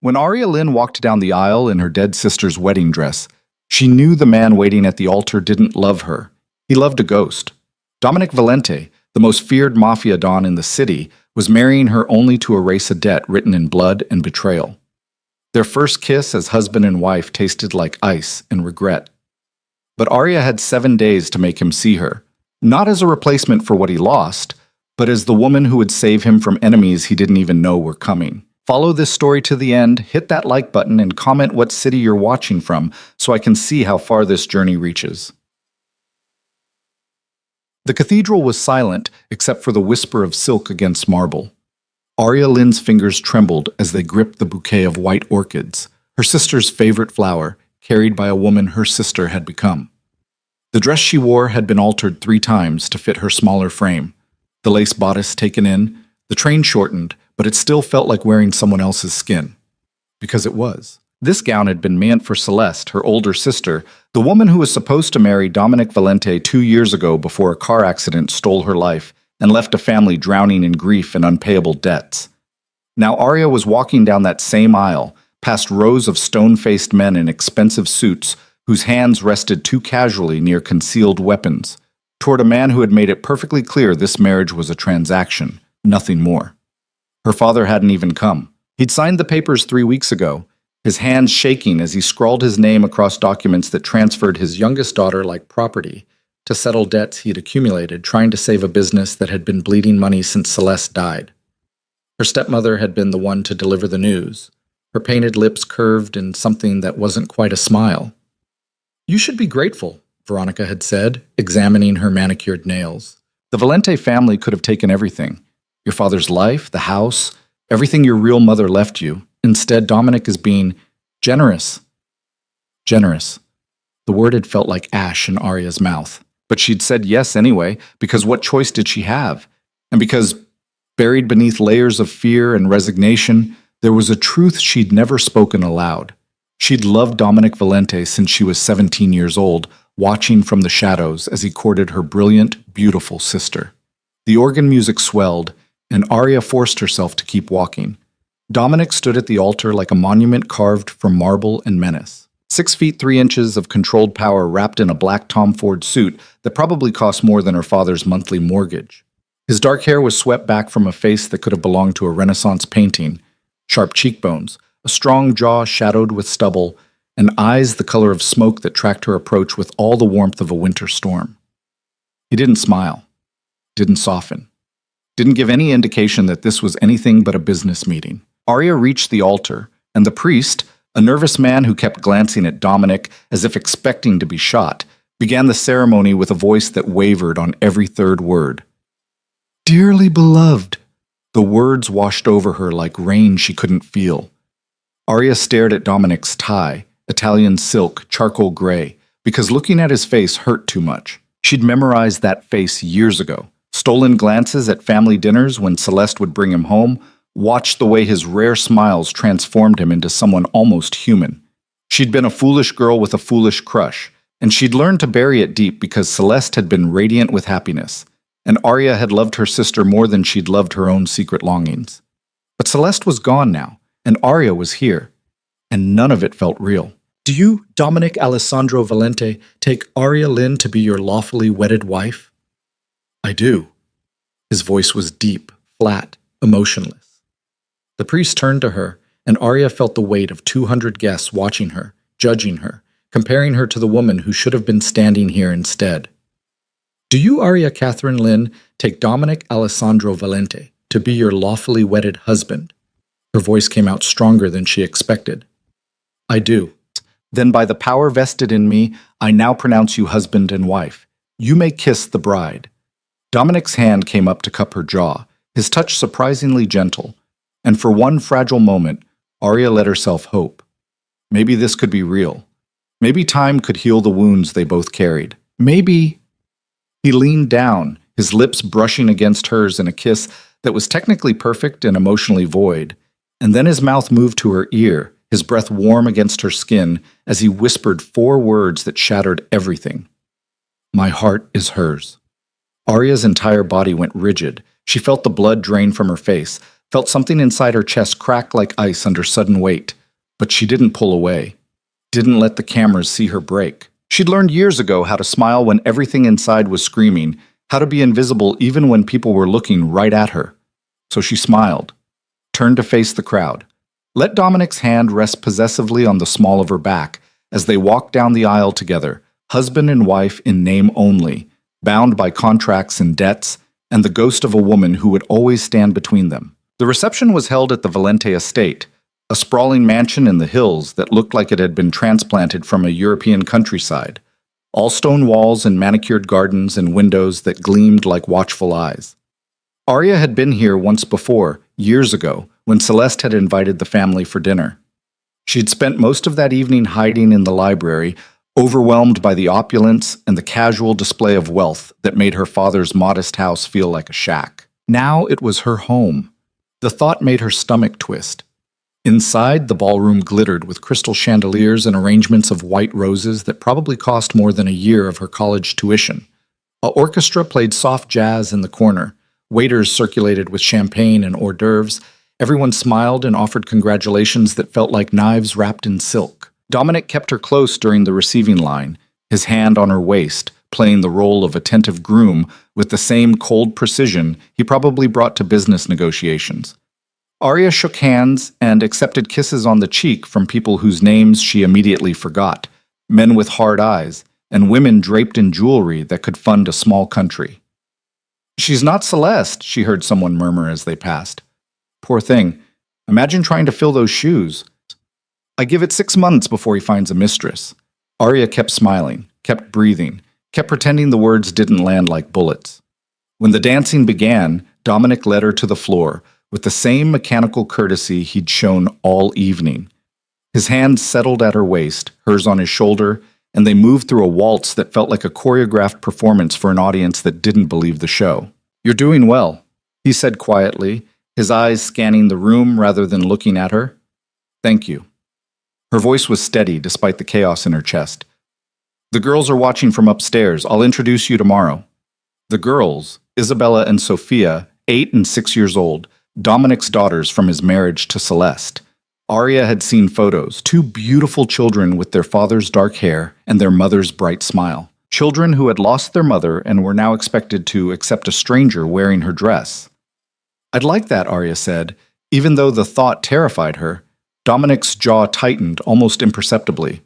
When Arya Lynn walked down the aisle in her dead sister's wedding dress, she knew the man waiting at the altar didn't love her. He loved a ghost. Dominic Valente, the most feared Mafia don in the city, was marrying her only to erase a debt written in blood and betrayal. Their first kiss as husband and wife tasted like ice and regret. But Arya had 7 days to make him see her, not as a replacement for what he lost, but as the woman who would save him from enemies he didn't even know were coming. Follow this story to the end, hit that like button, and comment what city you're watching from so I can see how far this journey reaches. The cathedral was silent except for the whisper of silk against marble. Arya Lynn's fingers trembled as they gripped the bouquet of white orchids, her sister's favorite flower, carried by a woman her sister had become. The dress she wore had been altered 3 times to fit her smaller frame. The lace bodice taken in, the train shortened, but it still felt like wearing someone else's skin. Because it was. This gown had been meant for Celeste, her older sister, the woman who was supposed to marry Dominic Valente 2 years ago before a car accident stole her life and left a family drowning in grief and unpayable debts. Now Arya was walking down that same aisle, past rows of stone-faced men in expensive suits whose hands rested too casually near concealed weapons, toward a man who had made it perfectly clear this marriage was a transaction, nothing more. Her father hadn't even come. He'd signed the papers 3 weeks ago, his hands shaking as he scrawled his name across documents that transferred his youngest daughter like property to settle debts he had accumulated trying to save a business that had been bleeding money since Celeste died. Her stepmother had been the one to deliver the news, her painted lips curved in something that wasn't quite a smile. "You should be grateful," Veronica had said, examining her manicured nails. "The Valente family could have taken everything. Your father's life, the house, everything your real mother left you. Instead, Dominic is being generous." Generous. The word had felt like ash in Arya's mouth. But she'd said yes anyway, because what choice did she have? And because, buried beneath layers of fear and resignation, there was a truth she'd never spoken aloud. She'd loved Dominic Valente since she was 17 years old, watching from the shadows as he courted her brilliant, beautiful sister. The organ music swelled, and Arya forced herself to keep walking. Dominic stood at the altar like a monument carved from marble and menace. 6 feet 3 inches of controlled power wrapped in a black Tom Ford suit that probably cost more than her father's monthly mortgage. His dark hair was swept back from a face that could have belonged to a Renaissance painting, sharp cheekbones, a strong jaw shadowed with stubble, and eyes the color of smoke that tracked her approach with all the warmth of a winter storm. He didn't smile, didn't soften, didn't give any indication that this was anything but a business meeting. Arya reached the altar, and the priest, a nervous man who kept glancing at Dominic as if expecting to be shot, began the ceremony with a voice that wavered on every third word. "Dearly beloved." The words washed over her like rain she couldn't feel. Arya stared at Dominic's tie, Italian silk, charcoal gray, because looking at his face hurt too much. She'd memorized that face years ago. Stolen glances at family dinners when Celeste would bring him home, watched the way his rare smiles transformed him into someone almost human. She'd been a foolish girl with a foolish crush, and she'd learned to bury it deep because Celeste had been radiant with happiness, and Arya had loved her sister more than she'd loved her own secret longings. But Celeste was gone now, and Arya was here, and none of it felt real. "Do you, Dominic Alessandro Valente, take Arya Lynn to be your lawfully wedded wife?" "I do." His voice was deep, flat, emotionless. The priest turned to her, and Arya felt the weight of 200 guests watching her, judging her, comparing her to the woman who should have been standing here instead. "Do you, Arya Catherine Lynn, take Dominic Alessandro Valente to be your lawfully wedded husband?" Her voice came out stronger than she expected. "I do." "Then by the power vested in me, I now pronounce you husband and wife. You may kiss the bride." Dominic's hand came up to cup her jaw, his touch surprisingly gentle, and for one fragile moment, Arya let herself hope. Maybe this could be real. Maybe time could heal the wounds they both carried. Maybe... He leaned down, his lips brushing against hers in a kiss that was technically perfect and emotionally void, and then his mouth moved to her ear, his breath warm against her skin as he whispered 4 words that shattered everything. "My heart is hers." Arya's entire body went rigid. She felt the blood drain from her face, felt something inside her chest crack like ice under sudden weight, but she didn't pull away, didn't let the cameras see her break. She'd learned years ago how to smile when everything inside was screaming, how to be invisible even when people were looking right at her. So she smiled, turned to face the crowd, let Dominic's hand rest possessively on the small of her back as they walked down the aisle together, husband and wife in name only, bound by contracts and debts, and the ghost of a woman who would always stand between them. The reception was held at the Valente estate, a sprawling mansion in the hills that looked like it had been transplanted from a European countryside, all stone walls and manicured gardens and windows that gleamed like watchful eyes. Arya had been here once before, years ago, when Celeste had invited the family for dinner. She'd spent most of that evening hiding in the library, overwhelmed by the opulence and the casual display of wealth that made her father's modest house feel like a shack. Now it was her home. The thought made her stomach twist. Inside, the ballroom glittered with crystal chandeliers and arrangements of white roses that probably cost more than a year of her college tuition. An orchestra played soft jazz in the corner. Waiters circulated with champagne and hors d'oeuvres. Everyone smiled and offered congratulations that felt like knives wrapped in silk. Dominic kept her close during the receiving line, his hand on her waist, playing the role of attentive groom with the same cold precision he probably brought to business negotiations. Arya shook hands and accepted kisses on the cheek from people whose names she immediately forgot, men with hard eyes, and women draped in jewelry that could fund a small country. "She's not Celeste," she heard someone murmur as they passed. "Poor thing. Imagine trying to fill those shoes. I give it 6 months before he finds a mistress." Arya kept smiling, kept breathing, kept pretending the words didn't land like bullets. When the dancing began, Dominic led her to the floor, with the same mechanical courtesy he'd shown all evening. His hands settled at her waist, hers on his shoulder, and they moved through a waltz that felt like a choreographed performance for an audience that didn't believe the show. "You're doing well," he said quietly, his eyes scanning the room rather than looking at her. "Thank you." Her voice was steady despite the chaos in her chest. "The girls are watching from upstairs. I'll introduce you tomorrow." The girls, Isabella and Sophia, 8 and 6 years old, Dominic's daughters from his marriage to Celeste. Arya had seen photos, 2 beautiful children with their father's dark hair and their mother's bright smile. Children who had lost their mother and were now expected to accept a stranger wearing her dress. "I'd like that," Arya said. Even though the thought terrified her, Dominic's jaw tightened almost imperceptibly.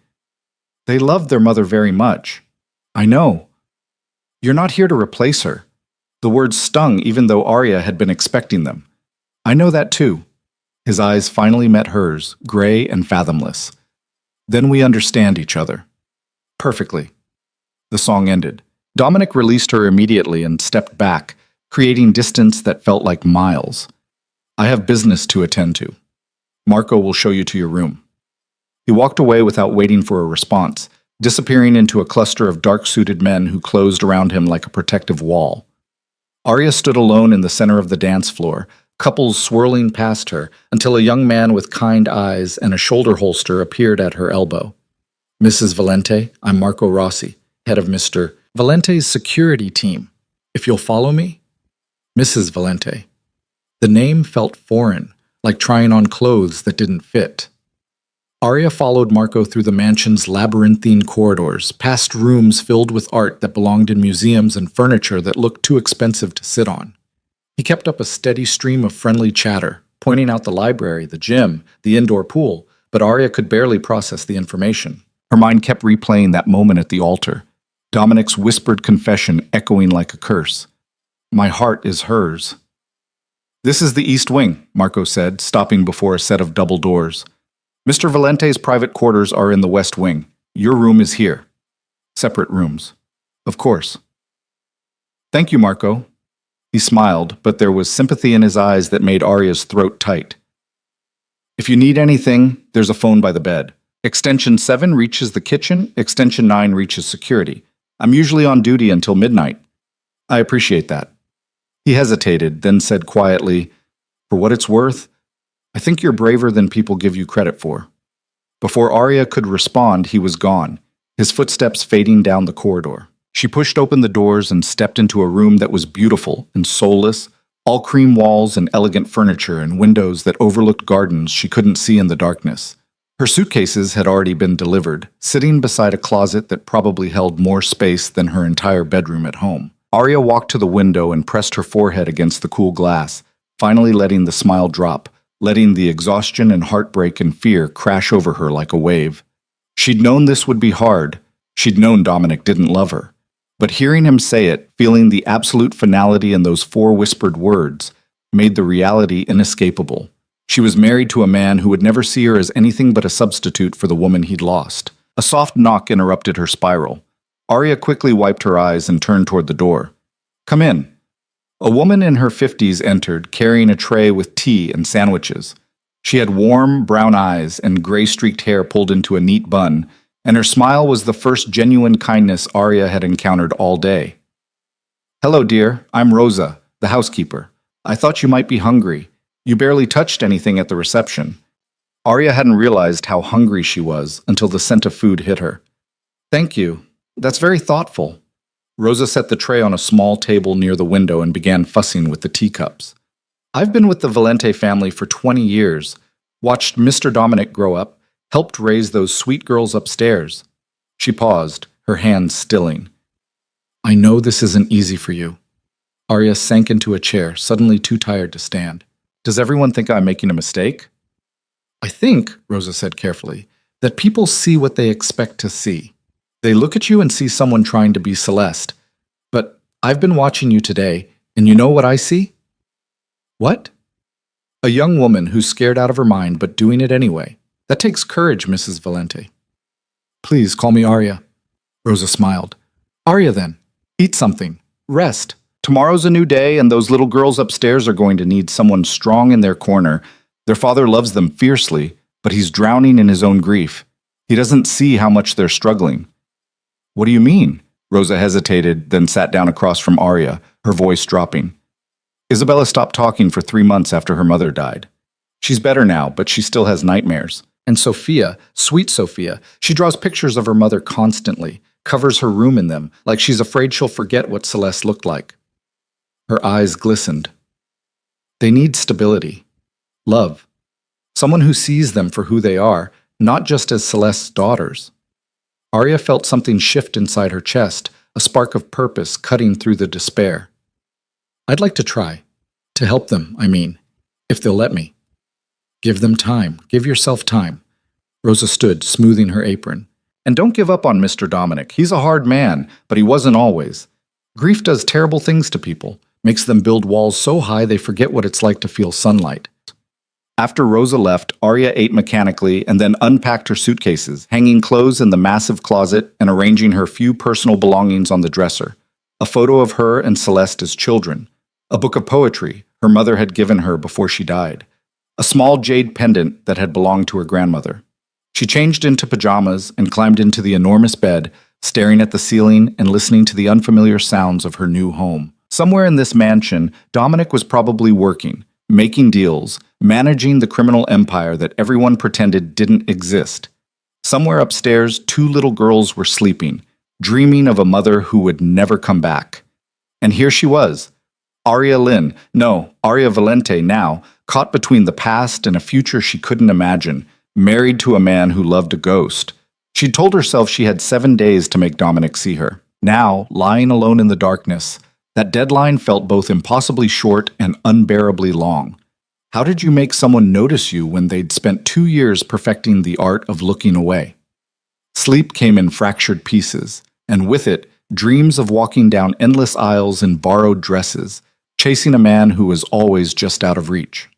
"They loved their mother very much." "I know. You're not here to replace her." The words stung even though Arya had been expecting them. "I know that too." His eyes finally met hers, gray and fathomless. "Then we understand each other." "Perfectly." The song ended. Dominic released her immediately and stepped back, creating distance that felt like miles. "I have business to attend to. Marco will show you to your room." He walked away without waiting for a response, disappearing into a cluster of dark-suited men who closed around him like a protective wall. Arya stood alone in the center of the dance floor, couples swirling past her, until a young man with kind eyes and a shoulder holster appeared at her elbow. "Mrs. Valente, I'm Marco Rossi, head of Mr. Valente's security team. If you'll follow me?" "Mrs. Valente." The name felt foreign, like trying on clothes that didn't fit. Arya followed Marco through the mansion's labyrinthine corridors, past rooms filled with art that belonged in museums and furniture that looked too expensive to sit on. He kept up a steady stream of friendly chatter, pointing out the library, the gym, the indoor pool, but Arya could barely process the information. Her mind kept replaying that moment at the altar, Dominic's whispered confession echoing like a curse. "My heart is hers." "This is the East Wing," Marco said, stopping before a set of double doors. "Mr. Valente's private quarters are in the West Wing. Your room is here." "Separate rooms." "Of course." "Thank you, Marco." He smiled, but there was sympathy in his eyes that made Arya's throat tight. "If you need anything, there's a phone by the bed. Extension 7 reaches the kitchen, Extension 9 reaches security. I'm usually on duty until midnight." "I appreciate that." He hesitated, then said quietly, "For what it's worth, I think you're braver than people give you credit for." Before Arya could respond, he was gone, his footsteps fading down the corridor. She pushed open the doors and stepped into a room that was beautiful and soulless, all cream walls and elegant furniture and windows that overlooked gardens she couldn't see in the darkness. Her suitcases had already been delivered, sitting beside a closet that probably held more space than her entire bedroom at home. Arya walked to the window and pressed her forehead against the cool glass, finally letting the smile drop, letting the exhaustion and heartbreak and fear crash over her like a wave. She'd known this would be hard. She'd known Dominic didn't love her. But hearing him say it, feeling the absolute finality in those 4 whispered words, made the reality inescapable. She was married to a man who would never see her as anything but a substitute for the woman he'd lost. A soft knock interrupted her spiral. Arya quickly wiped her eyes and turned toward the door. "Come in." A woman in her 50s entered, carrying a tray with tea and sandwiches. She had warm, brown eyes and gray-streaked hair pulled into a neat bun, and her smile was the first genuine kindness Arya had encountered all day. "Hello, dear. I'm Rosa, the housekeeper. I thought you might be hungry. You barely touched anything at the reception." Arya hadn't realized how hungry she was until the scent of food hit her. "Thank you. That's very thoughtful." Rosa set the tray on a small table near the window and began fussing with the teacups. "I've been with the Valente family for 20 years, watched Mr. Dominic grow up, helped raise those sweet girls upstairs." She paused, her hands stilling. "I know this isn't easy for you." Arya sank into a chair, suddenly too tired to stand. "Does everyone think I'm making a mistake?" "I think," Rosa said carefully, "that people see what they expect to see. They look at you and see someone trying to be Celeste. But I've been watching you today, and you know what I see?" "What?" "A young woman who's scared out of her mind but doing it anyway. That takes courage, Mrs. Valente." "Please call me Arya." Rosa smiled. "Arya then. Eat something. Rest. Tomorrow's a new day, and those little girls upstairs are going to need someone strong in their corner. Their father loves them fiercely, but he's drowning in his own grief. He doesn't see how much they're struggling." "What do you mean?" Rosa hesitated, then sat down across from Arya, her voice dropping. "Isabella stopped talking for 3 months after her mother died. She's better now, but she still has nightmares. And Sophia, sweet Sophia, she draws pictures of her mother constantly, covers her room in them, like she's afraid she'll forget what Celeste looked like." Her eyes glistened. "They need stability. Love. Someone who sees them for who they are, not just as Celeste's daughters." Arya felt something shift inside her chest, a spark of purpose cutting through the despair. "I'd like to try. To help them, I mean, if they'll let me." "Give them time. Give yourself time." Rosa stood, smoothing her apron. "And don't give up on Mr. Dominic. He's a hard man, but he wasn't always. Grief does terrible things to people, makes them build walls so high they forget what it's like to feel sunlight." After Rosa left, Arya ate mechanically and then unpacked her suitcases, hanging clothes in the massive closet and arranging her few personal belongings on the dresser. A photo of her and Celeste as children. A book of poetry her mother had given her before she died. A small jade pendant that had belonged to her grandmother. She changed into pajamas and climbed into the enormous bed, staring at the ceiling and listening to the unfamiliar sounds of her new home. Somewhere in this mansion, Dominic was probably working, making deals, managing the criminal empire that everyone pretended didn't exist. Somewhere upstairs, 2 little girls were sleeping, dreaming of a mother who would never come back. And here she was, Arya Valente now, caught between the past and a future she couldn't imagine, married to a man who loved a ghost. She'd told herself she had 7 days to make Dominic see her. Now, lying alone in the darkness, that deadline felt both impossibly short and unbearably long. How did you make someone notice you when they'd spent 2 years perfecting the art of looking away? Sleep came in fractured pieces, and with it, dreams of walking down endless aisles in borrowed dresses, chasing a man who was always just out of reach.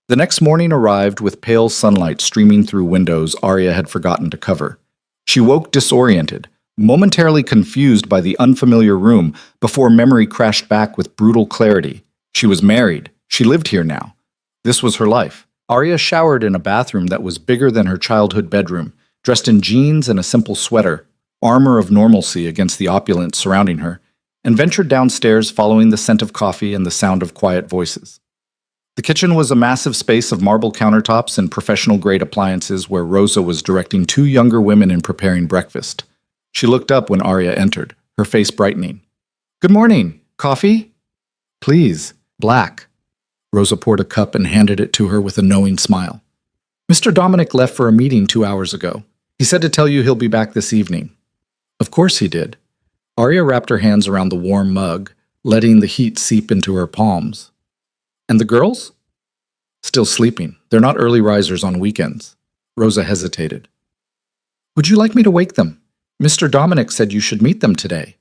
The next morning arrived with pale sunlight streaming through windows Arya had forgotten to cover. She woke disoriented, momentarily confused by the unfamiliar room before memory crashed back with brutal clarity. She was married. She lived here now. This was her life. Arya showered in a bathroom that was bigger than her childhood bedroom, dressed in jeans and a simple sweater, armor of normalcy against the opulence surrounding her, and ventured downstairs following the scent of coffee and the sound of quiet voices. The kitchen was a massive space of marble countertops and professional-grade appliances where Rosa was directing 2 younger women in preparing breakfast. She looked up when Arya entered, her face brightening. "Good morning. Coffee?" "Please." Black. Rosa poured a cup and handed it to her with a knowing smile. Mr. Dominic left for a meeting 2 hours ago. He said to tell you he'll be back this evening. Of course he did. Arya wrapped her hands around the warm mug, letting the heat seep into her palms. And the girls? Still sleeping. They're not early risers on weekends. Rosa hesitated. Would you like me to wake them? Mr. Dominic said you should meet them today.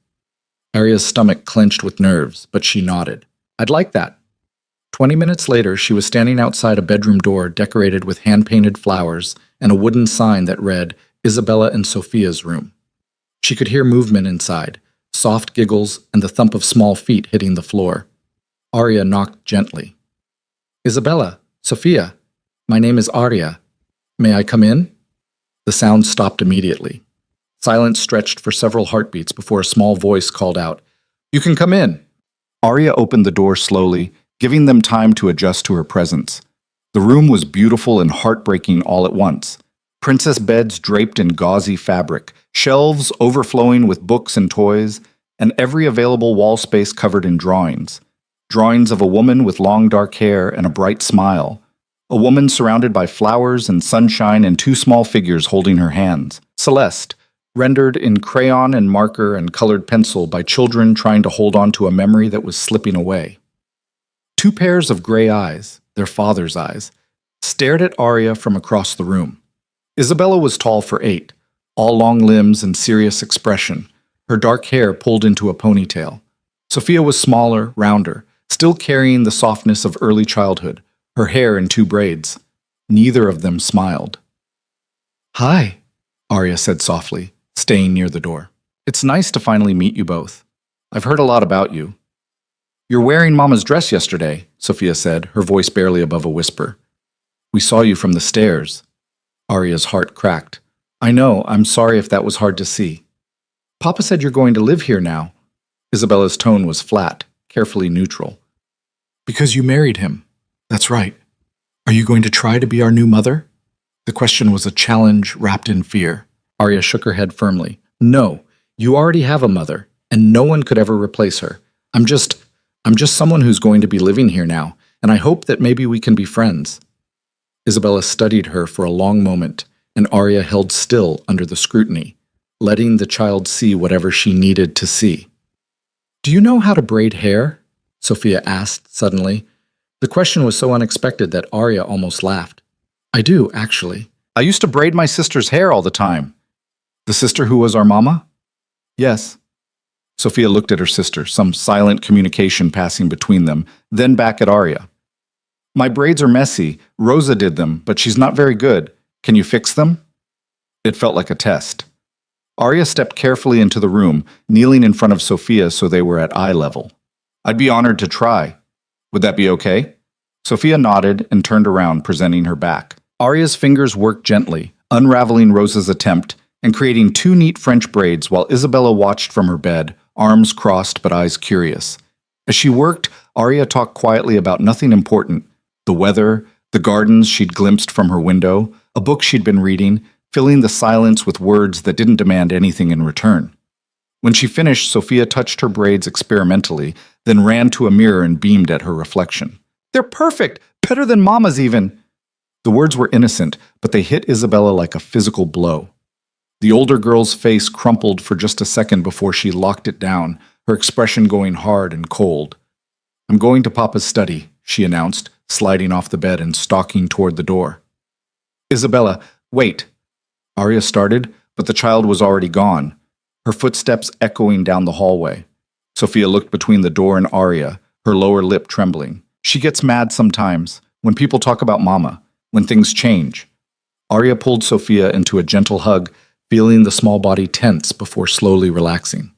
Arya's stomach clenched with nerves, but she nodded. I'd like that. 20 minutes later, she was standing outside a bedroom door decorated with hand-painted flowers and a wooden sign that read, Isabella and Sophia's room. She could hear movement inside, soft giggles and the thump of small feet hitting the floor. Arya knocked gently. Isabella, Sophia, my name is Arya. May I come in? The sound stopped immediately. Silence stretched for several heartbeats before a small voice called out, You can come in. Arya opened the door slowly, giving them time to adjust to her presence. The room was beautiful and heartbreaking all at once. Princess beds draped in gauzy fabric, shelves overflowing with books and toys, and every available wall space covered in drawings. Drawings of a woman with long dark hair and a bright smile. A woman surrounded by flowers and sunshine and two small figures holding her hands. Celeste, rendered in crayon and marker and colored pencil by children trying to hold on to a memory that was slipping away. Two pairs of gray eyes, their father's eyes, stared at Arya from across the room. Isabella was tall for 8, all long limbs and serious expression, her dark hair pulled into a ponytail. Sophia was smaller, rounder, still carrying the softness of early childhood, her hair in 2 braids. Neither of them smiled. Hi, Arya said softly, staying near the door. It's nice to finally meet you both. I've heard a lot about you. You're wearing Mama's dress yesterday, Sophia said, her voice barely above a whisper. We saw you from the stairs. Arya's heart cracked. I know, I'm sorry if that was hard to see. Papa said you're going to live here now. Isabella's tone was flat, carefully neutral. Because you married him. That's right. Are you going to try to be our new mother? The question was a challenge wrapped in fear. Arya shook her head firmly. No, you already have a mother, and no one could ever replace her. I'm just someone who's going to be living here now, and I hope that maybe we can be friends. Isabella studied her for a long moment, and Arya held still under the scrutiny, letting the child see whatever she needed to see. Do you know how to braid hair? Sophia asked suddenly. The question was so unexpected that Arya almost laughed. I do, actually. I used to braid my sister's hair all the time. The sister who was our mama? Yes. Sophia looked at her sister, some silent communication passing between them, then back at Arya. My braids are messy. Rosa did them, but she's not very good. Can you fix them? It felt like a test. Arya stepped carefully into the room, kneeling in front of Sophia so they were at eye level. I'd be honored to try. Would that be okay? Sophia nodded and turned around, presenting her back. Arya's fingers worked gently, unraveling Rosa's attempt and creating 2 neat French braids while Isabella watched from her bed, arms crossed but eyes curious. As she worked, Arya talked quietly about nothing important, the weather, the gardens she'd glimpsed from her window, a book she'd been reading, filling the silence with words that didn't demand anything in return. When she finished, Sophia touched her braids experimentally, then ran to a mirror and beamed at her reflection. They're perfect! Better than Mama's even! The words were innocent, but they hit Isabella like a physical blow. The older girl's face crumpled for just a second before she locked it down, her expression going hard and cold. I'm going to Papa's study, she announced, sliding off the bed and stalking toward the door. Isabella, wait. Arya started, but the child was already gone, her footsteps echoing down the hallway. Sophia looked between the door and Arya, her lower lip trembling. She gets mad sometimes, when people talk about Mama, when things change. Arya pulled Sophia into a gentle hug, feeling the small body tense before slowly relaxing.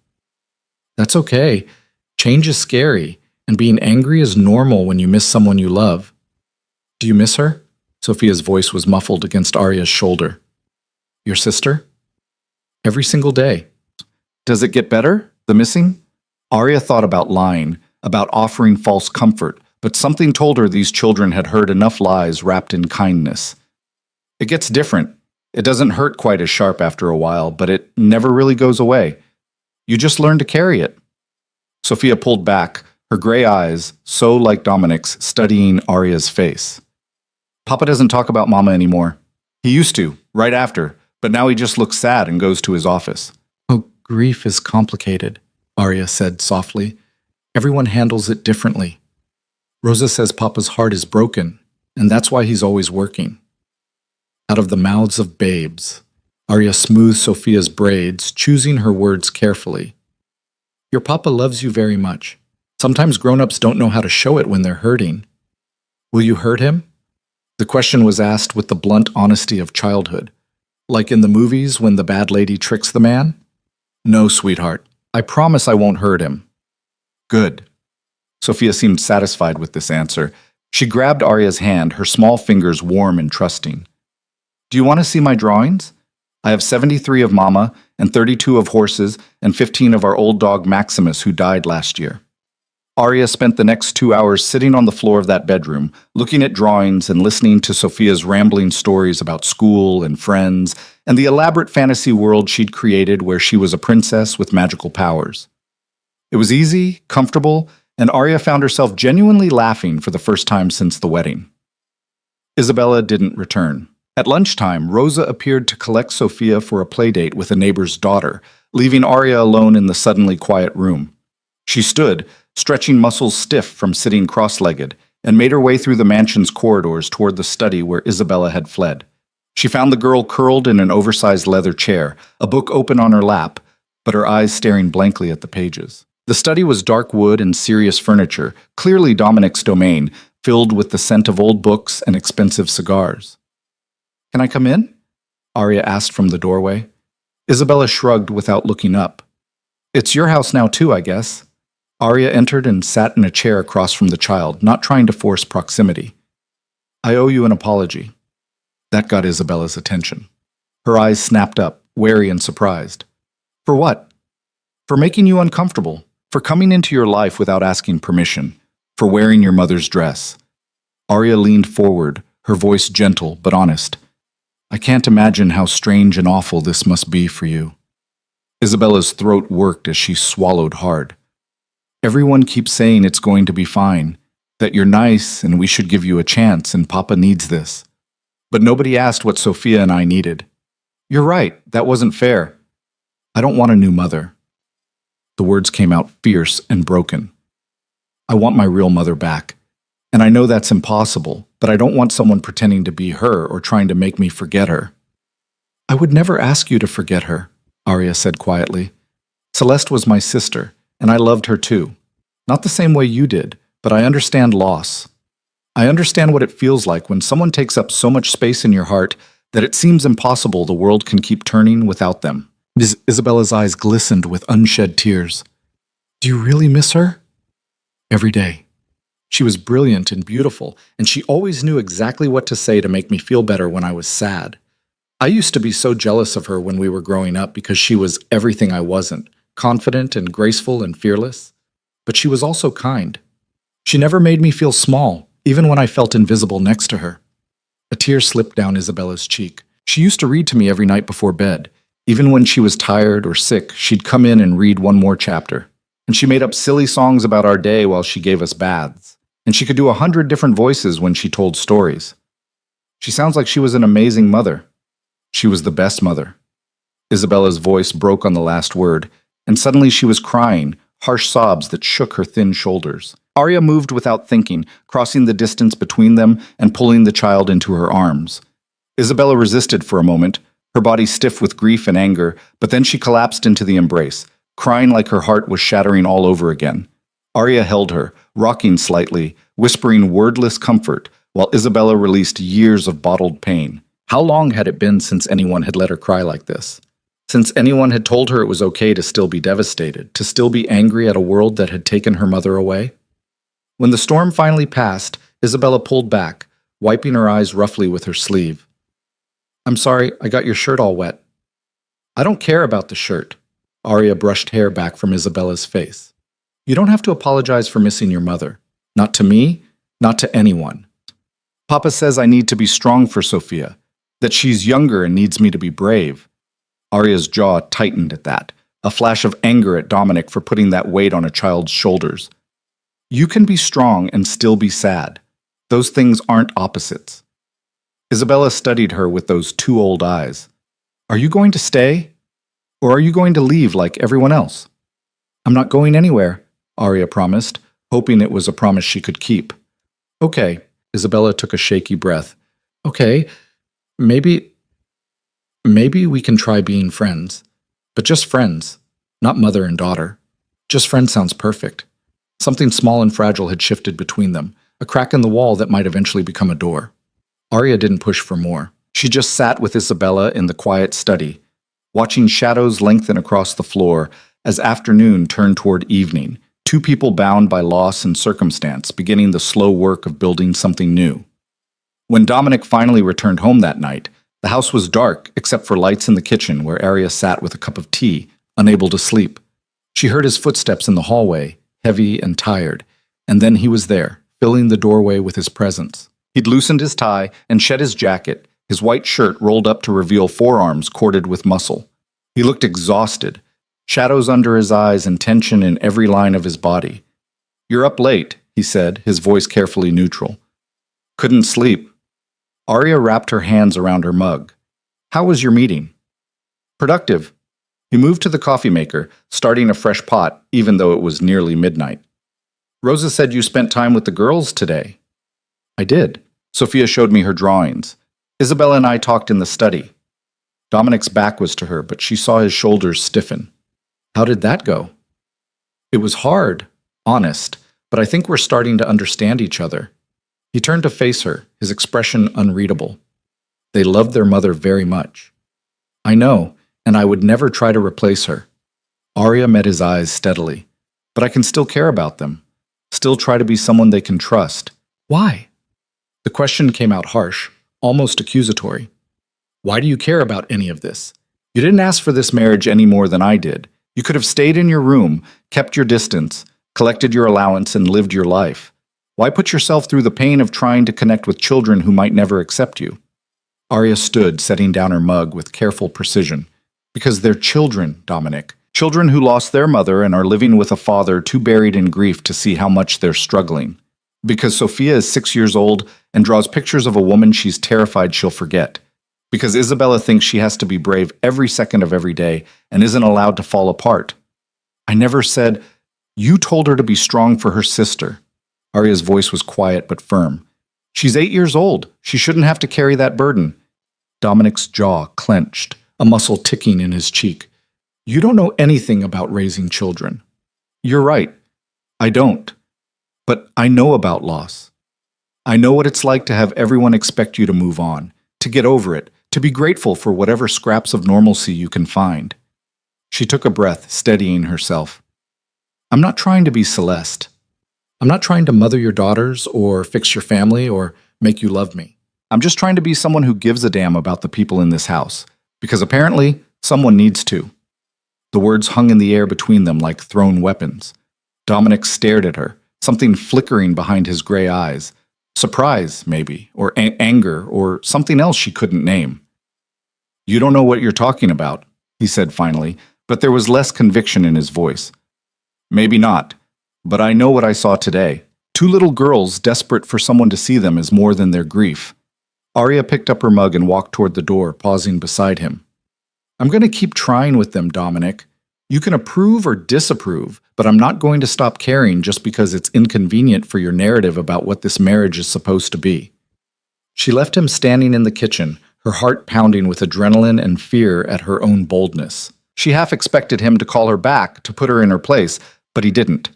That's okay. Change is scary, and being angry is normal when you miss someone you love. Do you miss her? Sophia's voice was muffled against Arya's shoulder. Your sister? Every single day. Does it get better, the missing? Arya thought about lying, about offering false comfort, but something told her these children had heard enough lies wrapped in kindness. It gets different. It doesn't hurt quite as sharp after a while, but it never really goes away. You just learn to carry it. Sophia pulled back, her gray eyes, so like Dominic's, studying Arya's face. Papa doesn't talk about Mama anymore. He used to, right after, but now he just looks sad and goes to his office. Oh, grief is complicated, Arya said softly. Everyone handles it differently. Rosa says Papa's heart is broken, and that's why he's always working. Out of the mouths of babes, Arya smoothed Sophia's braids, choosing her words carefully. Your Papa loves you very much. Sometimes grown-ups don't know how to show it when they're hurting. Will you hurt him? The question was asked with the blunt honesty of childhood. Like in the movies when the bad lady tricks the man? No, sweetheart. I promise I won't hurt him. Good. Sophia seemed satisfied with this answer. She grabbed Arya's hand, her small fingers warm and trusting. Do you want to see my drawings? I have 73 of Mama and 32 of horses and 15 of our old dog Maximus who died last year. Arya spent the next 2 hours sitting on the floor of that bedroom, looking at drawings and listening to Sophia's rambling stories about school and friends and the elaborate fantasy world she'd created where she was a princess with magical powers. It was easy, comfortable, and Arya found herself genuinely laughing for the first time since the wedding. Isabella didn't return. At lunchtime, Rosa appeared to collect Sophia for a playdate with a neighbor's daughter, leaving Arya alone in the suddenly quiet room. She stood, stretching muscles stiff from sitting cross-legged, and made her way through the mansion's corridors toward the study where Isabella had fled. She found the girl curled in an oversized leather chair, a book open on her lap, but her eyes staring blankly at the pages. The study was dark wood and serious furniture, clearly Dominic's domain, filled with the scent of old books and expensive cigars. Can I come in? Arya asked from the doorway. Isabella shrugged without looking up. It's your house now too, I guess. Arya entered and sat in a chair across from the child, not trying to force proximity. I owe you an apology. That got Isabella's attention. Her eyes snapped up, wary and surprised. For what? For making you uncomfortable, for coming into your life without asking permission, for wearing your mother's dress. Arya leaned forward, her voice gentle but honest. I can't imagine how strange and awful this must be for you. Isabella's throat worked as she swallowed hard. Everyone keeps saying it's going to be fine, that you're nice and we should give you a chance and Papa needs this. But nobody asked what Sophia and I needed. You're right, that wasn't fair. I don't want a new mother. The words came out fierce and broken. I want my real mother back. And I know that's impossible, but I don't want someone pretending to be her or trying to make me forget her. I would never ask you to forget her, Arya said quietly. Celeste was my sister, and I loved her too. Not the same way you did, but I understand loss. I understand what it feels like when someone takes up so much space in your heart that it seems impossible the world can keep turning without them. Isabella's eyes glistened with unshed tears. Do you really miss her? Every day. She was brilliant and beautiful, and she always knew exactly what to say to make me feel better when I was sad. I used to be so jealous of her when we were growing up because she was everything I wasn't, confident and graceful and fearless. But she was also kind. She never made me feel small, even when I felt invisible next to her. A tear slipped down Isabella's cheek. She used to read to me every night before bed. Even when she was tired or sick, she'd come in and read one more chapter. And she made up silly songs about our day while she gave us baths. And she could do 100 different voices when she told stories. She sounds like she was an amazing mother. She was the best mother. Isabella's voice broke on the last word, and suddenly she was crying, harsh sobs that shook her thin shoulders. Arya moved without thinking, crossing the distance between them and pulling the child into her arms. Isabella resisted for a moment, her body stiff with grief and anger, but then she collapsed into the embrace, crying like her heart was shattering all over again. Arya held her, rocking slightly, whispering wordless comfort, while Isabella released years of bottled pain. How long had it been since anyone had let her cry like this? Since anyone had told her it was okay to still be devastated, to still be angry at a world that had taken her mother away? When the storm finally passed, Isabella pulled back, wiping her eyes roughly with her sleeve. I'm sorry, I got your shirt all wet. I don't care about the shirt. Arya brushed hair back from Isabella's face. You don't have to apologize for missing your mother. Not to me, not to anyone. Papa says I need to be strong for Sophia, that she's younger and needs me to be brave. Arya's jaw tightened at that, a flash of anger at Dominic for putting that weight on a child's shoulders. You can be strong and still be sad. Those things aren't opposites. Isabella studied her with those two old eyes. Are you going to stay? Or are you going to leave like everyone else? I'm not going anywhere, Arya promised, hoping it was a promise she could keep. Okay, Isabella took a shaky breath. Okay, maybe we can try being friends. But just friends, not mother and daughter. Just friends sounds perfect. Something small and fragile had shifted between them, a crack in the wall that might eventually become a door. Arya didn't push for more. She just sat with Isabella in the quiet study, watching shadows lengthen across the floor as afternoon turned toward evening, two people bound by loss and circumstance, beginning the slow work of building something new. When Dominic finally returned home that night, the house was dark except for lights in the kitchen where Arya sat with a cup of tea, unable to sleep. She heard his footsteps in the hallway, heavy and tired, and then he was there, filling the doorway with his presence. He'd loosened his tie and shed his jacket, his white shirt rolled up to reveal forearms corded with muscle. He looked exhausted, shadows under his eyes and tension in every line of his body. You're up late, he said, his voice carefully neutral. Couldn't sleep. Arya wrapped her hands around her mug. How was your meeting? Productive. He moved to the coffee maker, starting a fresh pot, even though it was nearly midnight. Rosa said you spent time with the girls today. I did. Sophia showed me her drawings. Isabella and I talked in the study. Dominic's back was to her, but she saw his shoulders stiffen. How did that go? It was hard, honest, but I think we're starting to understand each other. He turned to face her, his expression unreadable. They loved their mother very much. I know, and I would never try to replace her. Arya met his eyes steadily. But I can still care about them. Still try to be someone they can trust. Why? The question came out harsh, almost accusatory. Why do you care about any of this? You didn't ask for this marriage any more than I did. You could have stayed in your room, kept your distance, collected your allowance, and lived your life. Why put yourself through the pain of trying to connect with children who might never accept you? Arya stood, setting down her mug with careful precision. Because they're children, Dominic. Children who lost their mother and are living with a father too buried in grief to see how much they're struggling. Because Sophia is 6 years old and draws pictures of a woman she's terrified she'll forget. Because Isabella thinks she has to be brave every second of every day and isn't allowed to fall apart. I never said, you told her to be strong for her sister. Arya's voice was quiet but firm. She's 8 years old. She shouldn't have to carry that burden. Dominic's jaw clenched, a muscle ticking in his cheek. You don't know anything about raising children. You're right. I don't. But I know about loss. I know what it's like to have everyone expect you to move on, to get over it, to be grateful for whatever scraps of normalcy you can find. She took a breath, steadying herself. I'm not trying to be Celeste. I'm not trying to mother your daughters or fix your family or make you love me. I'm just trying to be someone who gives a damn about the people in this house, because apparently someone needs to. The words hung in the air between them like thrown weapons. Dominic stared at her, something flickering behind his gray eyes. Surprise, maybe, or anger, or something else she couldn't name. You don't know what you're talking about, he said finally, but there was less conviction in his voice. Maybe not, but I know what I saw today. 2 little girls desperate for someone to see them as more than their grief. Arya picked up her mug and walked toward the door, pausing beside him. I'm going to keep trying with them, Dominic. You can approve or disapprove, but I'm not going to stop caring just because it's inconvenient for your narrative about what this marriage is supposed to be. She left him standing in the kitchen, her heart pounding with adrenaline and fear at her own boldness. She half expected him to call her back, to put her in her place, but he didn't.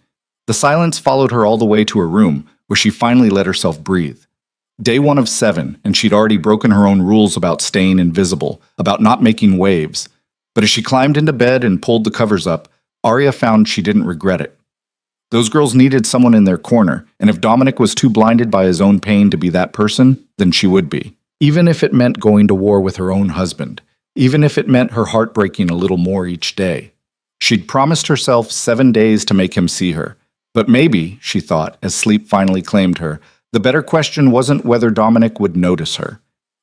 The silence followed her all the way to her room, where she finally let herself breathe. Day 1 of 7, and she'd already broken her own rules about staying invisible, about not making waves. But as she climbed into bed and pulled the covers up, Arya found she didn't regret it. Those girls needed someone in their corner, and if Dominic was too blinded by his own pain to be that person, then she would be. Even if it meant going to war with her own husband. Even if it meant her heart breaking a little more each day. She'd promised herself 7 days to make him see her. But maybe, she thought, as sleep finally claimed her, the better question wasn't whether Dominic would notice her.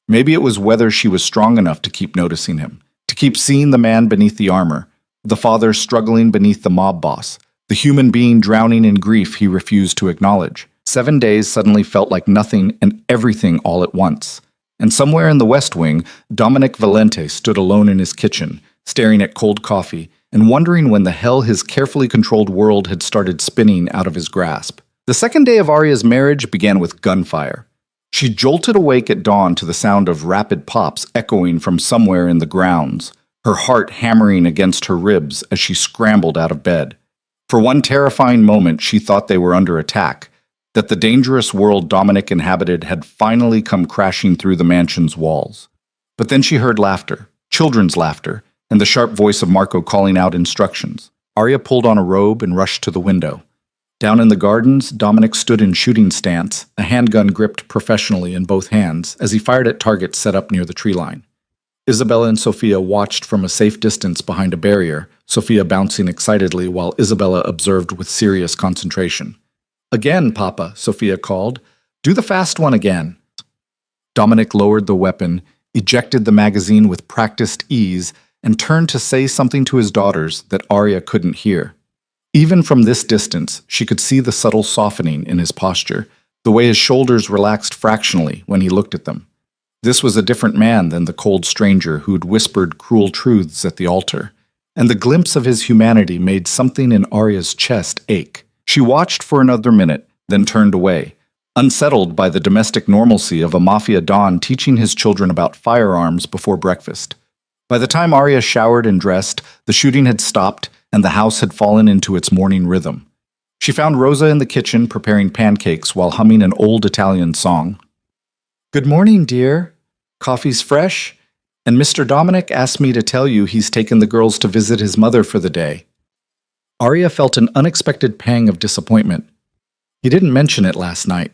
Maybe it was whether she was strong enough to keep noticing him, to keep seeing the man beneath the armor, the father struggling beneath the mob boss, the human being drowning in grief he refused to acknowledge. 7 days suddenly felt like nothing and everything all at once. And somewhere in the West Wing, Dominic Valente stood alone in his kitchen, staring at cold coffee and wondering when the hell his carefully controlled world had started spinning out of his grasp. The second day of Arya's marriage began with gunfire. She jolted awake at dawn to the sound of rapid pops echoing from somewhere in the grounds, her heart hammering against her ribs as she scrambled out of bed. For one terrifying moment, she thought they were under attack, that the dangerous world Dominic inhabited had finally come crashing through the mansion's walls. But then she heard laughter, children's laughter, and the sharp voice of Marco calling out instructions. Arya pulled on a robe and rushed to the window. Down in the gardens, Dominic stood in shooting stance, a handgun gripped professionally in both hands, as he fired at targets set up near the tree line. Isabella and Sophia watched from a safe distance behind a barrier, Sophia bouncing excitedly while Isabella observed with serious concentration. "Again, Papa," Sophia called. "Do the fast one again." Dominic lowered the weapon, ejected the magazine with practiced ease, and turned to say something to his daughters that Arya couldn't hear. Even from this distance, she could see the subtle softening in his posture, the way his shoulders relaxed fractionally when he looked at them. This was a different man than the cold stranger who'd whispered cruel truths at the altar, and the glimpse of his humanity made something in Arya's chest ache. She watched for another minute, then turned away, unsettled by the domestic normalcy of a Mafia don teaching his children about firearms before breakfast. By the time Arya showered and dressed, the shooting had stopped, and the house had fallen into its morning rhythm. She found Rosa in the kitchen preparing pancakes while humming an old Italian song. "Good morning, dear. Coffee's fresh, and Mr. Dominic asked me to tell you he's taken the girls to visit his mother for the day." Arya felt an unexpected pang of disappointment. He didn't mention it last night.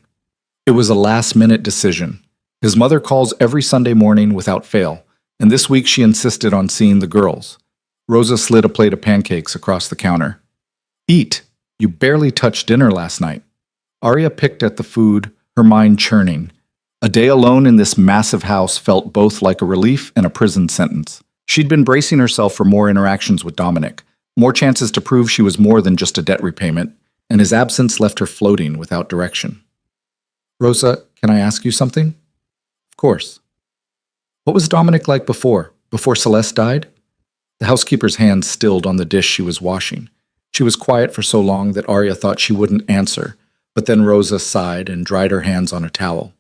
It was a last-minute decision. His mother calls every Sunday morning without fail, and this week she insisted on seeing the girls. Rosa slid a plate of pancakes across the counter. "Eat. You barely touched dinner last night." Arya picked at the food, her mind churning. A day alone in this massive house felt both like a relief and a prison sentence. She'd been bracing herself for more interactions with Dominic, more chances to prove she was more than just a debt repayment, and his absence left her floating without direction. "Rosa, can I ask you something?" "Of course." "What was Dominic like before Celeste died?" The housekeeper's hand stilled on the dish she was washing. She was quiet for so long that Arya thought she wouldn't answer, but then Rosa sighed and dried her hands on a towel.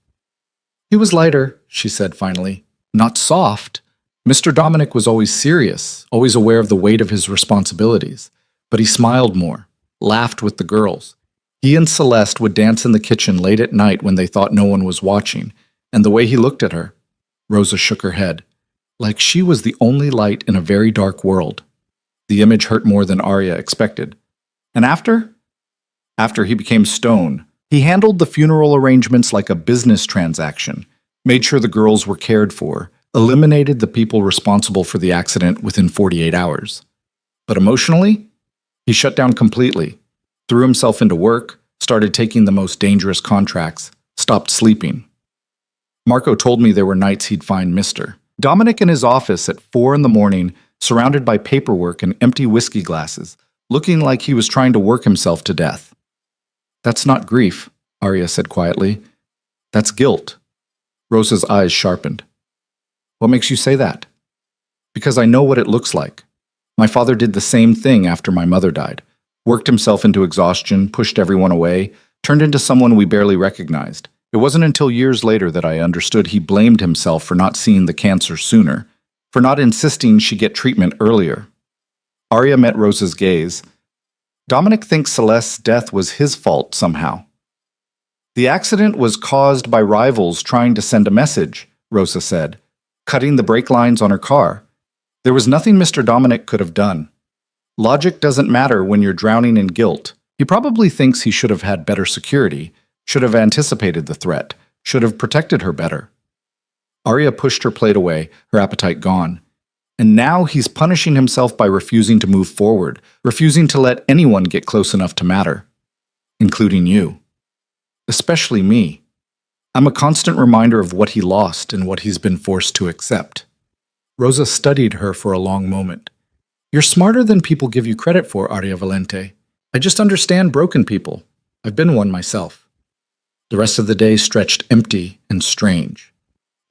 "He was lighter," she said finally. "Not soft. Mr. Dominic was always serious, always aware of the weight of his responsibilities. But he smiled more, laughed with the girls. He and Celeste would dance in the kitchen late at night when they thought no one was watching, and the way he looked at her," Rosa shook her head, "like she was the only light in a very dark world." The image hurt more than Arya expected. "And after?" "After he became stone. He handled the funeral arrangements like a business transaction, made sure the girls were cared for, eliminated the people responsible for the accident within 48 hours. But emotionally, he shut down completely, threw himself into work, started taking the most dangerous contracts, stopped sleeping. Marco told me there were nights he'd find Mr. Dominic in his office at 4 in the morning, surrounded by paperwork and empty whiskey glasses, looking like he was trying to work himself to death. "That's not grief," Arya said quietly. "That's guilt." Rosa's eyes sharpened. "What makes you say that?" "Because I know what it looks like. My father did the same thing after my mother died. Worked himself into exhaustion, pushed everyone away, turned into someone we barely recognized. It wasn't until years later that I understood he blamed himself for not seeing the cancer sooner, for not insisting she get treatment earlier." Arya met Rosa's gaze. "Dominic thinks Celeste's death was his fault somehow." "The accident was caused by rivals trying to send a message," Rosa said, cutting the brake lines on her car. "There was nothing Mr. Dominic could have done. Logic doesn't matter when you're drowning in guilt. He probably thinks he should have had better security, should have anticipated the threat, should have protected her better." Arya pushed her plate away, her appetite gone. "And now he's punishing himself by refusing to move forward, refusing to let anyone get close enough to matter, including you. Especially me. I'm a constant reminder of what he lost and what he's been forced to accept." Rosa studied her for a long moment. "You're smarter than people give you credit for, Arya Valente. I just understand broken people. I've been one myself. The rest of the day stretched empty and strange.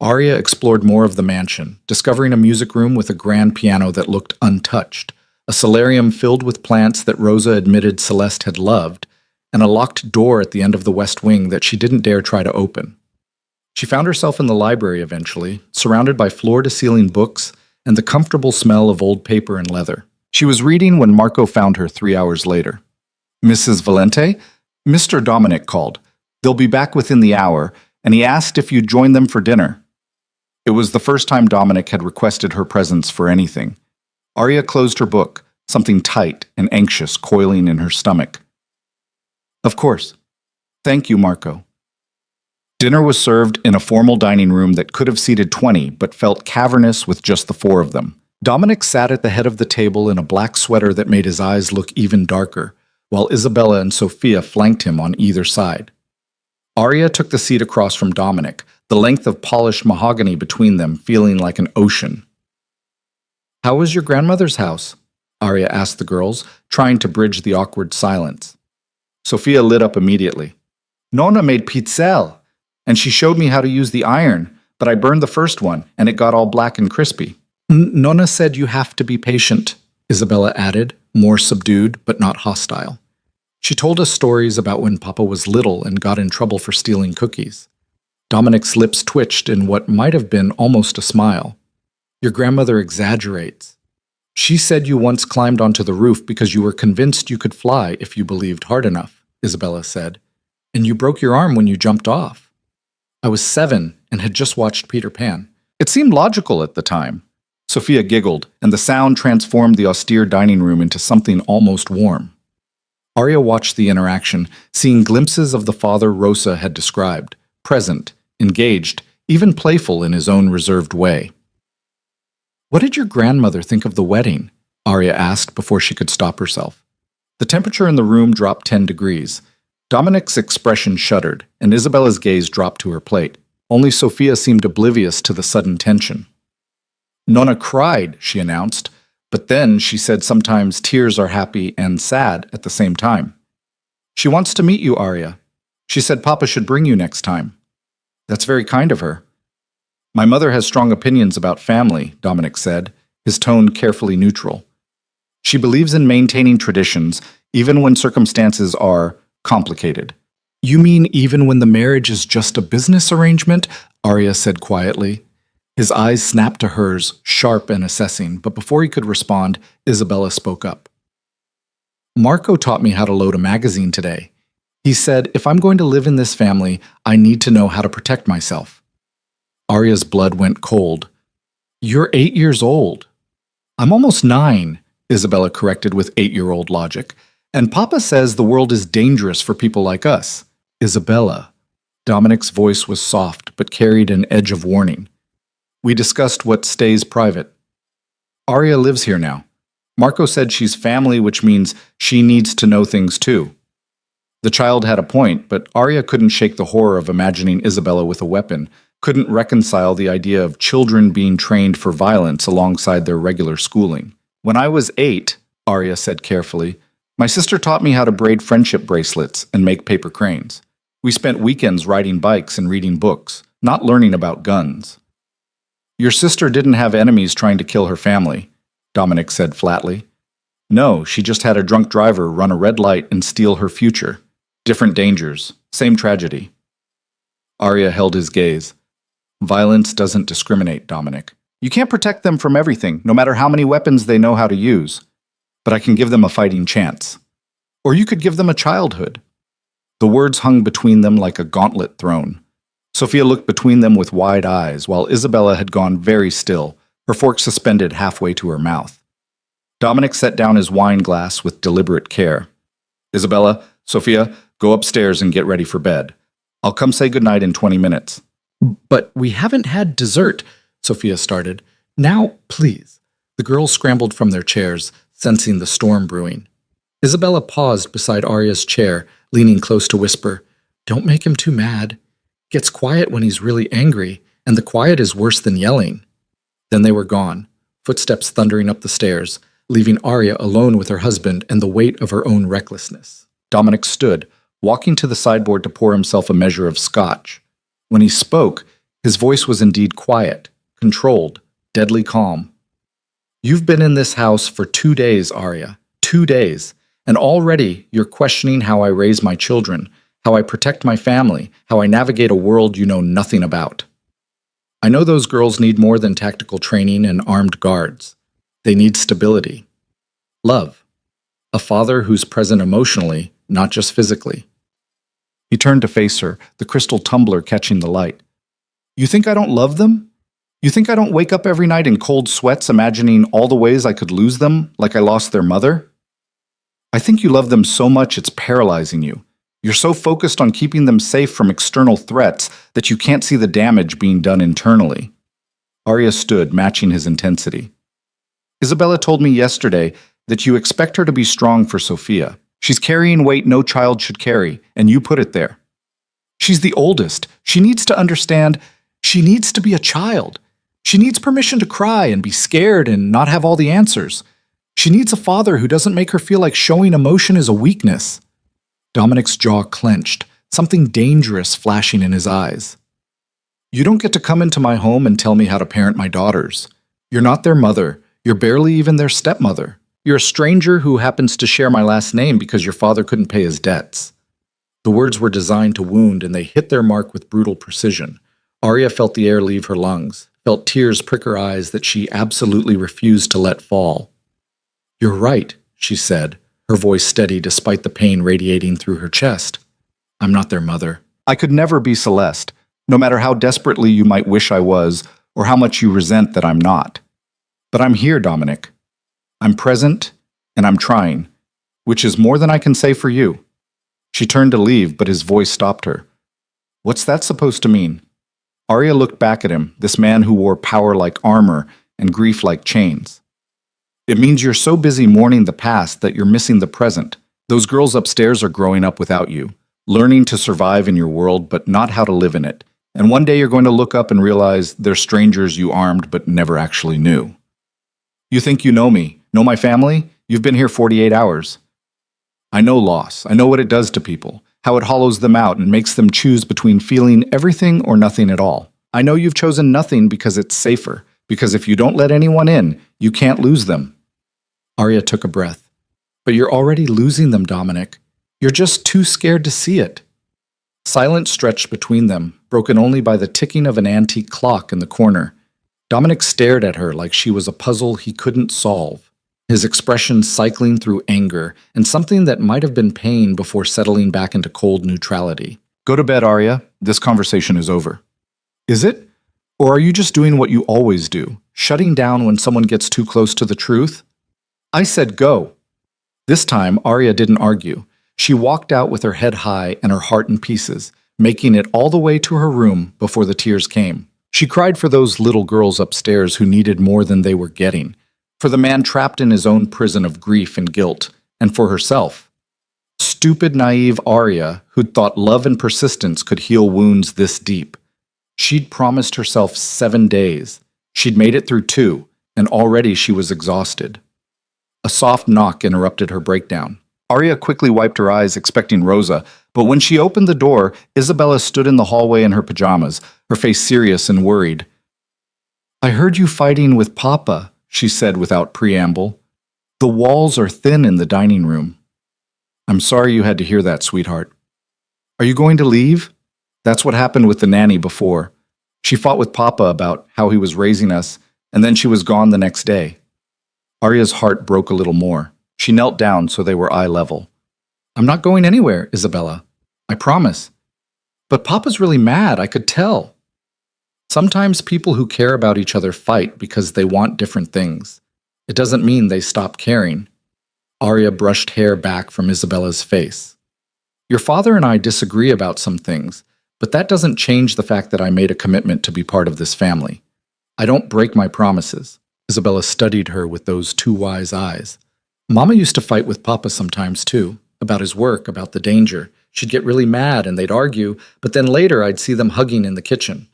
Arya explored more of the mansion, discovering a music room with a grand piano that looked untouched, a solarium filled with plants that Rosa admitted Celeste had loved, and a locked door at the end of the west wing that she didn't dare try to open. She found herself in the library eventually, surrounded by floor-to-ceiling books and the comfortable smell of old paper and leather. She was reading when Marco found her 3 hours later. "Mrs. Valente, Mr. Dominic called. They'll be back within the hour, and he asked if you'd join them for dinner." It was the first time Dominic had requested her presence for anything. Arya closed her book, something tight and anxious coiling in her stomach. "Of course. Thank you, Marco." Dinner was served in a formal dining room that could have seated 20, but felt cavernous with just the 4 of them. Dominic sat at the head of the table in a black sweater that made his eyes look even darker, while Isabella and Sophia flanked him on either side. Arya took the seat across from Dominic, the length of polished mahogany between them feeling like an ocean. "How was your grandmother's house?" Arya asked the girls, trying to bridge the awkward silence. Sophia lit up immediately. "Nonna made pizzelle, and she showed me how to use the iron, but I burned the first one, and it got all black and crispy." "Nonna said you have to be patient," Isabella added, more subdued but not hostile. She told us stories about when Papa was little and got in trouble for stealing cookies. Dominic's lips twitched in what might have been almost a smile. "Your grandmother exaggerates. She said you once climbed onto the roof because you were convinced you could fly if you believed hard enough," Isabella said, "and you broke your arm when you jumped off. I was 7 and had just watched Peter Pan. It seemed logical at the time." Sophia giggled, and the sound transformed the austere dining room into something almost warm. Arya watched the interaction, seeing glimpses of the father Rosa had described, present, engaged, even playful in his own reserved way. "What did your grandmother think of the wedding?" Arya asked before she could stop herself. The temperature in the room dropped 10 degrees. Dominic's expression shuddered, and Isabella's gaze dropped to her plate. Only Sophia seemed oblivious to the sudden tension. "Nonna cried," she announced, but then she said sometimes tears are happy and sad at the same time. "She wants to meet you, Arya. She said Papa should bring you next time." "That's very kind of her." "My mother has strong opinions about family," Dominic said, his tone carefully neutral. "She believes in maintaining traditions, even when circumstances are complicated." "You mean even when the marriage is just a business arrangement?" Arya said quietly. His eyes snapped to hers, sharp and assessing, but before he could respond, Isabella spoke up. "Marco taught me how to load a magazine today. He said, if I'm going to live in this family, I need to know how to protect myself." Arya's blood went cold. "You're 8 years old." "I'm almost 9, Isabella corrected with 8-year-old logic. "And Papa says the world is dangerous for people like us." "Isabella." Dominic's voice was soft, but carried an edge of warning. "We discussed what stays private. Arya lives here now. Marco said she's family, which means she needs to know things too." The child had a point, but Arya couldn't shake the horror of imagining Isabella with a weapon, couldn't reconcile the idea of children being trained for violence alongside their regular schooling. "When I was 8, Arya said carefully, my sister taught me how to braid friendship bracelets and make paper cranes. We spent weekends riding bikes and reading books, not learning about guns." "Your sister didn't have enemies trying to kill her family," Dominic said flatly. "No, she just had a drunk driver run a red light and steal her future. Different dangers, same tragedy." Arya held his gaze. "Violence doesn't discriminate, Dominic. You can't protect them from everything, no matter how many weapons they know how to use. But I can give them a fighting chance. Or you could give them a childhood." The words hung between them like a gauntlet thrown. Sophia looked between them with wide eyes, while Isabella had gone very still, her fork suspended halfway to her mouth. Dominic set down his wine glass with deliberate care. "Isabella, Sophia, go upstairs and get ready for bed. I'll come say goodnight in 20 minutes. "But we haven't had dessert," Sophia started. "Now, please." The girls scrambled from their chairs, sensing the storm brewing. Isabella paused beside Arya's chair, leaning close to whisper, "Don't make him too mad. Gets quiet when he's really angry, and the quiet is worse than yelling." Then they were gone, footsteps thundering up the stairs, leaving Arya alone with her husband and the weight of her own recklessness. Dominic stood, walking to the sideboard to pour himself a measure of scotch. When he spoke, his voice was indeed quiet, controlled, deadly calm. "You've been in this house for 2 days, Arya. 2 days. And already you're questioning how I raise my children, how I protect my family, how I navigate a world you know nothing about. I know those girls need more than tactical training and armed guards. They need stability. Love. A father who's present emotionally, not just physically." He turned to face her, the crystal tumbler catching the light. "You think I don't love them? You think I don't wake up every night in cold sweats imagining all the ways I could lose them, like I lost their mother? I think you love them so much it's paralyzing you. You're so focused on keeping them safe from external threats that you can't see the damage being done internally." Arya stood, matching his intensity. "Isabella told me yesterday that you expect her to be strong for Sophia. She's carrying weight no child should carry, and you put it there. She's the oldest. She needs to understand. She needs to be a child. She needs permission to cry and be scared and not have all the answers. She needs a father who doesn't make her feel like showing emotion is a weakness." Dominic's jaw clenched, something dangerous flashing in his eyes. "You don't get to come into my home and tell me how to parent my daughters. You're not their mother. You're barely even their stepmother. You're a stranger who happens to share my last name because your father couldn't pay his debts." The words were designed to wound, and they hit their mark with brutal precision. Arya felt the air leave her lungs, felt tears prick her eyes that she absolutely refused to let fall. "You're right," she said, her voice steady despite the pain radiating through her chest. "I'm not their mother. I could never be Celeste, no matter how desperately you might wish I was, or how much you resent that I'm not. But I'm here, Dominic. I'm present, and I'm trying, which is more than I can say for you." She turned to leave, but his voice stopped her. "What's that supposed to mean?" Arya looked back at him, this man who wore power like armor and grief like chains. "It means you're so busy mourning the past that you're missing the present. Those girls upstairs are growing up without you, learning to survive in your world but not how to live in it. And one day you're going to look up and realize they're strangers you armed but never actually knew. You think you know me, know my family? You've been here 48 hours. I know loss. I know what it does to people, how it hollows them out and makes them choose between feeling everything or nothing at all. I know you've chosen nothing because it's safer, because if you don't let anyone in, you can't lose them." Arya took a breath. "But you're already losing them, Dominic. You're just too scared to see it." Silence stretched between them, broken only by the ticking of an antique clock in the corner. Dominic stared at her like she was a puzzle he couldn't solve, his expression cycling through anger and something that might have been pain before settling back into cold neutrality. "Go to bed, Arya. This conversation is over." "Is it? Or are you just doing what you always do, shutting down when someone gets too close to the truth?" "I said go." This time, Arya didn't argue. She walked out with her head high and her heart in pieces, making it all the way to her room before the tears came. She cried for those little girls upstairs who needed more than they were getting, for the man trapped in his own prison of grief and guilt, and for herself. Stupid, naive Arya, who'd thought love and persistence could heal wounds this deep. She'd promised herself 7 days. She'd made it through 2, and already she was exhausted. A soft knock interrupted her breakdown. Arya quickly wiped her eyes, expecting Rosa, but when she opened the door, Isabella stood in the hallway in her pajamas, her face serious and worried. "I heard you fighting with Papa," she said without preamble. "The walls are thin in the dining room." "I'm sorry you had to hear that, sweetheart." "Are you going to leave?" That's what happened with the nanny before. She fought with Papa about how he was raising us, and then she was gone the next day. Arya's heart broke a little more. She knelt down so they were eye level. "I'm not going anywhere, Isabella. I promise. But Papa's really mad, I could tell." Sometimes people who care about each other fight because they want different things. It doesn't mean they stop caring. Arya brushed hair back from Isabella's face. "Your father and I disagree about some things, but that doesn't change the fact that I made a commitment to be part of this family. I don't break my promises." Isabella studied her with those 2 wise eyes. "Mama used to fight with Papa sometimes too, about his work, about the danger. She'd get really mad and they'd argue, but then later I'd see them hugging in the kitchen.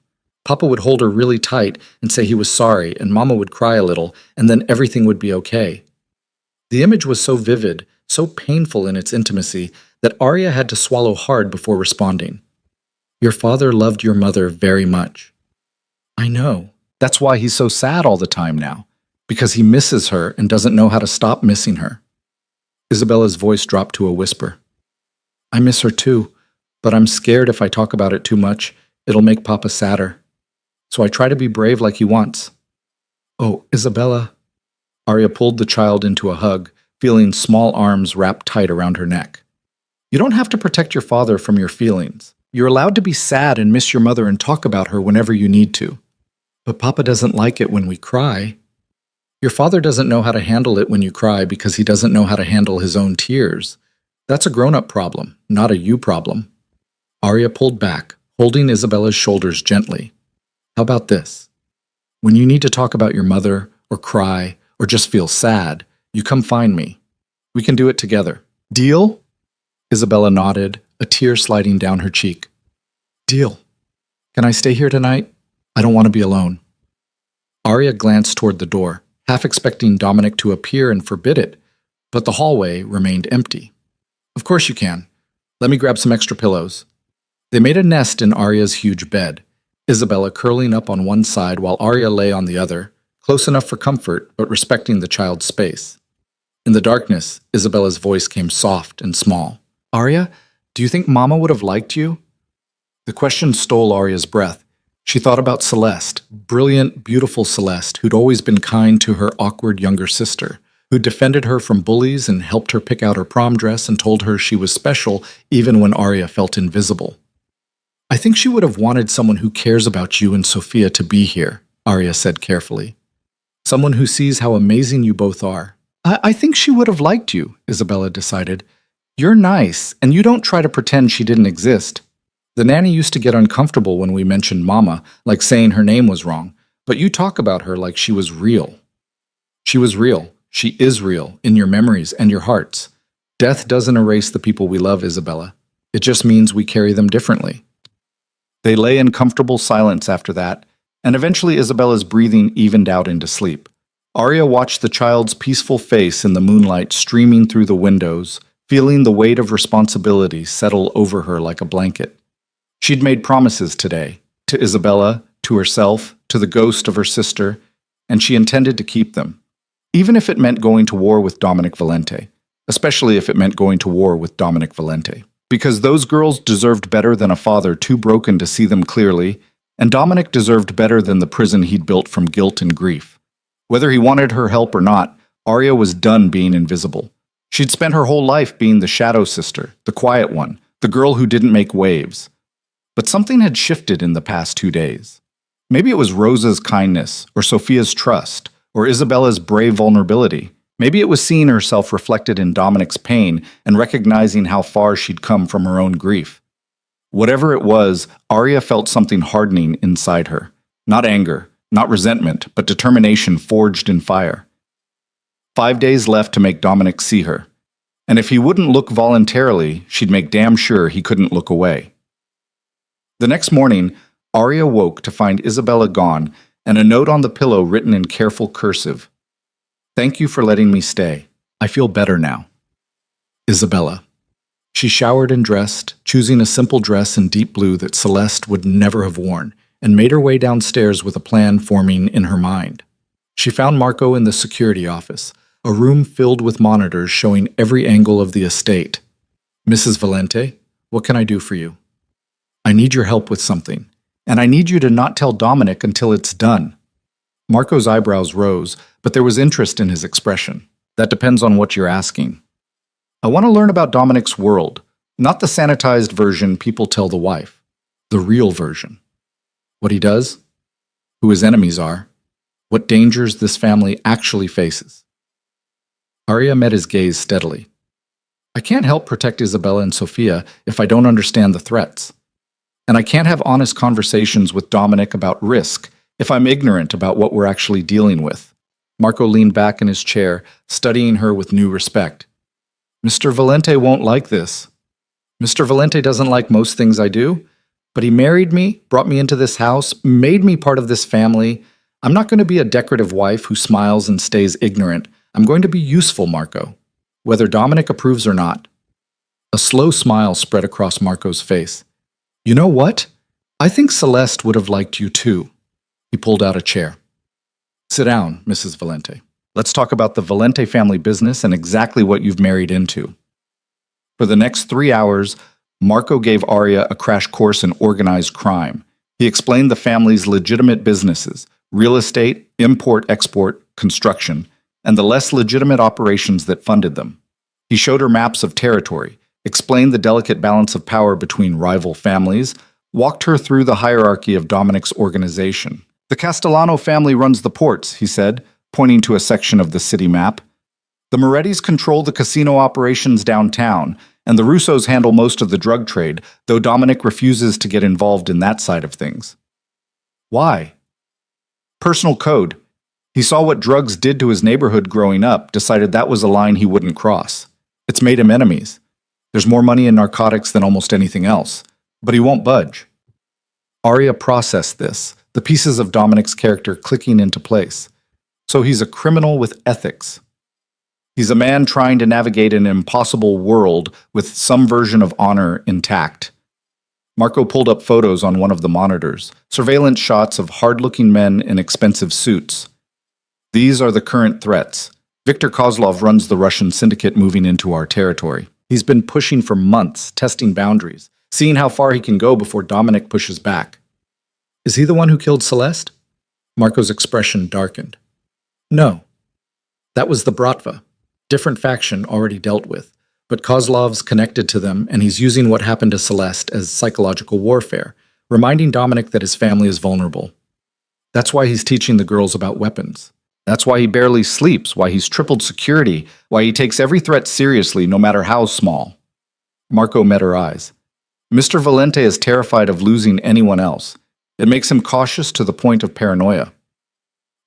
Papa would hold her really tight and say he was sorry, and Mama would cry a little, and then everything would be okay. The image was so vivid, so painful in its intimacy, that Arya had to swallow hard before responding. Your father loved your mother very much. I know. That's why he's so sad all the time now, because he misses her and doesn't know how to stop missing her. Isabella's voice dropped to a whisper. I miss her too, but I'm scared if I talk about it too much, it'll make Papa sadder. So I try to be brave like he wants. Oh, Isabella. Arya pulled the child into a hug, feeling small arms wrapped tight around her neck. You don't have to protect your father from your feelings. You're allowed to be sad and miss your mother and talk about her whenever you need to. But Papa doesn't like it when we cry. Your father doesn't know how to handle it when you cry because he doesn't know how to handle his own tears. That's a grown-up problem, not a you problem. Arya pulled back, holding Isabella's shoulders gently. How about this? When you need to talk about your mother, or cry, or just feel sad, you come find me. We can do it together. Deal? Isabella nodded, a tear sliding down her cheek. Deal. Can I stay here tonight? I don't want to be alone. Arya glanced toward the door, half expecting Dominic to appear and forbid it, but the hallway remained empty. Of course you can. Let me grab some extra pillows. They made a nest in Arya's huge bed, Isabella curling up on one side while Arya lay on the other, close enough for comfort but respecting the child's space. In the darkness, Isabella's voice came soft and small. Arya, do you think Mama would have liked you? The question stole Arya's breath. She thought about Celeste, brilliant, beautiful Celeste, who'd always been kind to her awkward younger sister, who defended her from bullies and helped her pick out her prom dress and told her she was special even when Arya felt invisible. I think she would have wanted someone who cares about you and Sophia to be here, Arya said carefully. Someone who sees how amazing you both are. I think she would have liked you, Isabella decided. You're nice, and you don't try to pretend she didn't exist. The nanny used to get uncomfortable when we mentioned Mama, like saying her name was wrong, but you talk about her like she was real. She was real. She is real, in your memories and your hearts. Death doesn't erase the people we love, Isabella. It just means we carry them differently. They lay in comfortable silence after that, and eventually Isabella's breathing evened out into sleep. Arya watched the child's peaceful face in the moonlight streaming through the windows, feeling the weight of responsibility settle over her like a blanket. She'd made promises today, to Isabella, to herself, to the ghost of her sister, and she intended to keep them, even if it meant going to war with Dominic Valente, especially if it meant going to war with Dominic Valente. Because those girls deserved better than a father too broken to see them clearly, and Dominic deserved better than the prison he'd built from guilt and grief. Whether he wanted her help or not, Arya was done being invisible. She'd spent her whole life being the shadow sister, the quiet one, the girl who didn't make waves. But something had shifted in the past 2 days. Maybe it was Rosa's kindness, or Sophia's trust, or Isabella's brave vulnerability. Maybe it was seeing herself reflected in Dominic's pain and recognizing how far she'd come from her own grief. Whatever it was, Arya felt something hardening inside her. Not anger, not resentment, but determination forged in fire. 5 days left to make Dominic see her. And if he wouldn't look voluntarily, she'd make damn sure he couldn't look away. The next morning, Arya woke to find Isabella gone and a note on the pillow written in careful cursive. Thank you for letting me stay. I feel better now. Isabella. She showered and dressed, choosing a simple dress in deep blue that Celeste would never have worn, and made her way downstairs with a plan forming in her mind. She found Marco in the security office, a room filled with monitors showing every angle of the estate. Mrs. Valente, what can I do for you? I need your help with something, and I need you to not tell Dominic until it's done. Marco's eyebrows rose, but there was interest in his expression. That depends on what you're asking. I want to learn about Dominic's world, not the sanitized version people tell the wife, the real version. What he does, who his enemies are, what dangers this family actually faces. Arya met his gaze steadily. I can't help protect Isabella and Sophia if I don't understand the threats. And I can't have honest conversations with Dominic about risk if I'm ignorant about what we're actually dealing with. Marco leaned back in his chair, studying her with new respect. Mr. Valente won't like this. Mr. Valente doesn't like most things I do, but he married me, brought me into this house, made me part of this family. I'm not going to be a decorative wife who smiles and stays ignorant. I'm going to be useful, Marco, whether Dominic approves or not. A slow smile spread across Marco's face. You know what? I think Celeste would have liked you too. He pulled out a chair. Sit down, Mrs. Valente. Let's talk about the Valente family business and exactly what you've married into. For the next 3 hours, Marco gave Arya a crash course in organized crime. He explained the family's legitimate businesses, real estate, import-export, construction, and the less legitimate operations that funded them. He showed her maps of territory, explained the delicate balance of power between rival families, walked her through the hierarchy of Dominic's organization. The Castellano family runs the ports, he said, pointing to a section of the city map. The Morettis control the casino operations downtown, and the Russos handle most of the drug trade, though Dominic refuses to get involved in that side of things. Why? Personal code. He saw what drugs did to his neighborhood growing up, decided that was a line he wouldn't cross. It's made him enemies. There's more money in narcotics than almost anything else, but he won't budge. Arya processed this, the pieces of Dominic's character clicking into place. So he's a criminal with ethics. He's a man trying to navigate an impossible world with some version of honor intact. Marco pulled up photos on one of the monitors, surveillance shots of hard-looking men in expensive suits. These are the current threats. Viktor Kozlov runs the Russian syndicate moving into our territory. He's been pushing for months, testing boundaries, seeing how far he can go before Dominic pushes back. Is he the one who killed Celeste? Marco's expression darkened. No. That was the Bratva. Different faction already dealt with, but Kozlov's connected to them, and he's using what happened to Celeste as psychological warfare, reminding Dominic that his family is vulnerable. That's why he's teaching the girls about weapons. That's why he barely sleeps, why he's tripled security, why he takes every threat seriously, no matter how small. Marco met her eyes. Mr. Valente is terrified of losing anyone else. It makes him cautious to the point of paranoia.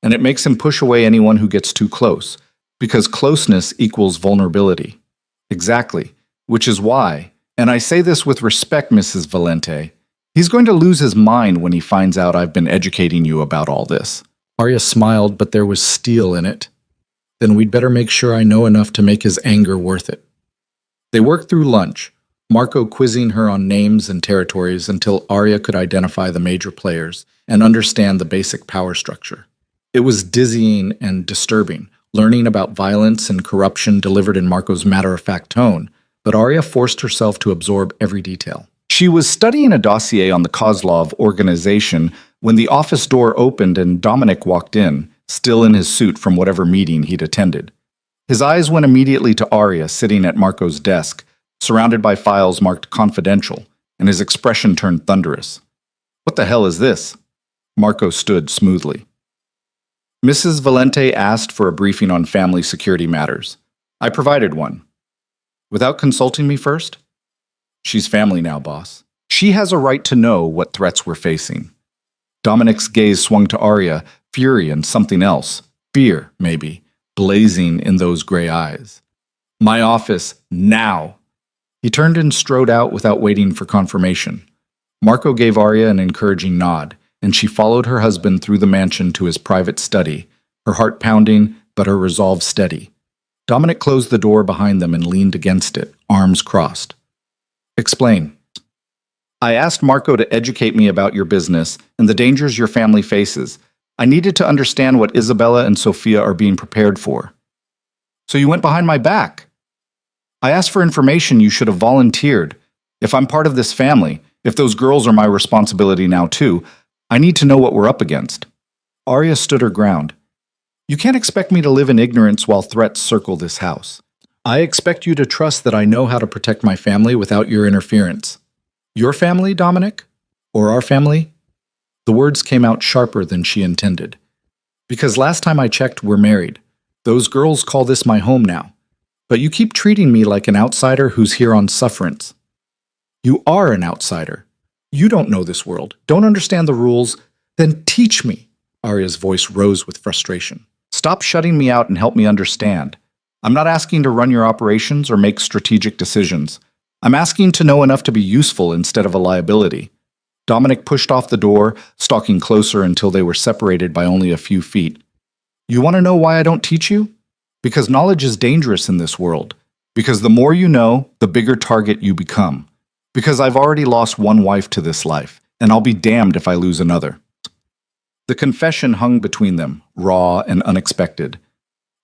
And it makes him push away anyone who gets too close, because closeness equals vulnerability. Exactly, which is why, and I say this with respect, Mrs. Valente, he's going to lose his mind when he finds out I've been educating you about all this. Arya smiled, but there was steel in it. Then we'd better make sure I know enough to make his anger worth it. They worked through lunch, Marco quizzing her on names and territories until Arya could identify the major players and understand the basic power structure. It was dizzying and disturbing, learning about violence and corruption delivered in Marco's matter-of-fact tone, but Arya forced herself to absorb every detail. She was studying a dossier on the Kozlov organization when the office door opened and Dominic walked in, still in his suit from whatever meeting he'd attended. His eyes went immediately to Arya sitting at Marco's desk, surrounded by files marked confidential, and his expression turned thunderous. What the hell is this? Marco stood smoothly. Mrs. Valente asked for a briefing on family security matters. I provided one. Without consulting me first? She's family now, boss. She has a right to know what threats we're facing. Dominic's gaze swung to Arya, fury and something else, fear, maybe, blazing in those gray eyes. My office, now! He turned and strode out without waiting for confirmation. Marco gave Arya an encouraging nod, and she followed her husband through the mansion to his private study, her heart pounding, but her resolve steady. Dominic closed the door behind them and leaned against it, arms crossed. Explain. I asked Marco to educate me about your business and the dangers your family faces. I needed to understand what Isabella and Sophia are being prepared for. So you went behind my back. I asked for information you should have volunteered. If I'm part of this family, if those girls are my responsibility now too, I need to know what we're up against. Arya stood her ground. You can't expect me to live in ignorance while threats circle this house. I expect you to trust that I know how to protect my family without your interference. Your family, Dominic? Or our family? The words came out sharper than she intended. Because last time I checked, we're married. Those girls call this my home now. But you keep treating me like an outsider who's here on sufferance. You are an outsider. You don't know this world, don't understand the rules. Then teach me. Arya's voice rose with frustration. Stop shutting me out and help me understand. I'm not asking to run your operations or make strategic decisions. I'm asking to know enough to be useful instead of a liability. Dominic pushed off the door, stalking closer until they were separated by only a few feet. You want to know why I don't teach you? Because knowledge is dangerous in this world. Because the more you know, the bigger target you become. Because I've already lost one wife to this life, and I'll be damned if I lose another. The confession hung between them, raw and unexpected.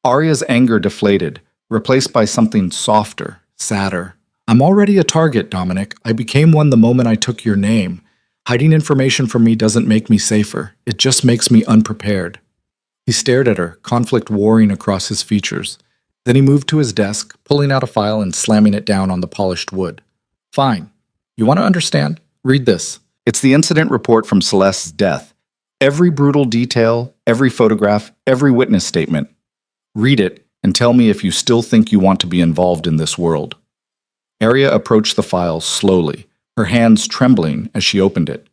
Arya's anger deflated, replaced by something softer, sadder. I'm already a target, Dominic. I became one the moment I took your name. Hiding information from me doesn't make me safer. It just makes me unprepared. He stared at her, conflict warring across his features. Then he moved to his desk, pulling out a file and slamming it down on the polished wood. Fine. You want to understand? Read this. It's the incident report from Celeste's death. Every brutal detail, every photograph, every witness statement. Read it and tell me if you still think you want to be involved in this world. Arya approached the file slowly, her hands trembling as she opened it.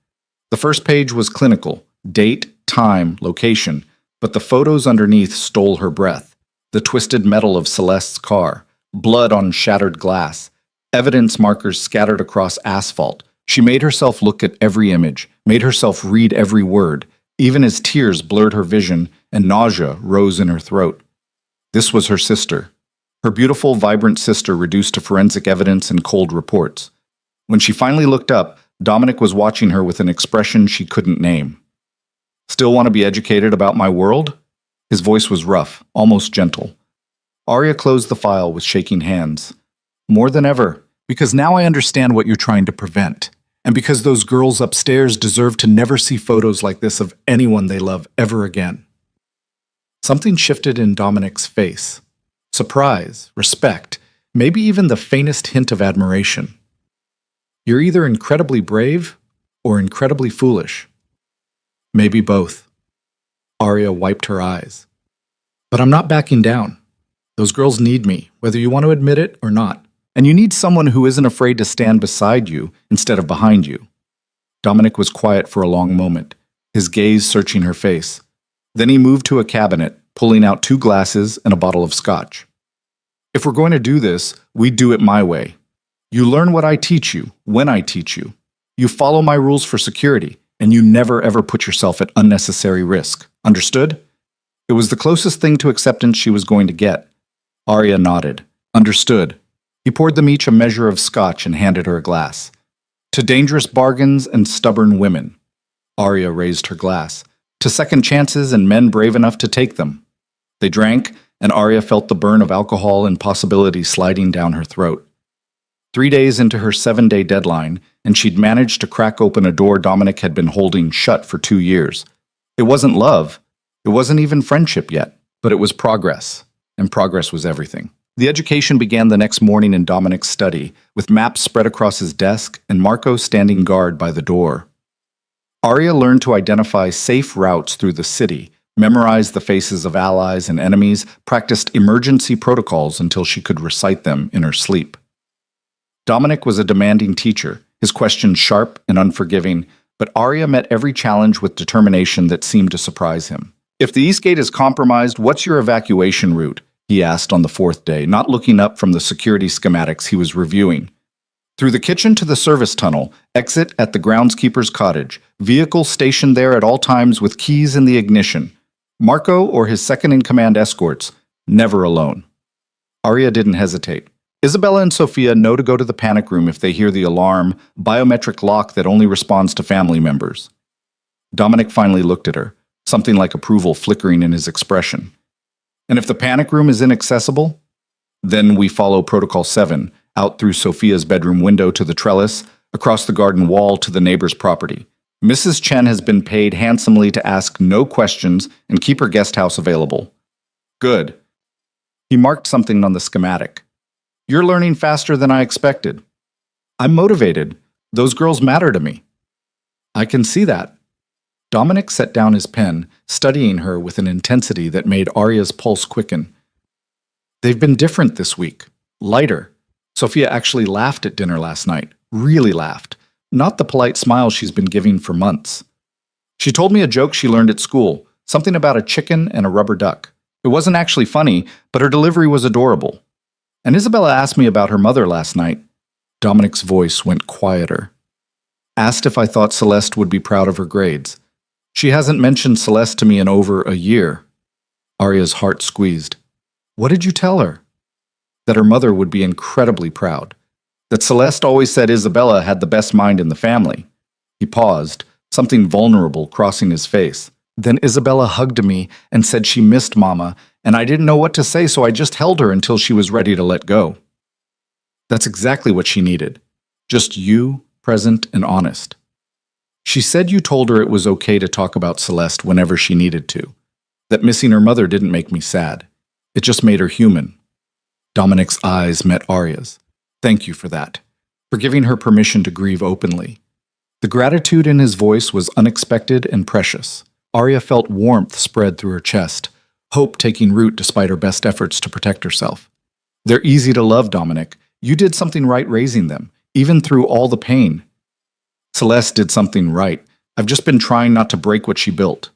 The first page was clinical, date, time, location, but the photos underneath stole her breath. The twisted metal of Celeste's car, blood on shattered glass, evidence markers scattered across asphalt. She made herself look at every image, made herself read every word, even as tears blurred her vision and nausea rose in her throat. This was her sister. Her beautiful, vibrant sister reduced to forensic evidence and cold reports. When she finally looked up, Dominic was watching her with an expression she couldn't name. Still want to be educated about my world? His voice was rough, almost gentle. Arya closed the file with shaking hands. More than ever, because now I understand what you're trying to prevent. And because those girls upstairs deserve to never see photos like this of anyone they love ever again. Something shifted in Dominic's face. Surprise, respect, maybe even the faintest hint of admiration. You're either incredibly brave or incredibly foolish. Maybe both. Arya wiped her eyes. But I'm not backing down. Those girls need me, whether you want to admit it or not. And you need someone who isn't afraid to stand beside you instead of behind you. Dominic was quiet for a long moment, his gaze searching her face. Then he moved to a cabinet, pulling out 2 glasses and a bottle of scotch. If we're going to do this, we do it my way. You learn what I teach you, when I teach you. You follow my rules for security, and you never ever put yourself at unnecessary risk. Understood? It was the closest thing to acceptance she was going to get. Arya nodded. Understood. He poured them each a measure of scotch and handed her a glass. To dangerous bargains and stubborn women. Arya raised her glass. To second chances and men brave enough to take them. They drank, and Arya felt the burn of alcohol and possibility sliding down her throat. 3 days into her 7-day deadline, and she'd managed to crack open a door Dominic had been holding shut for 2 years. It wasn't love. It wasn't even friendship yet, but it was progress, and progress was everything. The education began the next morning in Dominic's study, with maps spread across his desk and Marco standing guard by the door. Arya learned to identify safe routes through the city, memorized the faces of allies and enemies, practiced emergency protocols until she could recite them in her sleep. Dominic was a demanding teacher, his questions sharp and unforgiving, but Arya met every challenge with determination that seemed to surprise him. If the East Gate is compromised, what's your evacuation route? He asked on the 4th day, not looking up from the security schematics he was reviewing. Through the kitchen to the service tunnel, exit at the groundskeeper's cottage, vehicle stationed there at all times with keys in the ignition. Marco or his second-in-command escorts, never alone. Arya didn't hesitate. Isabella and Sophia know to go to the panic room if they hear the alarm, biometric lock that only responds to family members. Dominic finally looked at her, something like approval flickering in his expression. And if the panic room is inaccessible, then we follow Protocol 7, out through Sophia's bedroom window to the trellis, across the garden wall to the neighbor's property. Mrs. Chen has been paid handsomely to ask no questions and keep her guest house available. Good. He marked something on the schematic. You're learning faster than I expected. I'm motivated. Those girls matter to me. I can see that. Dominic set down his pen, studying her with an intensity that made Arya's pulse quicken. They've been different this week. Lighter. Sophia actually laughed at dinner last night. Really laughed. Not the polite smile she's been giving for months. She told me a joke she learned at school, something about a chicken and a rubber duck. It wasn't actually funny, but her delivery was adorable. And Isabella asked me about her mother last night. Dominic's voice went quieter. Asked if I thought Celeste would be proud of her grades. She hasn't mentioned Celeste to me in over a year. Arya's heart squeezed. What did you tell her? That her mother would be incredibly proud. That Celeste always said Isabella had the best mind in the family. He paused, something vulnerable crossing his face. Then Isabella hugged me and said she missed Mama, and I didn't know what to say, so I just held her until she was ready to let go. That's exactly what she needed. Just you, present and honest. She said you told her it was okay to talk about Celeste whenever she needed to. That missing her mother didn't make me sad. It just made her human. Dominic's eyes met Arya's. Thank you for that. For giving her permission to grieve openly. The gratitude in his voice was unexpected and precious. Arya felt warmth spread through her chest, hope taking root despite her best efforts to protect herself. They're easy to love, Dominic. You did something right raising them, even through all the pain. Celeste did something right. I've just been trying not to break what she built.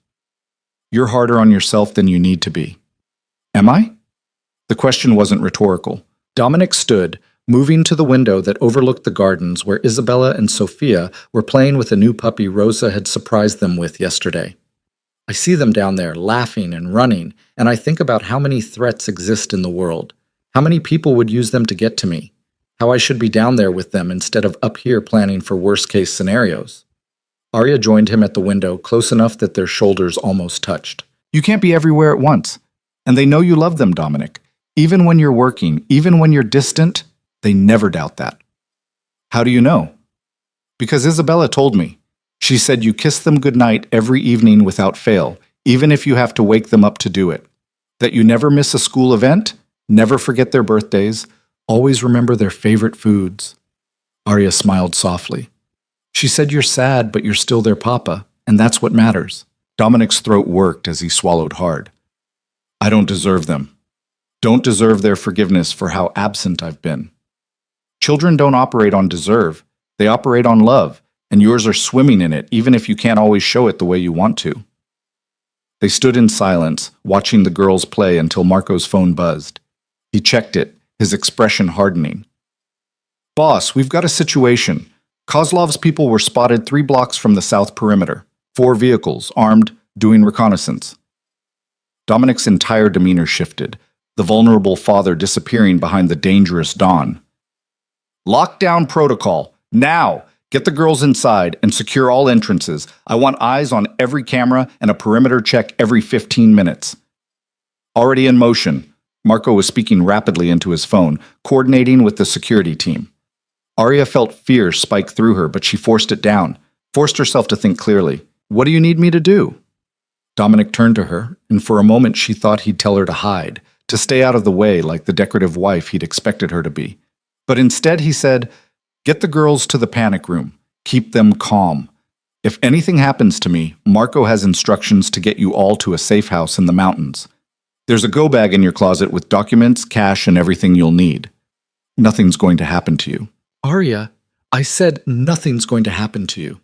You're harder on yourself than you need to be. Am I? The question wasn't rhetorical. Dominic stood, moving to the window that overlooked the gardens where Isabella and Sophia were playing with a new puppy Rosa had surprised them with yesterday. I see them down there, laughing and running, and I think about how many threats exist in the world, how many people would use them to get to me, how I should be down there with them instead of up here planning for worst-case scenarios. Arya joined him at the window, close enough that their shoulders almost touched. You can't be everywhere at once, and they know you love them, Dominic. Even when you're working, even when you're distant, they never doubt that. How do you know? Because Isabella told me. She said you kiss them goodnight every evening without fail, even if you have to wake them up to do it. That you never miss a school event, never forget their birthdays, always remember their favorite foods. Arya smiled softly. She said you're sad, but you're still their papa, and that's what matters. Dominic's throat worked as he swallowed hard. I don't deserve them. Don't deserve their forgiveness for how absent I've been. Children don't operate on deserve. They operate on love, and yours are swimming in it, even if you can't always show it the way you want to. They stood in silence, watching the girls play until Marco's phone buzzed. He checked it, his expression hardening. Boss, we've got a situation. Kozlov's people were spotted 3 blocks from the south perimeter. 4 vehicles, armed, doing reconnaissance. Dominic's entire demeanor shifted, the vulnerable father disappearing behind the dangerous Dawn. Lockdown protocol. Now! Get the girls inside and secure all entrances. I want eyes on every camera and a perimeter check every 15 minutes. Already in motion. Marco was speaking rapidly into his phone, coordinating with the security team. Arya felt fear spike through her, but she forced it down, forced herself to think clearly. What do you need me to do? Dominic turned to her, and for a moment she thought he'd tell her to hide, to stay out of the way like the decorative wife he'd expected her to be. But instead he said, get the girls to the panic room. Keep them calm. If anything happens to me, Marco has instructions to get you all to a safe house in the mountains. There's a go bag in your closet with documents, cash, and everything you'll need. Nothing's going to happen to you. Arya, I said nothing's going to happen to you.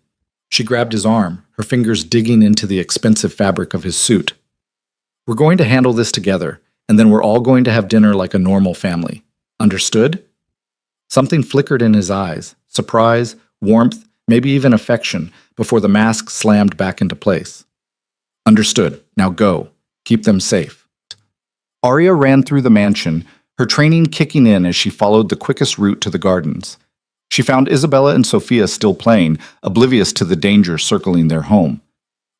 She grabbed his arm, her fingers digging into the expensive fabric of his suit. We're going to handle this together, and then we're all going to have dinner like a normal family. Understood? Something flickered in his eyes, surprise, warmth, maybe even affection, before the mask slammed back into place. Understood. Now go. Keep them safe. Arya ran through the mansion, her training kicking in as she followed the quickest route to the gardens. She found Isabella and Sophia still playing, oblivious to the danger circling their home.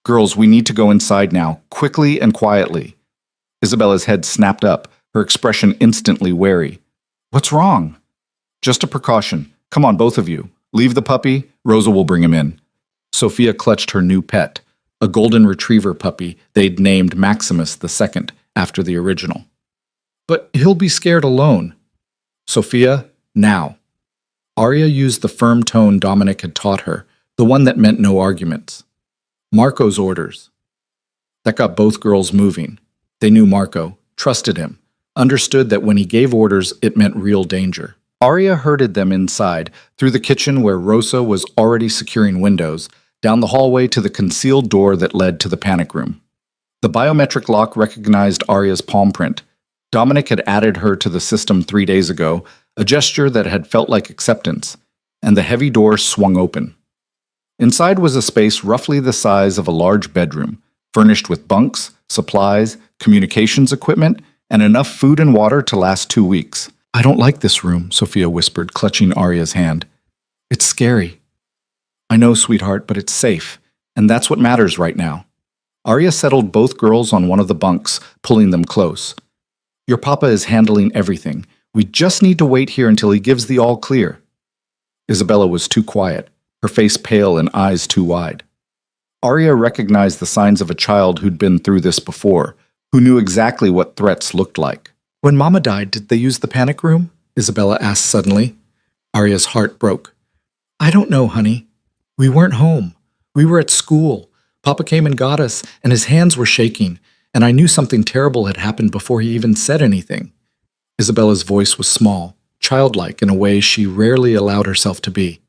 Girls, we need to go inside now, quickly and quietly. Isabella's head snapped up, her expression instantly wary. What's wrong? Just a precaution. Come on, both of you. Leave the puppy. Rosa will bring him in. Sophia clutched her new pet, a golden retriever puppy they'd named Maximus II after the original. But he'll be scared alone. Sophia, now. Arya used the firm tone Dominic had taught her, the one that meant no arguments. Marco's orders. That got both girls moving. They knew Marco, trusted him, understood that when he gave orders, it meant real danger. Arya herded them inside, through the kitchen where Rosa was already securing windows, down the hallway to the concealed door that led to the panic room. The biometric lock recognized Arya's palm print. Dominic had added her to the system 3 days ago, a gesture that had felt like acceptance, and the heavy door swung open. Inside was a space roughly the size of a large bedroom, furnished with bunks, supplies, communications equipment, and enough food and water to last 2 weeks. I don't like this room, Sophia whispered, clutching Arya's hand. It's scary. I know, sweetheart, but it's safe, and that's what matters right now. Arya settled both girls on one of the bunks, pulling them close. Your papa is handling everything. We just need to wait here until he gives the all clear. Isabella was too quiet, her face pale and eyes too wide. Arya recognized the signs of a child who'd been through this before, who knew exactly what threats looked like. When Mama died, did they use the panic room? Isabella asked suddenly. Arya's heart broke. I don't know, honey. We weren't home. We were at school. Papa came and got us, and his hands were shaking, and I knew something terrible had happened before he even said anything. Isabella's voice was small, childlike in a way she rarely allowed herself to be.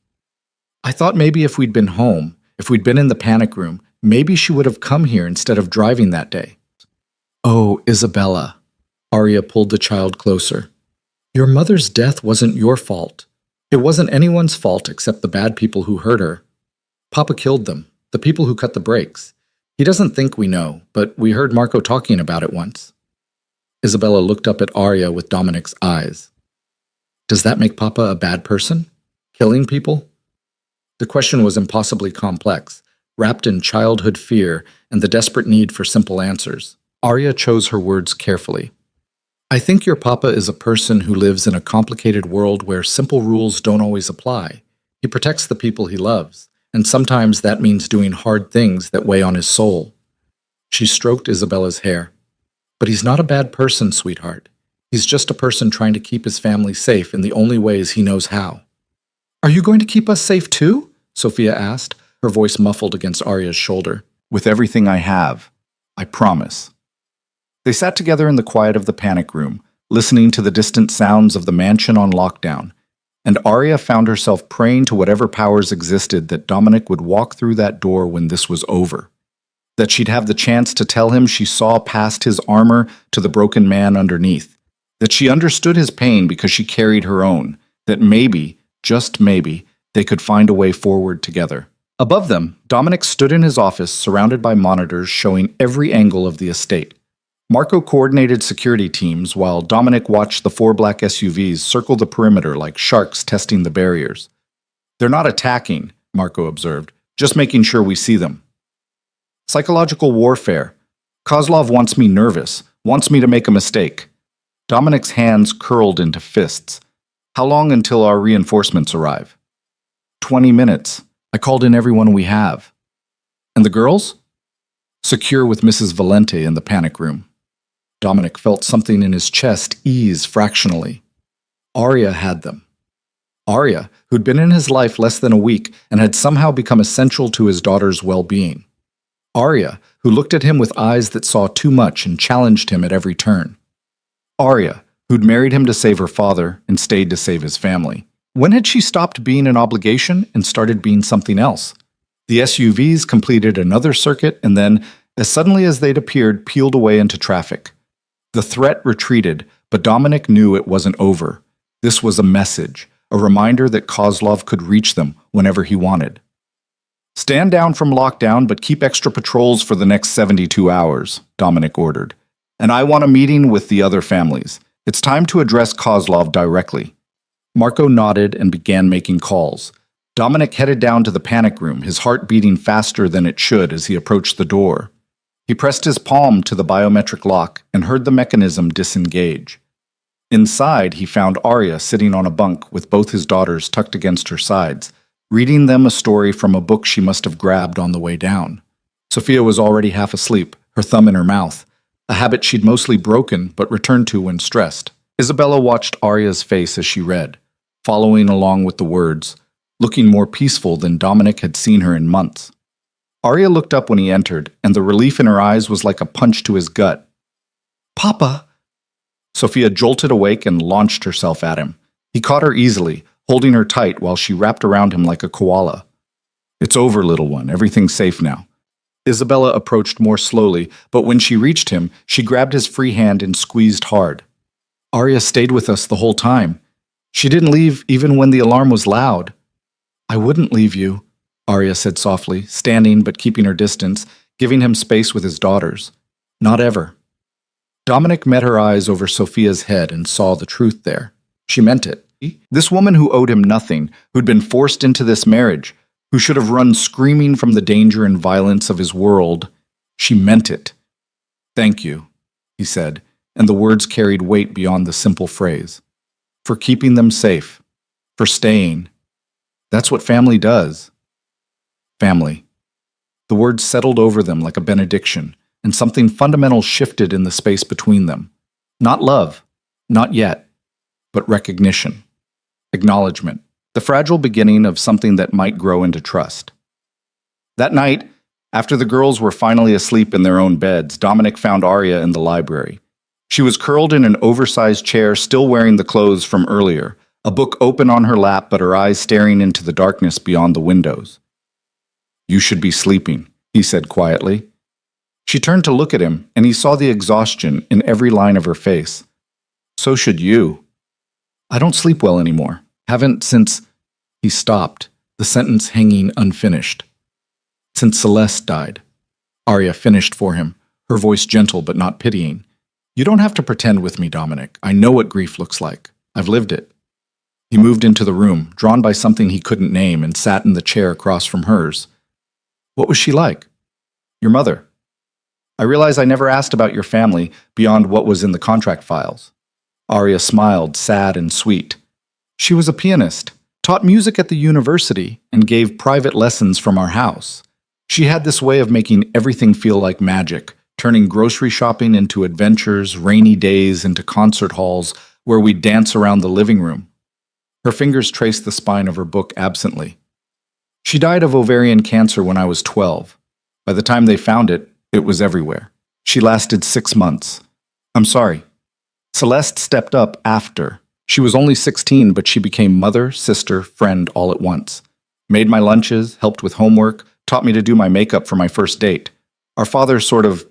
I thought maybe if we'd been home, if we'd been in the panic room, maybe she would have come here instead of driving that day. Oh, Isabella. Arya pulled the child closer. Your mother's death wasn't your fault. It wasn't anyone's fault except the bad people who hurt her. Papa killed them, the people who cut the brakes. He doesn't think we know, but we heard Marco talking about it once. Isabella looked up at Arya with Dominic's eyes. Does that make Papa a bad person? Killing people? The question was impossibly complex, wrapped in childhood fear and the desperate need for simple answers. Arya chose her words carefully. I think your papa is a person who lives in a complicated world where simple rules don't always apply. He protects the people he loves, and sometimes that means doing hard things that weigh on his soul. She stroked Isabella's hair. But he's not a bad person, sweetheart. He's just a person trying to keep his family safe in the only ways he knows how. Are you going to keep us safe too? Sophia asked, her voice muffled against Arya's shoulder. With everything I have, I promise. They sat together in the quiet of the panic room, listening to the distant sounds of the mansion on lockdown, and Arya found herself praying to whatever powers existed that Dominic would walk through that door when this was over, that she'd have the chance to tell him she saw past his armor to the broken man underneath, that she understood his pain because she carried her own, that maybe, just maybe, they could find a way forward together. Above them, Dominic stood in his office surrounded by monitors showing every angle of the estate. Marco coordinated security teams while Dominic watched the 4 black SUVs circle the perimeter like sharks testing the barriers. They're not attacking, Marco observed, just making sure we see them. Psychological warfare. Kozlov wants me nervous, wants me to make a mistake. Dominic's hands curled into fists. How long until our reinforcements arrive? 20 minutes. I called in everyone we have. And the girls? Secure with Mrs. Valente in the panic room. Dominic felt something in his chest ease fractionally. Arya had them. Arya, who'd been in his life less than a week and had somehow become essential to his daughter's well-being. Arya, who looked at him with eyes that saw too much and challenged him at every turn. Arya, who'd married him to save her father and stayed to save his family. When had she stopped being an obligation and started being something else? The SUVs completed another circuit and then, as suddenly as they'd appeared, peeled away into traffic. The threat retreated, but Dominic knew it wasn't over. This was a message, a reminder that Kozlov could reach them whenever he wanted. Stand down from lockdown, but keep extra patrols for the next 72 hours, Dominic ordered. And I want a meeting with the other families. It's time to address Kozlov directly. Marco nodded and began making calls. Dominic headed down to the panic room, his heart beating faster than it should as he approached the door. He pressed his palm to the biometric lock and heard the mechanism disengage. Inside, he found Arya sitting on a bunk with both his daughters tucked against her sides, reading them a story from a book she must have grabbed on the way down. Sophia was already half asleep, her thumb in her mouth, a habit she'd mostly broken but returned to when stressed. Isabella watched Arya's face as she read, following along with the words, looking more peaceful than Dominic had seen her in months. Arya looked up when he entered, and the relief in her eyes was like a punch to his gut. Papa! Sophia jolted awake and launched herself at him. He caught her easily, holding her tight while she wrapped around him like a koala. It's over, little one. Everything's safe now. Isabella approached more slowly, but when she reached him, she grabbed his free hand and squeezed hard. Arya stayed with us the whole time. She didn't leave even when the alarm was loud. I wouldn't leave you, Arya said softly, standing but keeping her distance, giving him space with his daughters. Not ever. Dominic met her eyes over Sophia's head and saw the truth there. She meant it. This woman who owed him nothing, who'd been forced into this marriage, who should have run screaming from the danger and violence of his world, she meant it. "Thank you," he said, and the words carried weight beyond the simple phrase. "For keeping them safe. For staying. That's what family does." Family. The words settled over them like a benediction, and something fundamental shifted in the space between them. Not love, not yet, but recognition. Acknowledgement. The fragile beginning of something that might grow into trust. That night, after the girls were finally asleep in their own beds, Dominic found Arya in the library. She was curled in an oversized chair, still wearing the clothes from earlier, a book open on her lap but her eyes staring into the darkness beyond the windows. "You should be sleeping," he said quietly. She turned to look at him, and he saw the exhaustion in every line of her face. "So should you." "I don't sleep well anymore. Haven't since—" He stopped, the sentence hanging unfinished. "Since Celeste died." Arya finished for him, her voice gentle but not pitying. "You don't have to pretend with me, Dominic. I know what grief looks like. I've lived it." He moved into the room, drawn by something he couldn't name, and sat in the chair across from hers. "What was she like?" "Your mother. I realize I never asked about your family beyond what was in the contract files." Arya smiled, sad and sweet. "She was a pianist, taught music at the university, and gave private lessons from our house. She had this way of making everything feel like magic, turning grocery shopping into adventures, rainy days into concert halls where we'd dance around the living room." Her fingers traced the spine of her book absently. "She died of ovarian cancer when I was 12. By the time they found it, it was everywhere. She lasted 6 months. I'm sorry. Celeste stepped up after. She was only 16, but she became mother, sister, friend all at once. Made my lunches, helped with homework, taught me to do my makeup for my first date. Our father sort of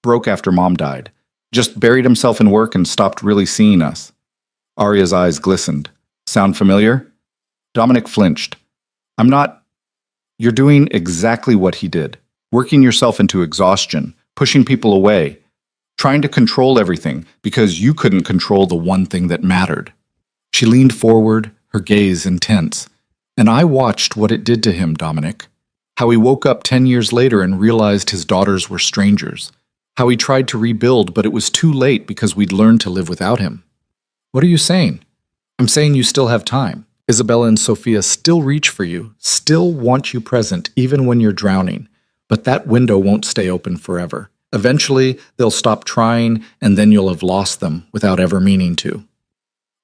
broke after Mom died. Just buried himself in work and stopped really seeing us." Arya's eyes glistened. "Sound familiar?" Dominic flinched. "I'm not—" "You're doing exactly what he did. Working yourself into exhaustion, pushing people away, trying to control everything because you couldn't control the one thing that mattered." She leaned forward, her gaze intense. "And I watched what it did to him, Dominic. How he woke up 10 years later and realized his daughters were strangers. How he tried to rebuild, but it was too late because we'd learned to live without him." "What are you saying?" "I'm saying you still have time. Isabella and Sophia still reach for you, still want you present, even when you're drowning. But that window won't stay open forever. Eventually, they'll stop trying, and then you'll have lost them without ever meaning to."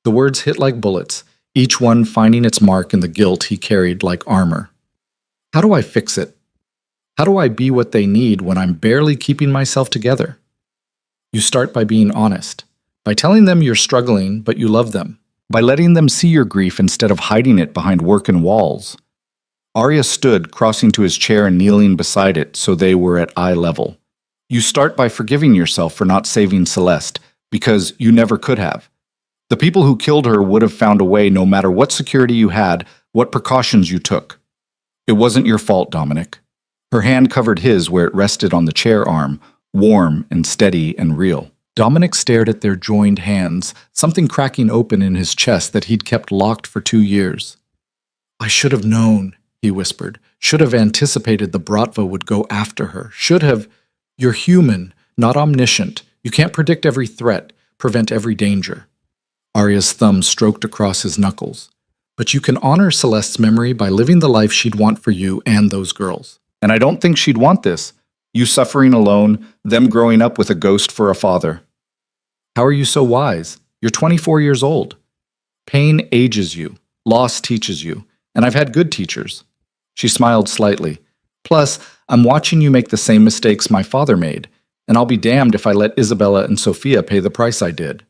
The words hit like bullets, each one finding its mark in the guilt he carried like armor. "How do I fix it? How do I be what they need when I'm barely keeping myself together?" "You start by being honest, by telling them you're struggling, but you love them, by letting them see your grief instead of hiding it behind work and walls." Arya stood, crossing to his chair and kneeling beside it so they were at eye level. "You start by forgiving yourself for not saving Celeste, because you never could have. The people who killed her would have found a way no matter what security you had, what precautions you took. It wasn't your fault, Dominic." Her hand covered his where it rested on the chair arm, warm and steady and real. Dominic stared at their joined hands, something cracking open in his chest that he'd kept locked for 2 years. "I should have known," he whispered. "Should have anticipated the Bratva would go after her. Should have—" "You're human, not omniscient. You can't predict every threat, prevent every danger." Arya's thumb stroked across his knuckles. "But you can honor Celeste's memory by living the life she'd want for you and those girls. And I don't think she'd want this. You suffering alone, them growing up with a ghost for a father." "How are you so wise? You're 24 years old. Pain ages you. Loss teaches you. And I've had good teachers." She smiled slightly. "Plus, I'm watching you make the same mistakes my father made, and I'll be damned if I let Isabella and Sophia pay the price I did."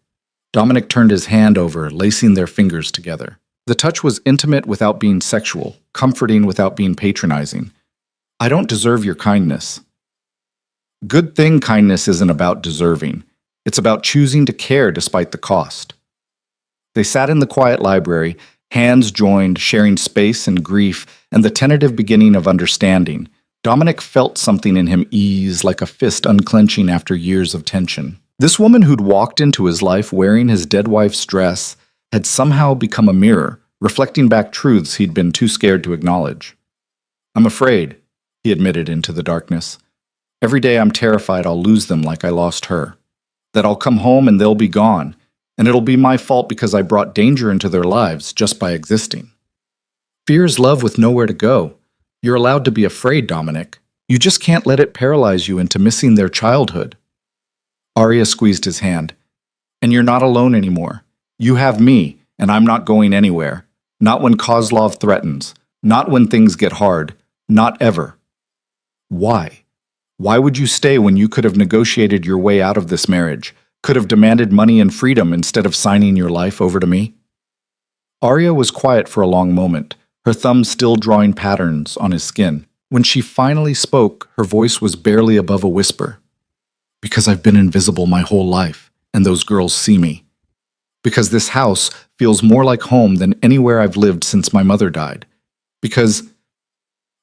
Dominic turned his hand over, lacing their fingers together. The touch was intimate without being sexual, comforting without being patronizing. "I don't deserve your kindness." Good thing kindness isn't about deserving. It's about choosing to care despite the cost. They sat in the quiet library, hands joined, sharing space and grief and the tentative beginning of understanding. Dominic felt something in him ease like a fist unclenching after years of tension. This woman who'd walked into his life wearing his dead wife's dress had somehow become a mirror, reflecting back truths he'd been too scared to acknowledge. "I'm afraid," he admitted into the darkness. "Every day I'm terrified I'll lose them like I lost her. That I'll come home and they'll be gone, and it'll be my fault because I brought danger into their lives just by existing." Fear is love with nowhere to go. You're allowed to be afraid, Dominic. You just can't let it paralyze you into missing their childhood. Arya squeezed his hand. "And you're not alone anymore. You have me, and I'm not going anywhere. Not when Kozlov threatens. Not when things get hard. Not ever." Why? Why would you stay when you could have negotiated your way out of this marriage, could have demanded money and freedom instead of signing your life over to me? Arya was quiet for a long moment, her thumbs still drawing patterns on his skin. When she finally spoke, her voice was barely above a whisper. "Because I've been invisible my whole life, and those girls see me. Because this house feels more like home than anywhere I've lived since my mother died. Because—"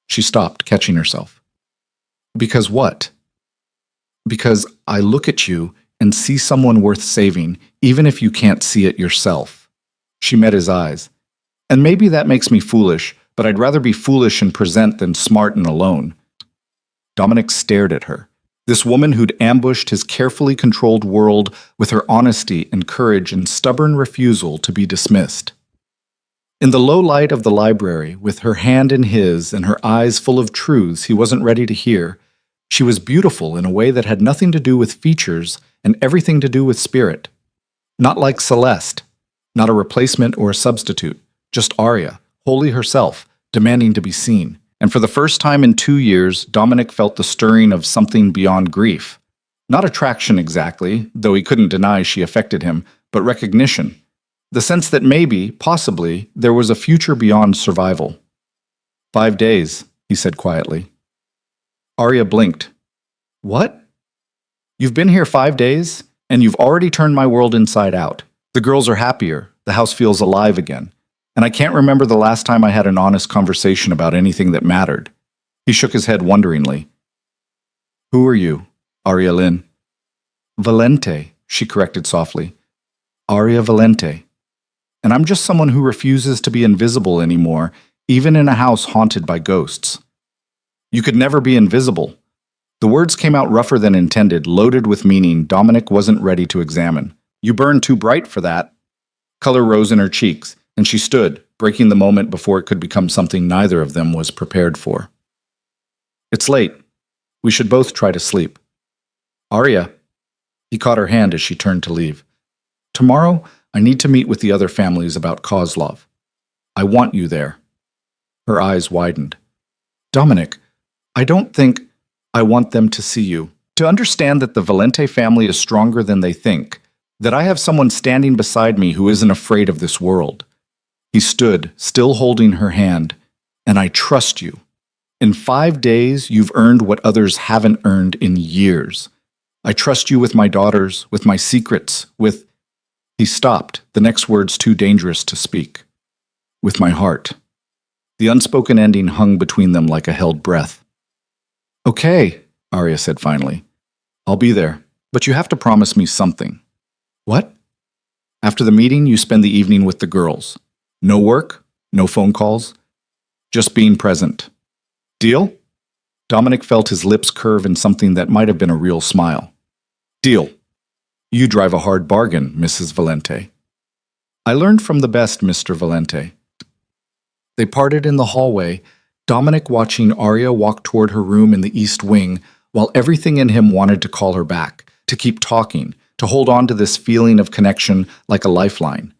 She stopped, catching herself. "Because what?" "Because I look at you and see someone worth saving, even if you can't see it yourself." She met his eyes. "And maybe that makes me foolish, but I'd rather be foolish and present than smart and alone." Dominic stared at her. This woman who'd ambushed his carefully controlled world with her honesty and courage and stubborn refusal to be dismissed. In the low light of the library, with her hand in his and her eyes full of truths he wasn't ready to hear, she was beautiful in a way that had nothing to do with features and everything to do with spirit. Not like Celeste, not a replacement or a substitute, just Arya, wholly herself, demanding to be seen. And for the first time in 2 years, Dominic felt the stirring of something beyond grief. Not attraction exactly, though he couldn't deny she affected him, but recognition. The sense that maybe, possibly, there was a future beyond survival. 5 days, he said quietly. Arya blinked. "What? You've been here 5 days, and you've already turned my world inside out. The girls are happier, the house feels alive again. And I can't remember the last time I had an honest conversation about anything that mattered." He shook his head wonderingly. "Who are you, Arya Lynn?" "Valente," she corrected softly. "Arya Valente. And I'm just someone who refuses to be invisible anymore, even in a house haunted by ghosts." "You could never be invisible." The words came out rougher than intended, loaded with meaning Dominic wasn't ready to examine. "You burn too bright for that." Color rose in her cheeks, and she stood, breaking the moment before it could become something neither of them was prepared for. "It's late. We should both try to sleep." "Arya." He caught her hand as she turned to leave. "Tomorrow, I need to meet with the other families about Kozlov. I want you there." Her eyes widened. "Dominic, I don't think I want them to see you. To understand that the Valente family is stronger than they think, that I have someone standing beside me who isn't afraid of this world." He stood, still holding her hand. "And I trust you. In 5 days, you've earned what others haven't earned in years. I trust you with my daughters, with my secrets, with—" He stopped, the next words too dangerous to speak. "With my heart." The unspoken ending hung between them like a held breath. "Okay," Arya said finally. "I'll be there, but you have to promise me something." "What?" "After the meeting, you spend the evening with the girls. No work, no phone calls, just being present. Deal?" Dominic felt his lips curve in something that might have been a real smile. "Deal. You drive a hard bargain, Mrs. Valente." "I learned from the best, Mr. Valente." They parted in the hallway, Dominic watching Arya walk toward her room in the East Wing, while everything in him wanted to call her back, to keep talking, to hold on to this feeling of connection like a lifeline.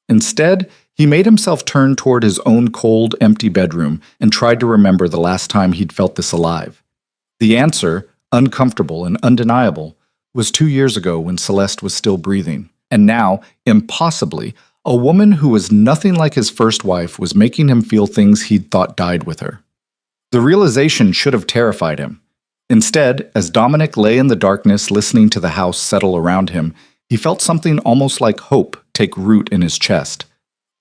Instead, he made himself turn toward his own cold, empty bedroom and tried to remember the last time he'd felt this alive. The answer, uncomfortable and undeniable, was 2 years ago when Celeste was still breathing. And now, impossibly, a woman who was nothing like his first wife was making him feel things he'd thought died with her. The realization should have terrified him. Instead, as Dominic lay in the darkness listening to the house settle around him, he felt something almost like hope take root in his chest.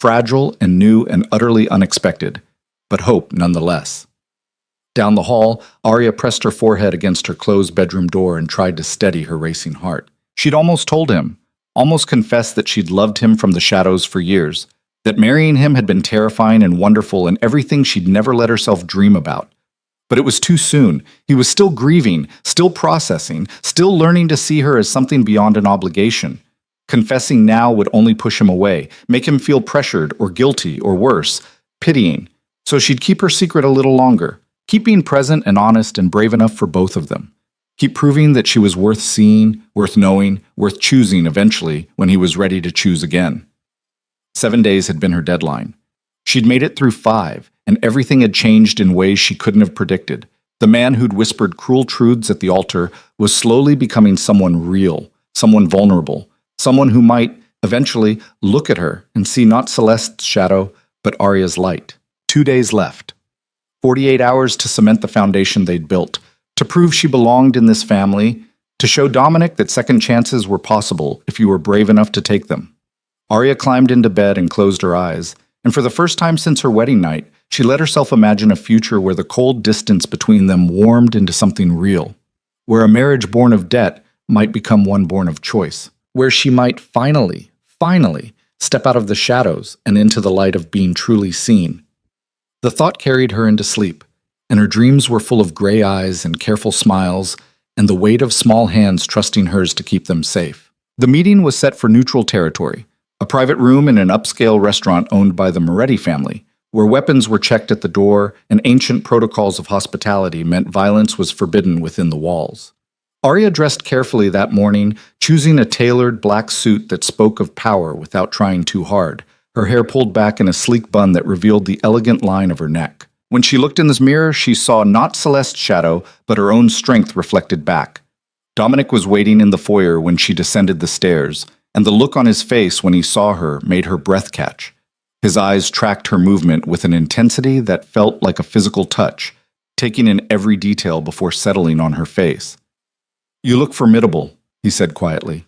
Fragile and new and utterly unexpected, but hope nonetheless. Down the hall, Arya pressed her forehead against her closed bedroom door and tried to steady her racing heart. She'd almost told him, almost confessed that she'd loved him from the shadows for years, that marrying him had been terrifying and wonderful and everything she'd never let herself dream about. But it was too soon. He was still grieving, still processing, still learning to see her as something beyond an obligation. Confessing now would only push him away, make him feel pressured or guilty or worse, pitying. So she'd keep her secret a little longer, keep being present and honest and brave enough for both of them. Keep proving that she was worth seeing, worth knowing, worth choosing eventually when he was ready to choose again. 7 days had been her deadline. She'd made it through 5, and everything had changed in ways she couldn't have predicted. The man who'd whispered cruel truths at the altar was slowly becoming someone real, someone vulnerable, someone who might, eventually, look at her and see not Celeste's shadow, but Arya's light. 2 days left. 48 hours to cement the foundation they'd built, to prove she belonged in this family, to show Dominic that second chances were possible if you were brave enough to take them. Arya climbed into bed and closed her eyes, and for the first time since her wedding night, she let herself imagine a future where the cold distance between them warmed into something real, where a marriage born of debt might become one born of choice, where she might finally step out of the shadows and into the light of being truly seen. The thought carried her into sleep, and her dreams were full of gray eyes and careful smiles and the weight of small hands trusting hers to keep them safe. The meeting was set for neutral territory, a private room in an upscale restaurant owned by the Moretti family, where weapons were checked at the door and ancient protocols of hospitality meant violence was forbidden within the walls. Arya dressed carefully that morning, choosing a tailored black suit that spoke of power without trying too hard, her hair pulled back in a sleek bun that revealed the elegant line of her neck. When she looked in the mirror, she saw not Celeste's shadow, but her own strength reflected back. Dominic was waiting in the foyer when she descended the stairs, and the look on his face when he saw her made her breath catch. His eyes tracked her movement with an intensity that felt like a physical touch, taking in every detail before settling on her face. "You look formidable," he said quietly.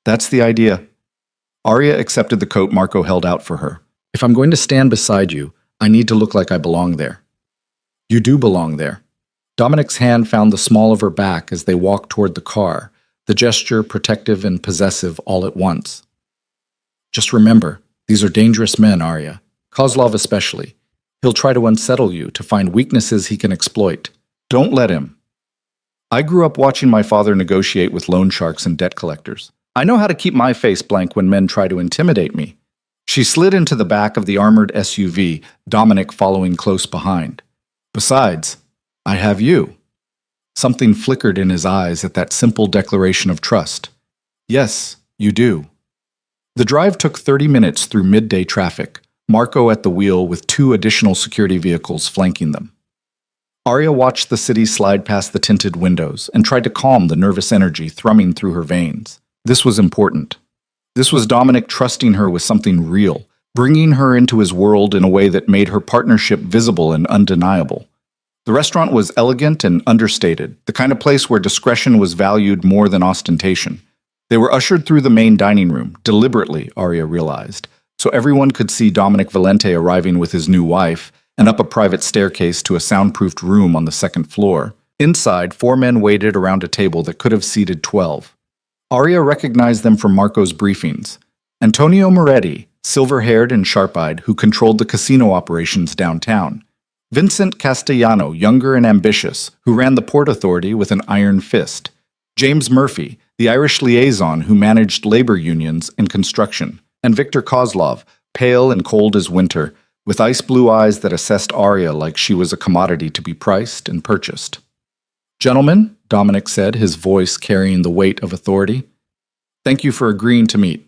"That's the idea." Arya accepted the coat Marco held out for her. "If I'm going to stand beside you, I need to look like I belong there." "You do belong there." Dominic's hand found the small of her back as they walked toward the car, the gesture protective and possessive all at once. "Just remember, these are dangerous men, Arya. Kozlov especially. He'll try to unsettle you, to find weaknesses he can exploit. Don't let him." "I grew up watching my father negotiate with loan sharks and debt collectors. I know how to keep my face blank when men try to intimidate me." She slid into the back of the armored SUV, Dominic following close behind. "Besides, I have you." Something flickered in his eyes at that simple declaration of trust. "Yes, you do." The drive took 30 minutes through midday traffic, Marco at the wheel with 2 additional security vehicles flanking them. Arya watched the city slide past the tinted windows and tried to calm the nervous energy thrumming through her veins. This was important. This was Dominic trusting her with something real, bringing her into his world in a way that made her partnership visible and undeniable. The restaurant was elegant and understated, the kind of place where discretion was valued more than ostentation. They were ushered through the main dining room, deliberately, Arya realized, so everyone could see Dominic Valente arriving with his new wife, and up a private staircase to a soundproofed room on the second floor. Inside, 4 men waited around a table that could have seated 12. Arya recognized them from Marco's briefings. Antonio Moretti, silver-haired and sharp-eyed, who controlled the casino operations downtown. Vincent Castellano, younger and ambitious, who ran the Port Authority with an iron fist. James Murphy, the Irish liaison who managed labor unions and construction. And Victor Kozlov, pale and cold as winter, with ice-blue eyes that assessed Arya like she was a commodity to be priced and purchased. "Gentlemen," Dominic said, his voice carrying the weight of authority, "thank you for agreeing to meet.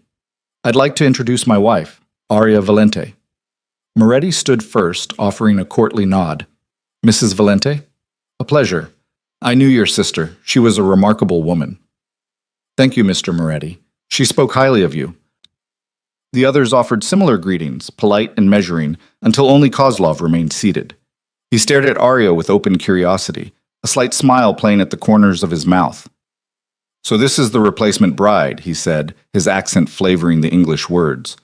I'd like to introduce my wife, Arya Valente." Moretti stood first, offering a courtly nod. "Mrs. Valente? A pleasure. I knew your sister. She was a remarkable woman." "Thank you, Mr. Moretti. She spoke highly of you." The others offered similar greetings, polite and measuring, until only Kozlov remained seated. He stared at Arya with open curiosity, a slight smile playing at the corners of his mouth. "So this is the replacement bride," he said, his accent flavoring the English words.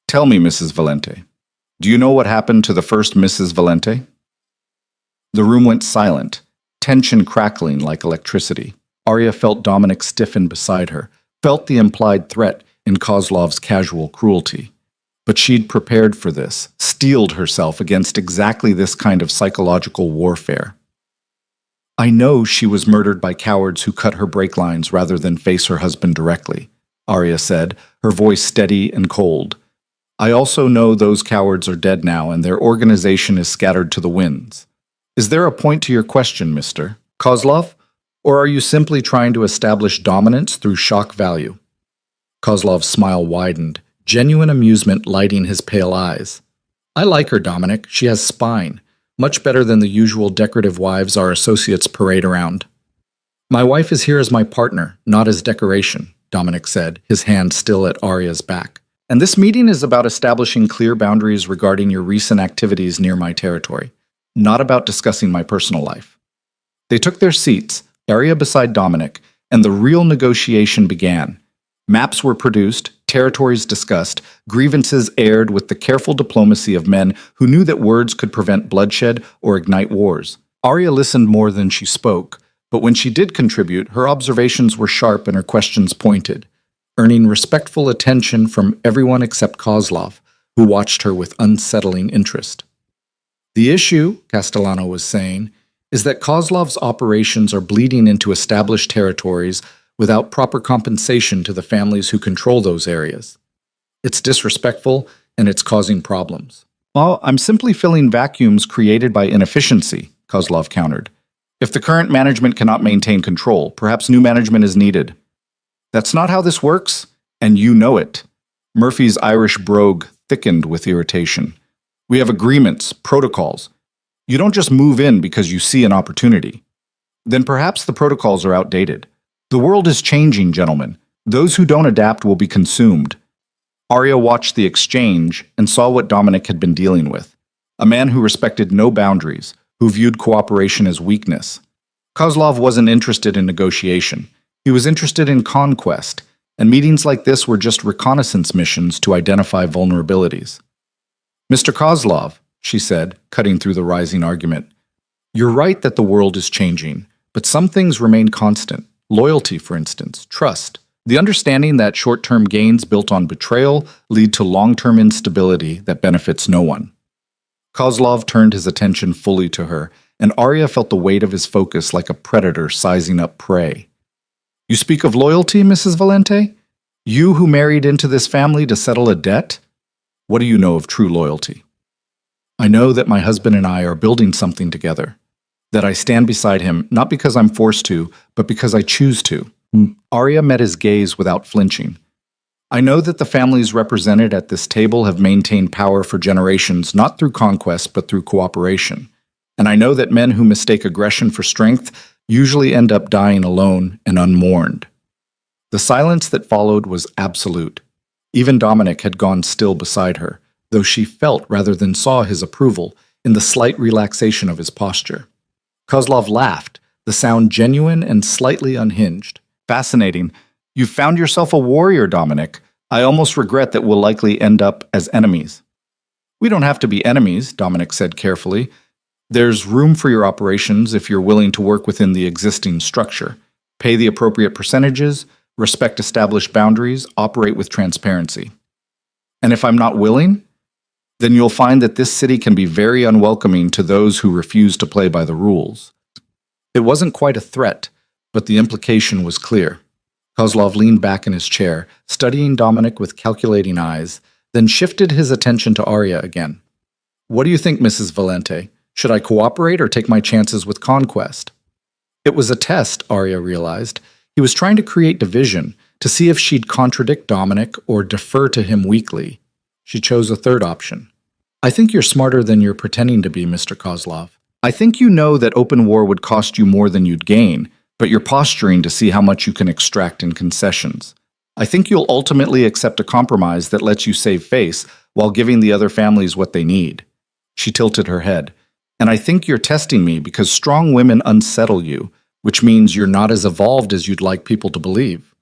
"Tell me, Mrs. Valente, do you know what happened to the first Mrs. Valente?" The room went silent, tension crackling like electricity. Arya felt Dominic stiffen beside her, felt the implied threat in Kozlov's casual cruelty. But she'd prepared for this, steeled herself against exactly this kind of psychological warfare. I know she was murdered by cowards who cut her brake lines rather than face her husband directly, Arya said, her voice steady and cold. I also know those cowards are dead now and their organization is scattered to the winds. Is there a point to your question, Mr. Kozlov? Or are you simply trying to establish dominance through shock value? Kozlov's smile widened, genuine amusement lighting his pale eyes. I like her, Dominic. She has spine. Much better than the usual decorative wives our associates parade around. My wife is here as my partner, not as decoration, Dominic said, his hand still at Arya's back. And this meeting is about establishing clear boundaries regarding your recent activities near my territory, not about discussing my personal life. They took their seats, Arya beside Dominic, and the real negotiation began. Maps were produced, territories discussed, grievances aired with the careful diplomacy of men who knew that words could prevent bloodshed or ignite wars. Arya listened more than she spoke, but when she did contribute, her observations were sharp and her questions pointed, earning respectful attention from everyone except Kozlov, who watched her with unsettling interest. The issue, Castellano was saying, is that Kozlov's operations are bleeding into established territories without proper compensation to the families who control those areas. It's disrespectful, and it's causing problems. Well, I'm simply filling vacuums created by inefficiency, Kozlov countered. If the current management cannot maintain control, perhaps new management is needed. That's not how this works, and you know it. Murphy's Irish brogue thickened with irritation. We have agreements, protocols. You don't just move in because you see an opportunity. Then perhaps the protocols are outdated. The world is changing, gentlemen. Those who don't adapt will be consumed. Arya watched the exchange and saw what Dominic had been dealing with. A man who respected no boundaries, who viewed cooperation as weakness. Kozlov wasn't interested in negotiation. He was interested in conquest, and meetings like this were just reconnaissance missions to identify vulnerabilities. Mr. Kozlov, she said, cutting through the rising argument, you're right that the world is changing, but some things remain constant. Loyalty, for instance, trust. The understanding that short-term gains built on betrayal lead to long-term instability that benefits no one. Kozlov turned his attention fully to her, and Arya felt the weight of his focus like a predator sizing up prey. You speak of loyalty, Mrs. Valente? You who married into this family to settle a debt? What do you know of true loyalty? I know that my husband and I are building something together. That I stand beside him, not because I'm forced to, but because I choose to. Arya met his gaze without flinching. I know that the families represented at this table have maintained power for generations, not through conquest, but through cooperation. And I know that men who mistake aggression for strength usually end up dying alone and unmourned. The silence that followed was absolute. Even Dominic had gone still beside her, though she felt rather than saw his approval in the slight relaxation of his posture. Kozlov laughed, the sound genuine and slightly unhinged. Fascinating. You've found yourself a warrior, Dominic. I almost regret that we'll likely end up as enemies. We don't have to be enemies, Dominic said carefully. There's room for your operations if you're willing to work within the existing structure. Pay the appropriate percentages, respect established boundaries, operate with transparency. And if I'm not willing, then you'll find that this city can be very unwelcoming to those who refuse to play by the rules. It wasn't quite a threat, but the implication was clear. Kozlov leaned back in his chair, studying Dominic with calculating eyes, then shifted his attention to Arya again. What do you think, Mrs. Valente? Should I cooperate or take my chances with conquest? It was a test, Arya realized. He was trying to create division, to see if she'd contradict Dominic or defer to him weakly. She chose a third option. I think you're smarter than you're pretending to be, Mr. Kozlov. I think you know that open war would cost you more than you'd gain, but you're posturing to see how much you can extract in concessions. I think you'll ultimately accept a compromise that lets you save face while giving the other families what they need. She tilted her head. And I think you're testing me because strong women unsettle you, which means you're not as evolved as you'd like people to believe.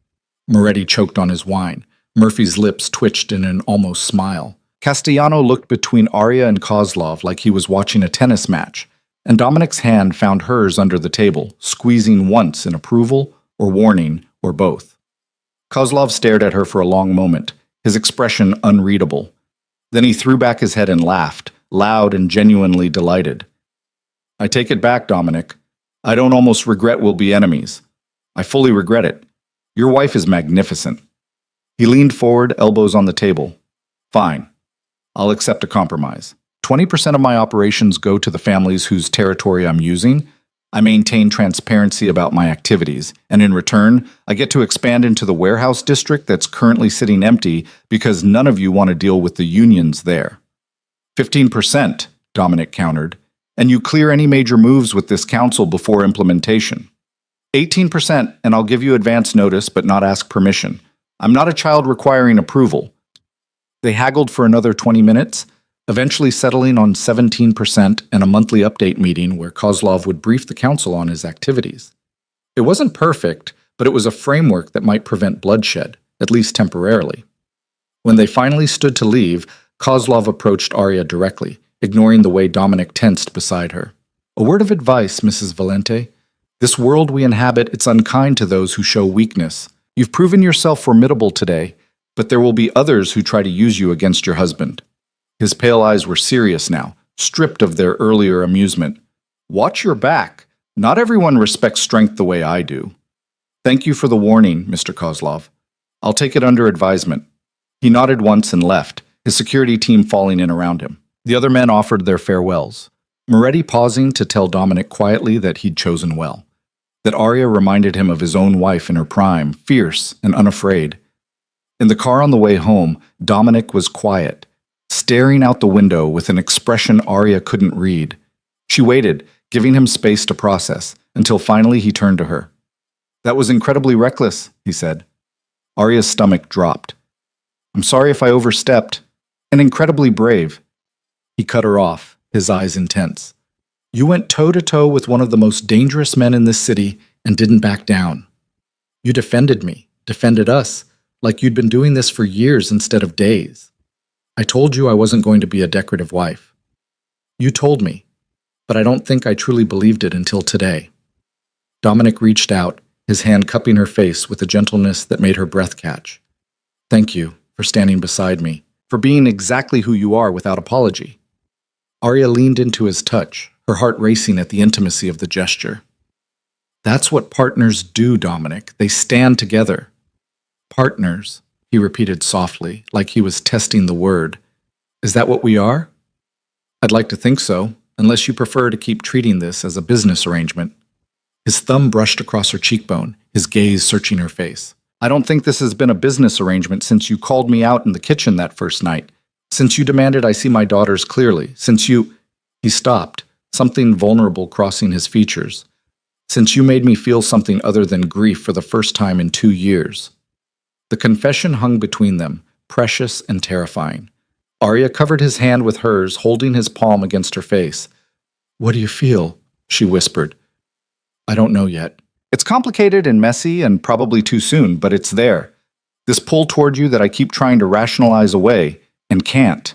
Moretti choked on his wine. Murphy's lips twitched in an almost smile. Castellano looked between Arya and Kozlov like he was watching a tennis match, and Dominic's hand found hers under the table, squeezing once in approval or warning or both. Kozlov stared at her for a long moment, his expression unreadable. Then he threw back his head and laughed, loud and genuinely delighted. I take it back, Dominic. I don't almost regret we'll be enemies. I fully regret it. Your wife is magnificent. He leaned forward, elbows on the table. Fine. I'll accept a compromise. 20% of my operations go to the families whose territory I'm using. I maintain transparency about my activities, and in return, I get to expand into the warehouse district that's currently sitting empty because none of you want to deal with the unions there. 15%, Dominic countered, and you clear any major moves with this council before implementation. 18%, and I'll give you advance notice but not ask permission. I'm not a child requiring approval. They haggled for another 20 minutes, eventually settling on 17% and a monthly update meeting where Kozlov would brief the council on his activities. It wasn't perfect, but it was a framework that might prevent bloodshed, at least temporarily. When they finally stood to leave, Kozlov approached Arya directly, ignoring the way Dominic tensed beside her. A word of advice, Mrs. Valente. This world we inhabit, it's unkind to those who show weakness. You've proven yourself formidable today, but there will be others who try to use you against your husband. His pale eyes were serious now, stripped of their earlier amusement. Watch your back. Not everyone respects strength the way I do. Thank you for the warning, Mr. Kozlov. I'll take it under advisement. He nodded once and left, his security team falling in around him. The other men offered their farewells, Moretti pausing to tell Dominic quietly that he'd chosen well, that Arya reminded him of his own wife in her prime, fierce and unafraid. In the car on the way home, Dominic was quiet, staring out the window with an expression Arya couldn't read. She waited, giving him space to process, until finally he turned to her. That was incredibly reckless, he said. Arya's stomach dropped. I'm sorry if I overstepped. And incredibly brave. He cut her off, his eyes intense. You went toe-to-toe with one of the most dangerous men in this city and didn't back down. You defended me, defended us, like you'd been doing this for years instead of days. I told you I wasn't going to be a decorative wife. You told me, but I don't think I truly believed it until today. Dominic reached out, his hand cupping her face with a gentleness that made her breath catch. Thank you for standing beside me, for being exactly who you are without apology. Arya leaned into his touch, her heart racing at the intimacy of the gesture. That's what partners do, Dominic. They stand together. Partners, he repeated softly, like he was testing the word. Is that what we are? I'd like to think so, unless you prefer to keep treating this as a business arrangement. His thumb brushed across her cheekbone, his gaze searching her face. I don't think this has been a business arrangement since you called me out in the kitchen that first night. Since you demanded I see my daughters clearly. Since you... He stopped, something vulnerable crossing his features. Since you made me feel something other than grief for the first time in 2 years. The confession hung between them, precious and terrifying. Arya covered his hand with hers, holding his palm against her face. What do you feel? She whispered. I don't know yet. It's complicated and messy and probably too soon, but it's there. This pull toward you that I keep trying to rationalize away and can't.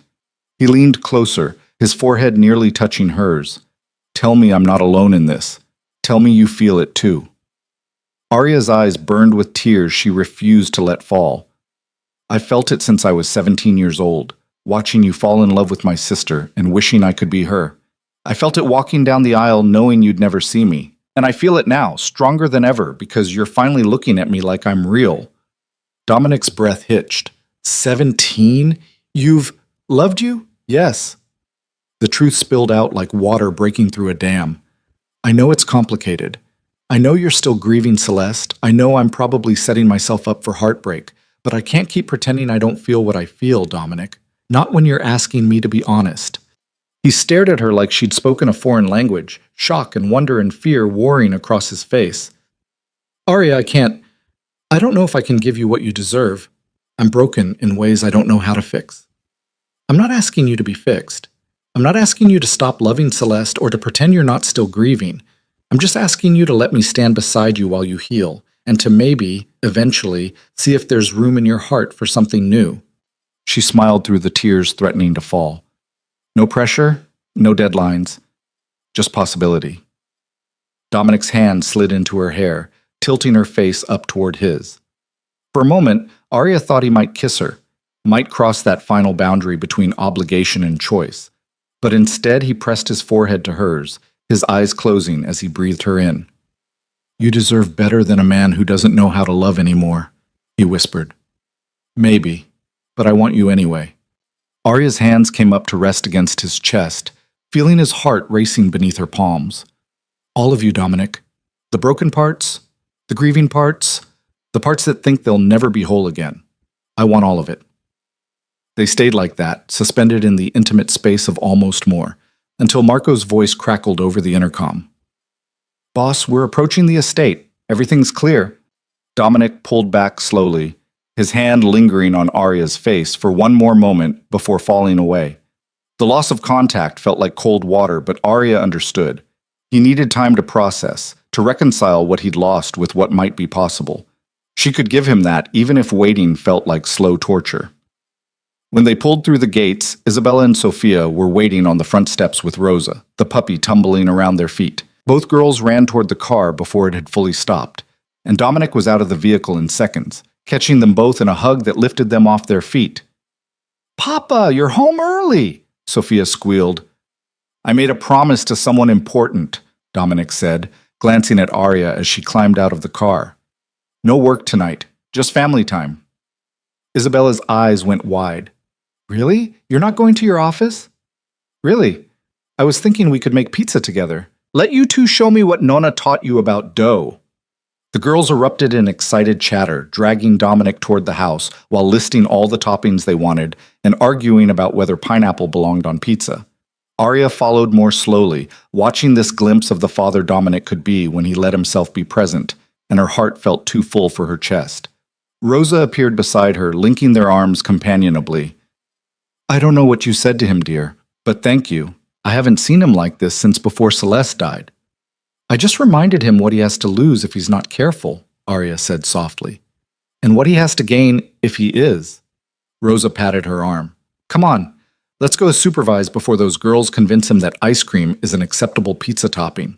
He leaned closer, his forehead nearly touching hers. Tell me I'm not alone in this. Tell me you feel it too. Arya's eyes burned with tears she refused to let fall. I felt it since I was 17 years old, watching you fall in love with my sister and wishing I could be her. I felt it walking down the aisle knowing you'd never see me. And I feel it now, stronger than ever, because you're finally looking at me like I'm real. Dominic's breath hitched. 17? You've loved you? Yes. The truth spilled out like water breaking through a dam. I know it's complicated. I know you're still grieving Celeste. I know I'm probably setting myself up for heartbreak, but I can't keep pretending I don't feel what I feel, Dominic. Not when you're asking me to be honest. He stared at her like she'd spoken a foreign language, shock and wonder and fear warring across his face. Arya, I don't know if I can give you what you deserve. I'm broken in ways I don't know how to fix. I'm not asking you to be fixed. I'm not asking you to stop loving Celeste or to pretend you're not still grieving. I'm just asking you to let me stand beside you while you heal, and to maybe, eventually, see if there's room in your heart for something new. She smiled through the tears threatening to fall. No pressure, no deadlines, just possibility. Dominic's hand slid into her hair, tilting her face up toward his. For a moment, Arya thought he might kiss her, might cross that final boundary between obligation and choice. But instead, he pressed his forehead to hers, his eyes closing as he breathed her in. "You deserve better than a man who doesn't know how to love anymore," he whispered. "Maybe, but I want you anyway." Arya's hands came up to rest against his chest, feeling his heart racing beneath her palms. "All of you, Dominic. The broken parts, the grieving parts, the parts that think they'll never be whole again. I want all of it." They stayed like that, suspended in the intimate space of almost more, until Marco's voice crackled over the intercom. "Boss, we're approaching the estate. Everything's clear." Dominic pulled back slowly, his hand lingering on Arya's face for one more moment before falling away. The loss of contact felt like cold water, but Arya understood. He needed time to process, to reconcile what he'd lost with what might be possible. She could give him that, even if waiting felt like slow torture. When they pulled through the gates, Isabella and Sophia were waiting on the front steps with Rosa, the puppy tumbling around their feet. Both girls ran toward the car before it had fully stopped, and Dominic was out of the vehicle in seconds, catching them both in a hug that lifted them off their feet. "Papa, you're home early!" Sophia squealed. "I made a promise to someone important," Dominic said, glancing at Arya as she climbed out of the car. "No work tonight, just family time." Isabella's eyes went wide. "Really? You're not going to your office?" "Really? I was thinking we could make pizza together. Let you two show me what Nonna taught you about dough." The girls erupted in excited chatter, dragging Dominic toward the house while listing all the toppings they wanted and arguing about whether pineapple belonged on pizza. Arya followed more slowly, watching this glimpse of the father Dominic could be when he let himself be present, and her heart felt too full for her chest. Rosa appeared beside her, linking their arms companionably. "I don't know what you said to him, dear, but thank you. I haven't seen him like this since before Celeste died." "I just reminded him what he has to lose if he's not careful," Arya said softly. "And what he has to gain if he is." Rosa patted her arm. "Come on, let's go supervise before those girls convince him that ice cream is an acceptable pizza topping."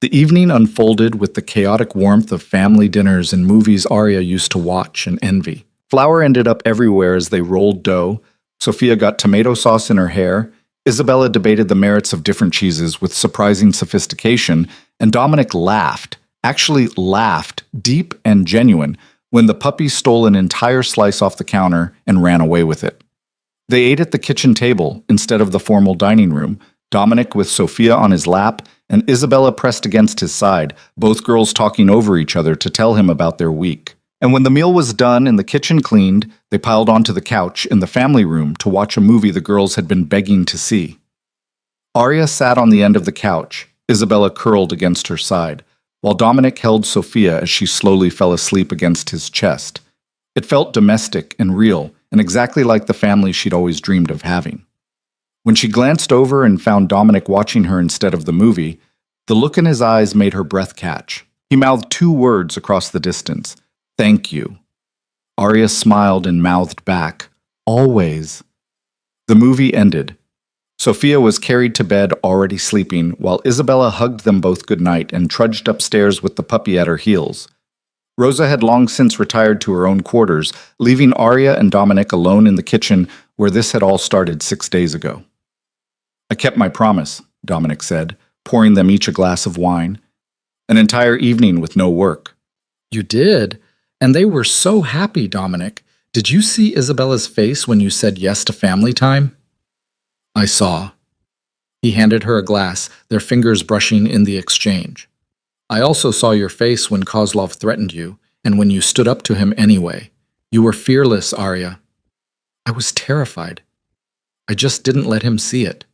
The evening unfolded with the chaotic warmth of family dinners and movies Arya used to watch and envy. Flour ended up everywhere as they rolled dough. Sophia got tomato sauce in her hair. Isabella debated the merits of different cheeses with surprising sophistication, and Dominic laughed, actually laughed, deep and genuine, when the puppy stole an entire slice off the counter and ran away with it. They ate at the kitchen table instead of the formal dining room, Dominic with Sophia on his lap and Isabella pressed against his side, both girls talking over each other to tell him about their week. And when the meal was done and the kitchen cleaned, they piled onto the couch in the family room to watch a movie the girls had been begging to see. Arya sat on the end of the couch, Isabella curled against her side, while Dominic held Sophia as she slowly fell asleep against his chest. It felt domestic and real, and exactly like the family she'd always dreamed of having. When she glanced over and found Dominic watching her instead of the movie, the look in his eyes made her breath catch. He mouthed 2 words across the distance. "Thank you." Arya smiled and mouthed back, "Always." The movie ended. Sophia was carried to bed already sleeping, while Isabella hugged them both goodnight and trudged upstairs with the puppy at her heels. Rosa had long since retired to her own quarters, leaving Arya and Dominic alone in the kitchen where this had all started 6 days ago. "I kept my promise," Dominic said, pouring them each a glass of wine. "An entire evening with no work." "You did? And they were so happy, Dominic. Did you see Isabella's face when you said yes to family time?" "I saw." He handed her a glass, their fingers brushing in the exchange. "I also saw your face when Kozlov threatened you, and when you stood up to him anyway. You were fearless, Arya." "I was terrified. I just didn't let him see it.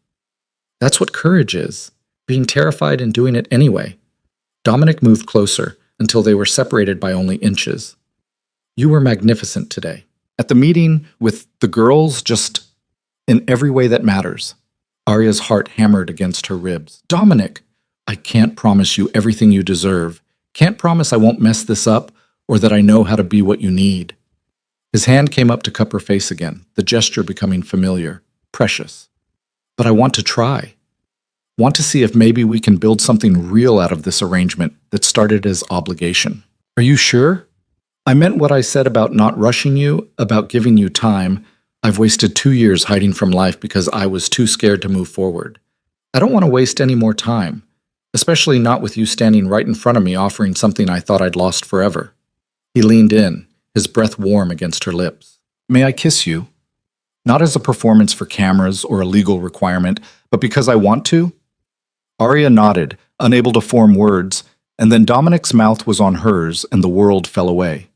That's what courage is, being terrified and doing it anyway." Dominic moved closer, until they were separated by only inches. "You were magnificent today. At the meeting, with the girls, just in every way that matters." Arya's heart hammered against her ribs. "Dominic, I can't promise you everything you deserve. Can't promise I won't mess this up, or that I know how to be what you need." His hand came up to cup her face again, the gesture becoming familiar, precious. "But I want to try. Want to see if maybe we can build something real out of this arrangement that started as obligation." "Are you sure?" I meant what I said about not rushing you, about giving you time. I've wasted 2 years hiding from life because I was too scared to move forward. I don't want to waste any more time, especially not with you standing right in front of me offering something I thought I'd lost forever. He leaned in, his breath warm against her lips. May I kiss you? Not as a performance for cameras or a legal requirement, but because I want to? Arya nodded, unable to form words, and then Dominic's mouth was on hers and the world fell away.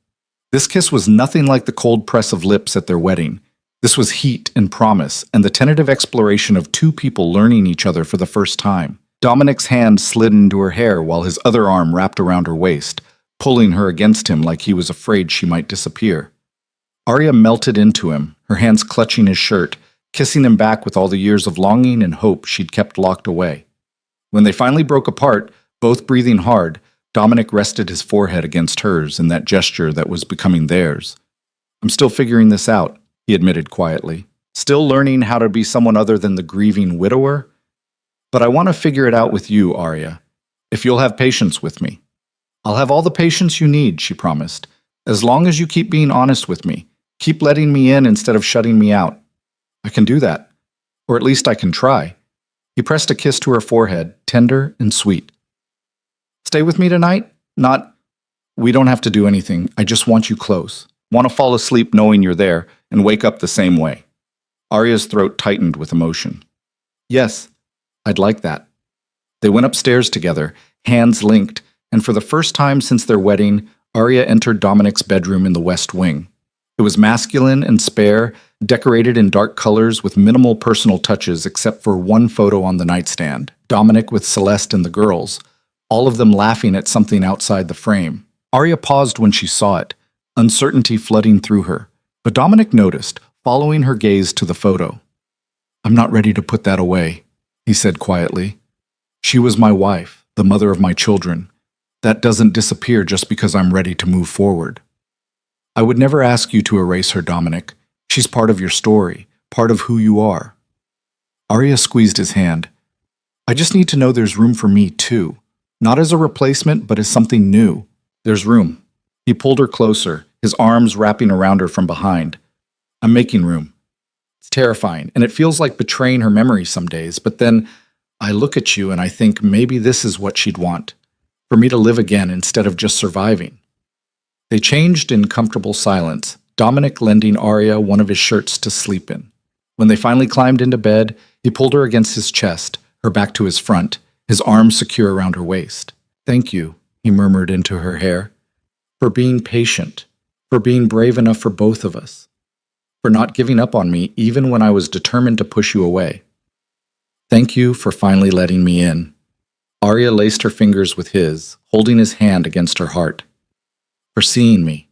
This kiss was nothing like the cold press of lips at their wedding. This was heat and promise, and the tentative exploration of two people learning each other for the first time. Dominic's hand slid into her hair while his other arm wrapped around her waist, pulling her against him like he was afraid she might disappear. Arya melted into him, her hands clutching his shirt, kissing him back with all the years of longing and hope she'd kept locked away. When they finally broke apart, both breathing hard, Dominic rested his forehead against hers in that gesture that was becoming theirs. I'm still figuring this out, he admitted quietly. Still learning how to be someone other than the grieving widower? But I want to figure it out with you, Arya, if you'll have patience with me. I'll have all the patience you need, she promised, as long as you keep being honest with me. Keep letting me in instead of shutting me out. I can do that. Or at least I can try. He pressed a kiss to her forehead, tender and sweet. Stay with me tonight? Not, we don't have to do anything. I just want you close. Want to fall asleep knowing you're there and wake up the same way. Arya's throat tightened with emotion. Yes, I'd like that. They went upstairs together, hands linked, and for the first time since their wedding, Arya entered Dominic's bedroom in the West Wing. It was masculine and spare, decorated in dark colors with minimal personal touches except for one photo on the nightstand, Dominic with Celeste and the girls, all of them laughing at something outside the frame. Arya paused when she saw it, uncertainty flooding through her, but Dominic noticed, following her gaze to the photo. I'm not ready to put that away, he said quietly. She was my wife, the mother of my children. That doesn't disappear just because I'm ready to move forward. I would never ask you to erase her, Dominic. She's part of your story, part of who you are. Arya squeezed his hand. I just need to know there's room for me, too. Not as a replacement, but as something new. There's room. He pulled her closer, his arms wrapping around her from behind. I'm making room. It's terrifying, and it feels like betraying her memory some days, but then I look at you and I think maybe this is what she'd want. For me to live again instead of just surviving. They changed in comfortable silence, Dominic lending Arya one of his shirts to sleep in. When they finally climbed into bed, he pulled her against his chest, her back to his front, his arms secure around her waist. Thank you, he murmured into her hair, for being patient, for being brave enough for both of us, for not giving up on me even when I was determined to push you away. Thank you for finally letting me in. Arya laced her fingers with his, holding his hand against her heart. For seeing me.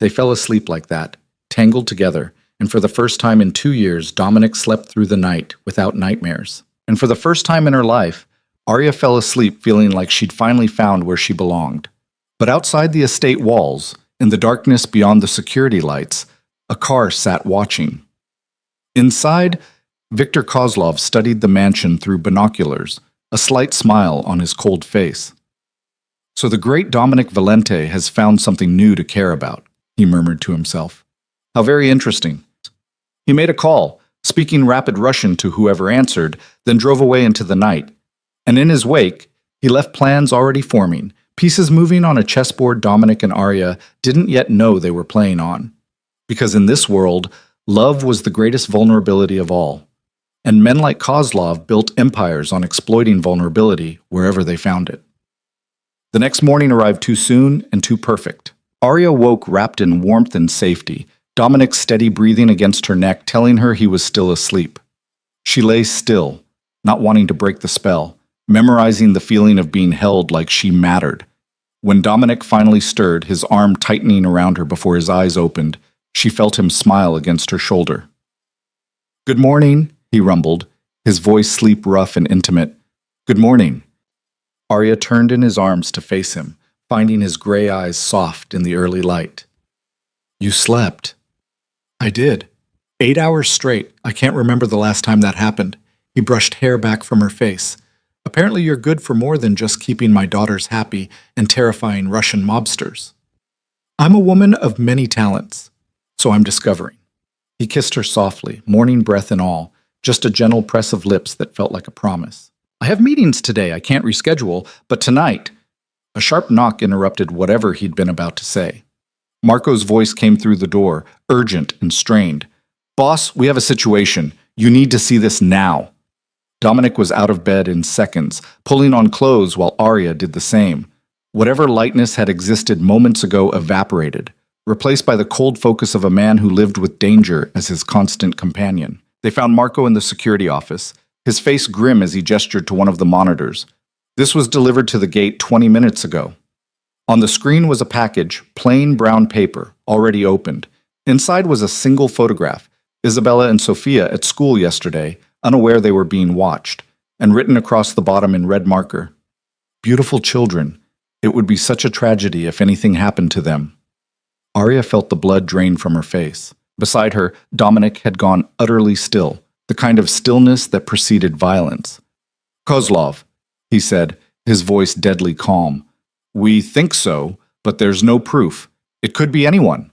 They fell asleep like that, tangled together, and for the first time in 2 years, Dominic slept through the night without nightmares. And for the first time in her life, Arya fell asleep feeling like she'd finally found where she belonged. But outside the estate walls, in the darkness beyond the security lights, a car sat watching. Inside, Viktor Kozlov studied the mansion through binoculars, a slight smile on his cold face. So the great Dominic Valente has found something new to care about, he murmured to himself. How very interesting. He made a call, speaking rapid Russian to whoever answered, then drove away into the night. And in his wake, he left plans already forming, pieces moving on a chessboard Dominic and Arya didn't yet know they were playing on. Because in this world, love was the greatest vulnerability of all. And men like Kozlov built empires on exploiting vulnerability wherever they found it. The next morning arrived too soon and too perfect. Arya woke wrapped in warmth and safety, Dominic's steady breathing against her neck telling her he was still asleep. She lay still, not wanting to break the spell, memorizing the feeling of being held like she mattered. When Dominic finally stirred, his arm tightening around her before his eyes opened, she felt him smile against her shoulder. Good morning, he rumbled, his voice sleep rough and intimate. Good morning. Arya turned in his arms to face him, finding his gray eyes soft in the early light. You slept. I did. 8 hours straight. I can't remember the last time that happened. He brushed hair back from her face. Apparently you're good for more than just keeping my daughters happy and terrifying Russian mobsters. I'm a woman of many talents, so I'm discovering. He kissed her softly, morning breath and all, just a gentle press of lips that felt like a promise. I have meetings today I can't reschedule, but tonight. A sharp knock interrupted whatever he'd been about to say. Marco's voice came through the door, urgent and strained. Boss, we have a situation. You need to see this now. Dominic was out of bed in seconds, pulling on clothes while Arya did the same. Whatever lightness had existed moments ago evaporated, replaced by the cold focus of a man who lived with danger as his constant companion. They found Marco in the security office, his face grim as he gestured to one of the monitors. This was delivered to the gate 20 minutes ago. On the screen was a package, plain brown paper, already opened. Inside was a single photograph, Isabella and Sophia at school yesterday, unaware they were being watched, and written across the bottom in red marker. Beautiful children. It would be such a tragedy if anything happened to them. Arya felt the blood drain from her face. Beside her, Dominic had gone utterly still, the kind of stillness that preceded violence. Kozlov, he said, his voice deadly calm. We think so, but there's no proof. It could be anyone.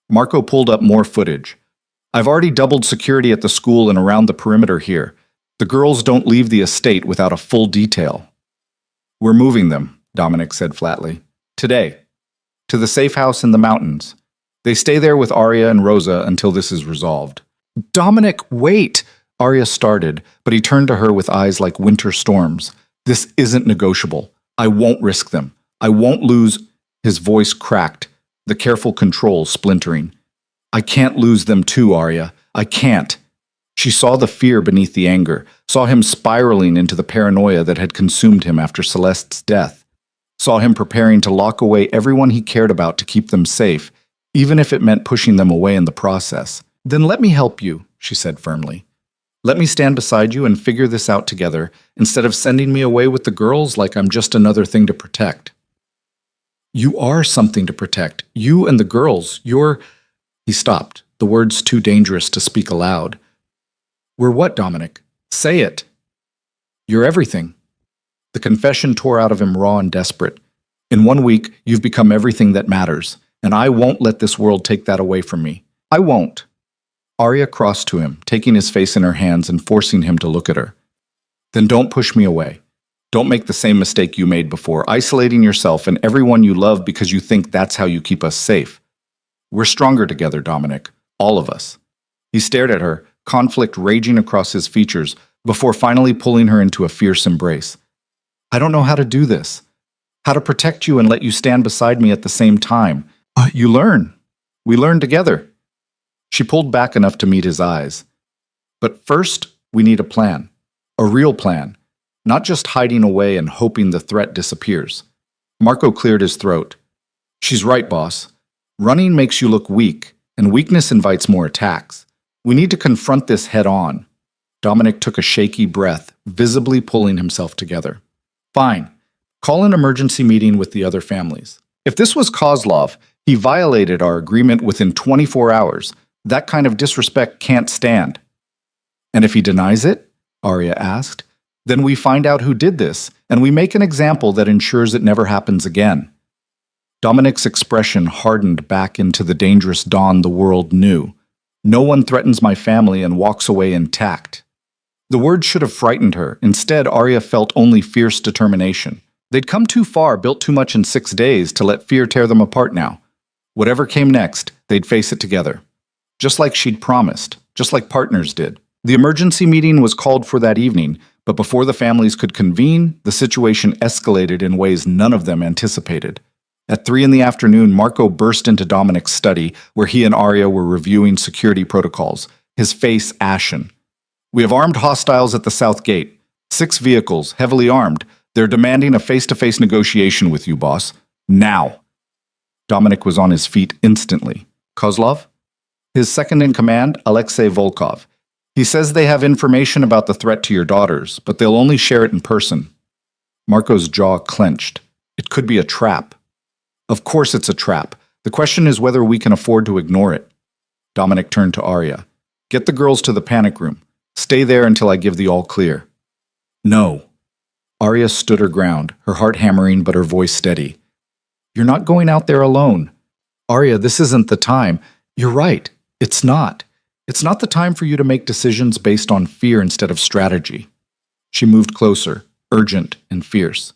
Marco pulled up more footage. I've already doubled security at the school and around the perimeter here. The girls don't leave the estate without a full detail. We're moving them, Dominic said flatly. Today. To the safe house in the mountains. They stay there with Arya and Rosa until this is resolved. Dominic, wait! Arya started, but he turned to her with eyes like winter storms. This isn't negotiable. I won't risk them. I won't lose. His voice cracked, the careful control splintering. I can't lose them too, Arya. I can't. She saw the fear beneath the anger, saw him spiraling into the paranoia that had consumed him after Celeste's death, saw him preparing to lock away everyone he cared about to keep them safe, even if it meant pushing them away in the process. Then let me help you, she said firmly. Let me stand beside you and figure this out together, instead of sending me away with the girls like I'm just another thing to protect. You are something to protect. You and the girls. You're... He stopped, the words too dangerous to speak aloud. We're what, Dominic? Say it. You're everything. The confession tore out of him raw and desperate. In 1 week, you've become everything that matters, and I won't let this world take that away from me. I won't. Arya crossed to him, taking his face in her hands and forcing him to look at her. Then don't push me away. Don't make the same mistake you made before, isolating yourself and everyone you love because you think that's how you keep us safe. We're stronger together, Dominic. All of us. He stared at her, conflict raging across his features, before finally pulling her into a fierce embrace. I don't know how to do this. How to protect you and let you stand beside me at the same time. You learn. We learn together. She pulled back enough to meet his eyes. But first, we need a plan. A real plan. Not just hiding away and hoping the threat disappears. Marco cleared his throat. She's right, boss. Running makes you look weak, and weakness invites more attacks. We need to confront this head on. Dominic took a shaky breath, visibly pulling himself together. Fine. Call an emergency meeting with the other families. If this was Kozlov, he violated our agreement within 24 hours. That kind of disrespect can't stand. And if he denies it? Arya asked. Then we find out who did this, and we make an example that ensures it never happens again. Dominic's expression hardened back into the dangerous dawn the world knew. No one threatens my family and walks away intact. The words should have frightened her. Instead, Arya felt only fierce determination. They'd come too far, built too much in 6 days to let fear tear them apart now. Whatever came next, they'd face it together. Just like she'd promised, just like partners did. The emergency meeting was called for that evening, but before the families could convene, the situation escalated in ways none of them anticipated. At 3 in the afternoon, Marco burst into Dominic's study, where he and Arya were reviewing security protocols, his face ashen. We have armed hostiles at the south gate. 6 vehicles, heavily armed. They're demanding a face-to-face negotiation with you, boss. Now. Dominic was on his feet instantly. Kozlov? His second-in-command, Alexei Volkov. He says they have information about the threat to your daughters, but they'll only share it in person. Marco's jaw clenched. It could be a trap. Of course it's a trap. The question is whether we can afford to ignore it. Dominic turned to Arya. Get the girls to the panic room. Stay there until I give the all clear. No. Arya stood her ground, her heart hammering but her voice steady. You're not going out there alone. Arya, this isn't the time. You're right. It's not. It's not the time for you to make decisions based on fear instead of strategy. She moved closer, urgent and fierce.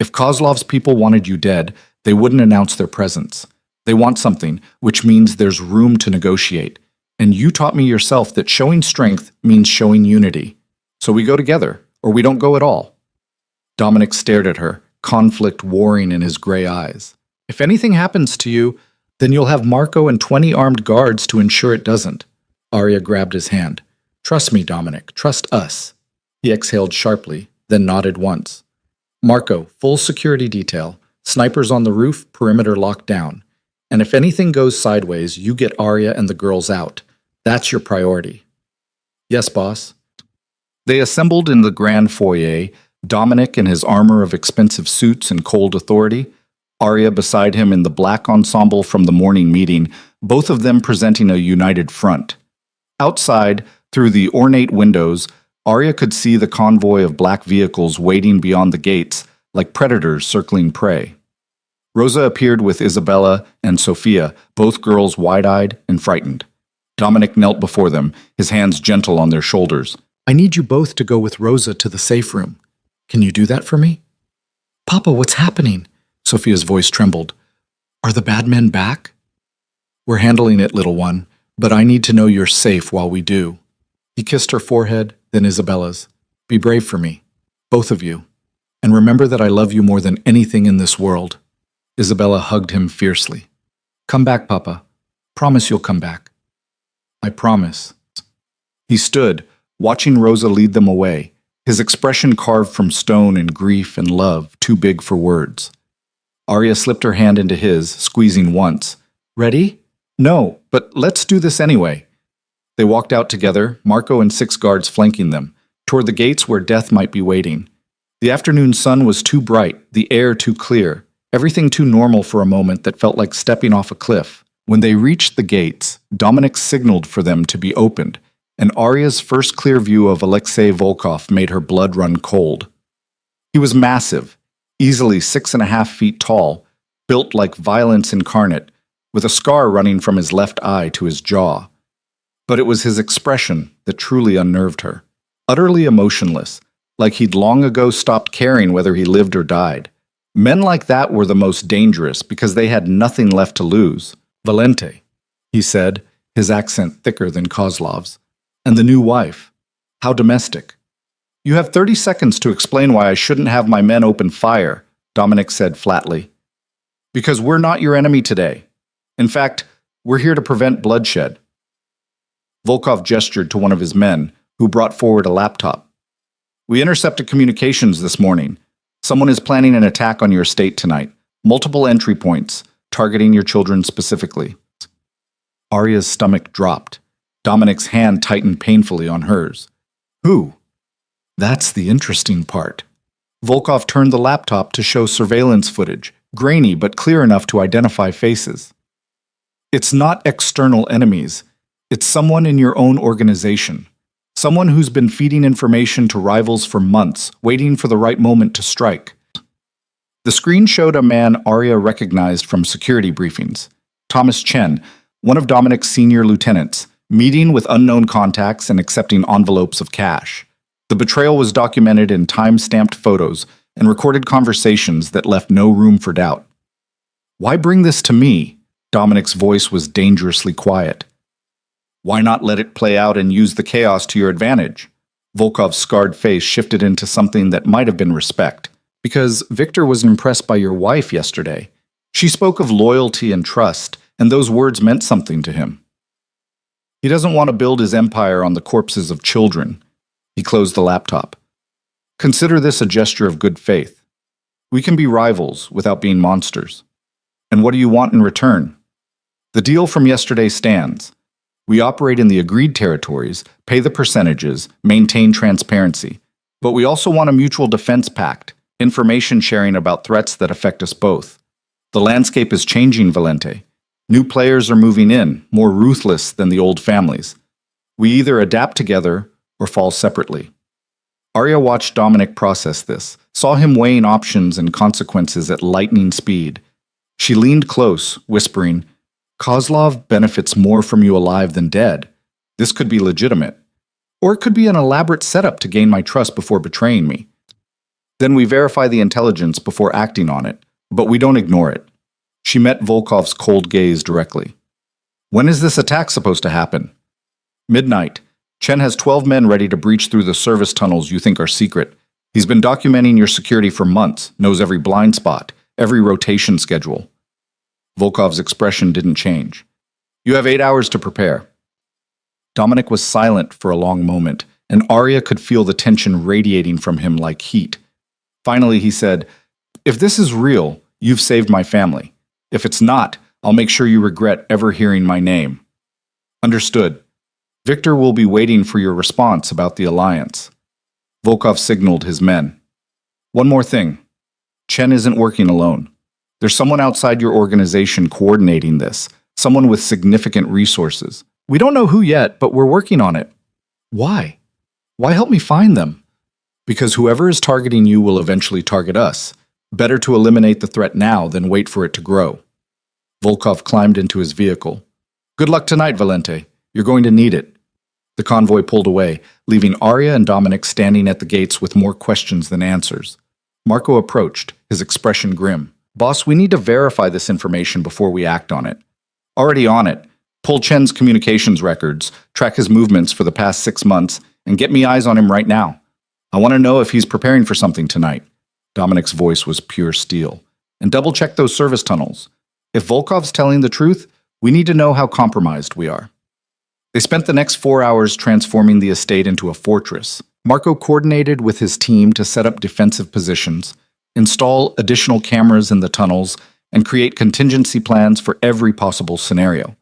If Kozlov's people wanted you dead, they wouldn't announce their presence. They want something, which means there's room to negotiate. And you taught me yourself that showing strength means showing unity. So we go together, or we don't go at all. Dominic stared at her, conflict warring in his gray eyes. If anything happens to you, then you'll have Marco and 20 armed guards to ensure it doesn't. Arya grabbed his hand. Trust me, Dominic. Trust us. He exhaled sharply, then nodded once. Marco, full security detail. Snipers on the roof, perimeter locked down. And if anything goes sideways, you get Arya and the girls out. That's your priority. Yes, boss. They assembled in the grand foyer, Dominic in his armor of expensive suits and cold authority, Arya beside him in the black ensemble from the morning meeting, both of them presenting a united front. Outside, through the ornate windows, Arya could see the convoy of black vehicles waiting beyond the gates, like predators circling prey. Rosa appeared with Isabella and Sophia, both girls wide-eyed and frightened. Dominic knelt before them, his hands gentle on their shoulders. I need you both to go with Rosa to the safe room. Can you do that for me? Papa, what's happening? Sophia's voice trembled. Are the bad men back? We're handling it, little one, but I need to know you're safe while we do. He kissed her forehead, then Isabella's. Be brave for me, both of you. And remember that I love you more than anything in this world. Isabella hugged him fiercely. Come back, Papa. Promise you'll come back. I promise. He stood, watching Rosa lead them away, his expression carved from stone in grief and love, too big for words. Arya slipped her hand into his, squeezing once. Ready? No, but let's do this anyway. They walked out together, Marco and 6 guards flanking them, toward the gates where death might be waiting. The afternoon sun was too bright, the air too clear, everything too normal for a moment that felt like stepping off a cliff. When they reached the gates, Dominic signaled for them to be opened, and Arya's first clear view of Alexei Volkov made her blood run cold. He was massive, easily 6.5 feet tall, built like violence incarnate, with a scar running from his left eye to his jaw. But it was his expression that truly unnerved her. Utterly emotionless, like he'd long ago stopped caring whether he lived or died. Men like that were the most dangerous because they had nothing left to lose. Valente, he said, his accent thicker than Kozlov's. And the new wife. How domestic. You have 30 seconds to explain why I shouldn't have my men open fire, Dominic said flatly. Because we're not your enemy today. In fact, we're here to prevent bloodshed. Volkov gestured to one of his men, who brought forward a laptop. We intercepted communications this morning. Someone is planning an attack on your estate tonight. Multiple entry points, targeting your children specifically. Arya's stomach dropped. Dominic's hand tightened painfully on hers. Who? That's the interesting part. Volkov turned the laptop to show surveillance footage, grainy but clear enough to identify faces. It's not external enemies. It's someone in your own organization. Someone who's been feeding information to rivals for months, waiting for the right moment to strike. The screen showed a man Arya recognized from security briefings. Thomas Chen, one of Dominic's senior lieutenants, meeting with unknown contacts and accepting envelopes of cash. The betrayal was documented in time-stamped photos and recorded conversations that left no room for doubt. Why bring this to me? Dominic's voice was dangerously quiet. Why not let it play out and use the chaos to your advantage? Volkov's scarred face shifted into something that might have been respect. Because Victor was impressed by your wife yesterday. She spoke of loyalty and trust, and those words meant something to him. He doesn't want to build his empire on the corpses of children. He closed the laptop. Consider this a gesture of good faith. We can be rivals without being monsters. And what do you want in return? The deal from yesterday stands. We operate in the agreed territories, pay the percentages, maintain transparency. But we also want a mutual defense pact, information sharing about threats that affect us both. The landscape is changing, Valente. New players are moving in, more ruthless than the old families. We either adapt together or fall separately. Arya watched Dominic process this, saw him weighing options and consequences at lightning speed. She leaned close, whispering, Kozlov benefits more from you alive than dead. This could be legitimate. Or it could be an elaborate setup to gain my trust before betraying me. Then we verify the intelligence before acting on it, but we don't ignore it. She met Volkov's cold gaze directly. When is this attack supposed to happen? Midnight. Chen has 12 men ready to breach through the service tunnels you think are secret. He's been documenting your security for months, knows every blind spot, every rotation schedule. Volkov's expression didn't change. You have 8 hours to prepare. Dominic was silent for a long moment, and Arya could feel the tension radiating from him like heat. Finally, he said, "If this is real, you've saved my family. If it's not, I'll make sure you regret ever hearing my name." Understood. Victor will be waiting for your response about the alliance. Volkov signaled his men. One more thing. Chen isn't working alone. There's someone outside your organization coordinating this, someone with significant resources. We don't know who yet, but we're working on it. Why? Why help me find them? Because whoever is targeting you will eventually target us. Better to eliminate the threat now than wait for it to grow. Volkov climbed into his vehicle. Good luck tonight, Valente. You're going to need it. The convoy pulled away, leaving Arya and Dominic standing at the gates with more questions than answers. Marco approached, his expression grim. Boss, we need to verify this information before we act on it. Already on it. Pull Chen's communications records, track his movements for the past 6 months, and get me eyes on him right now. I want to know if he's preparing for something tonight. Dominic's voice was pure steel. And double-check those service tunnels. If Volkov's telling the truth, we need to know how compromised we are. They spent the next 4 hours transforming the estate into a fortress. Marco coordinated with his team to set up defensive positions, install additional cameras in the tunnels, and create contingency plans for every possible scenario.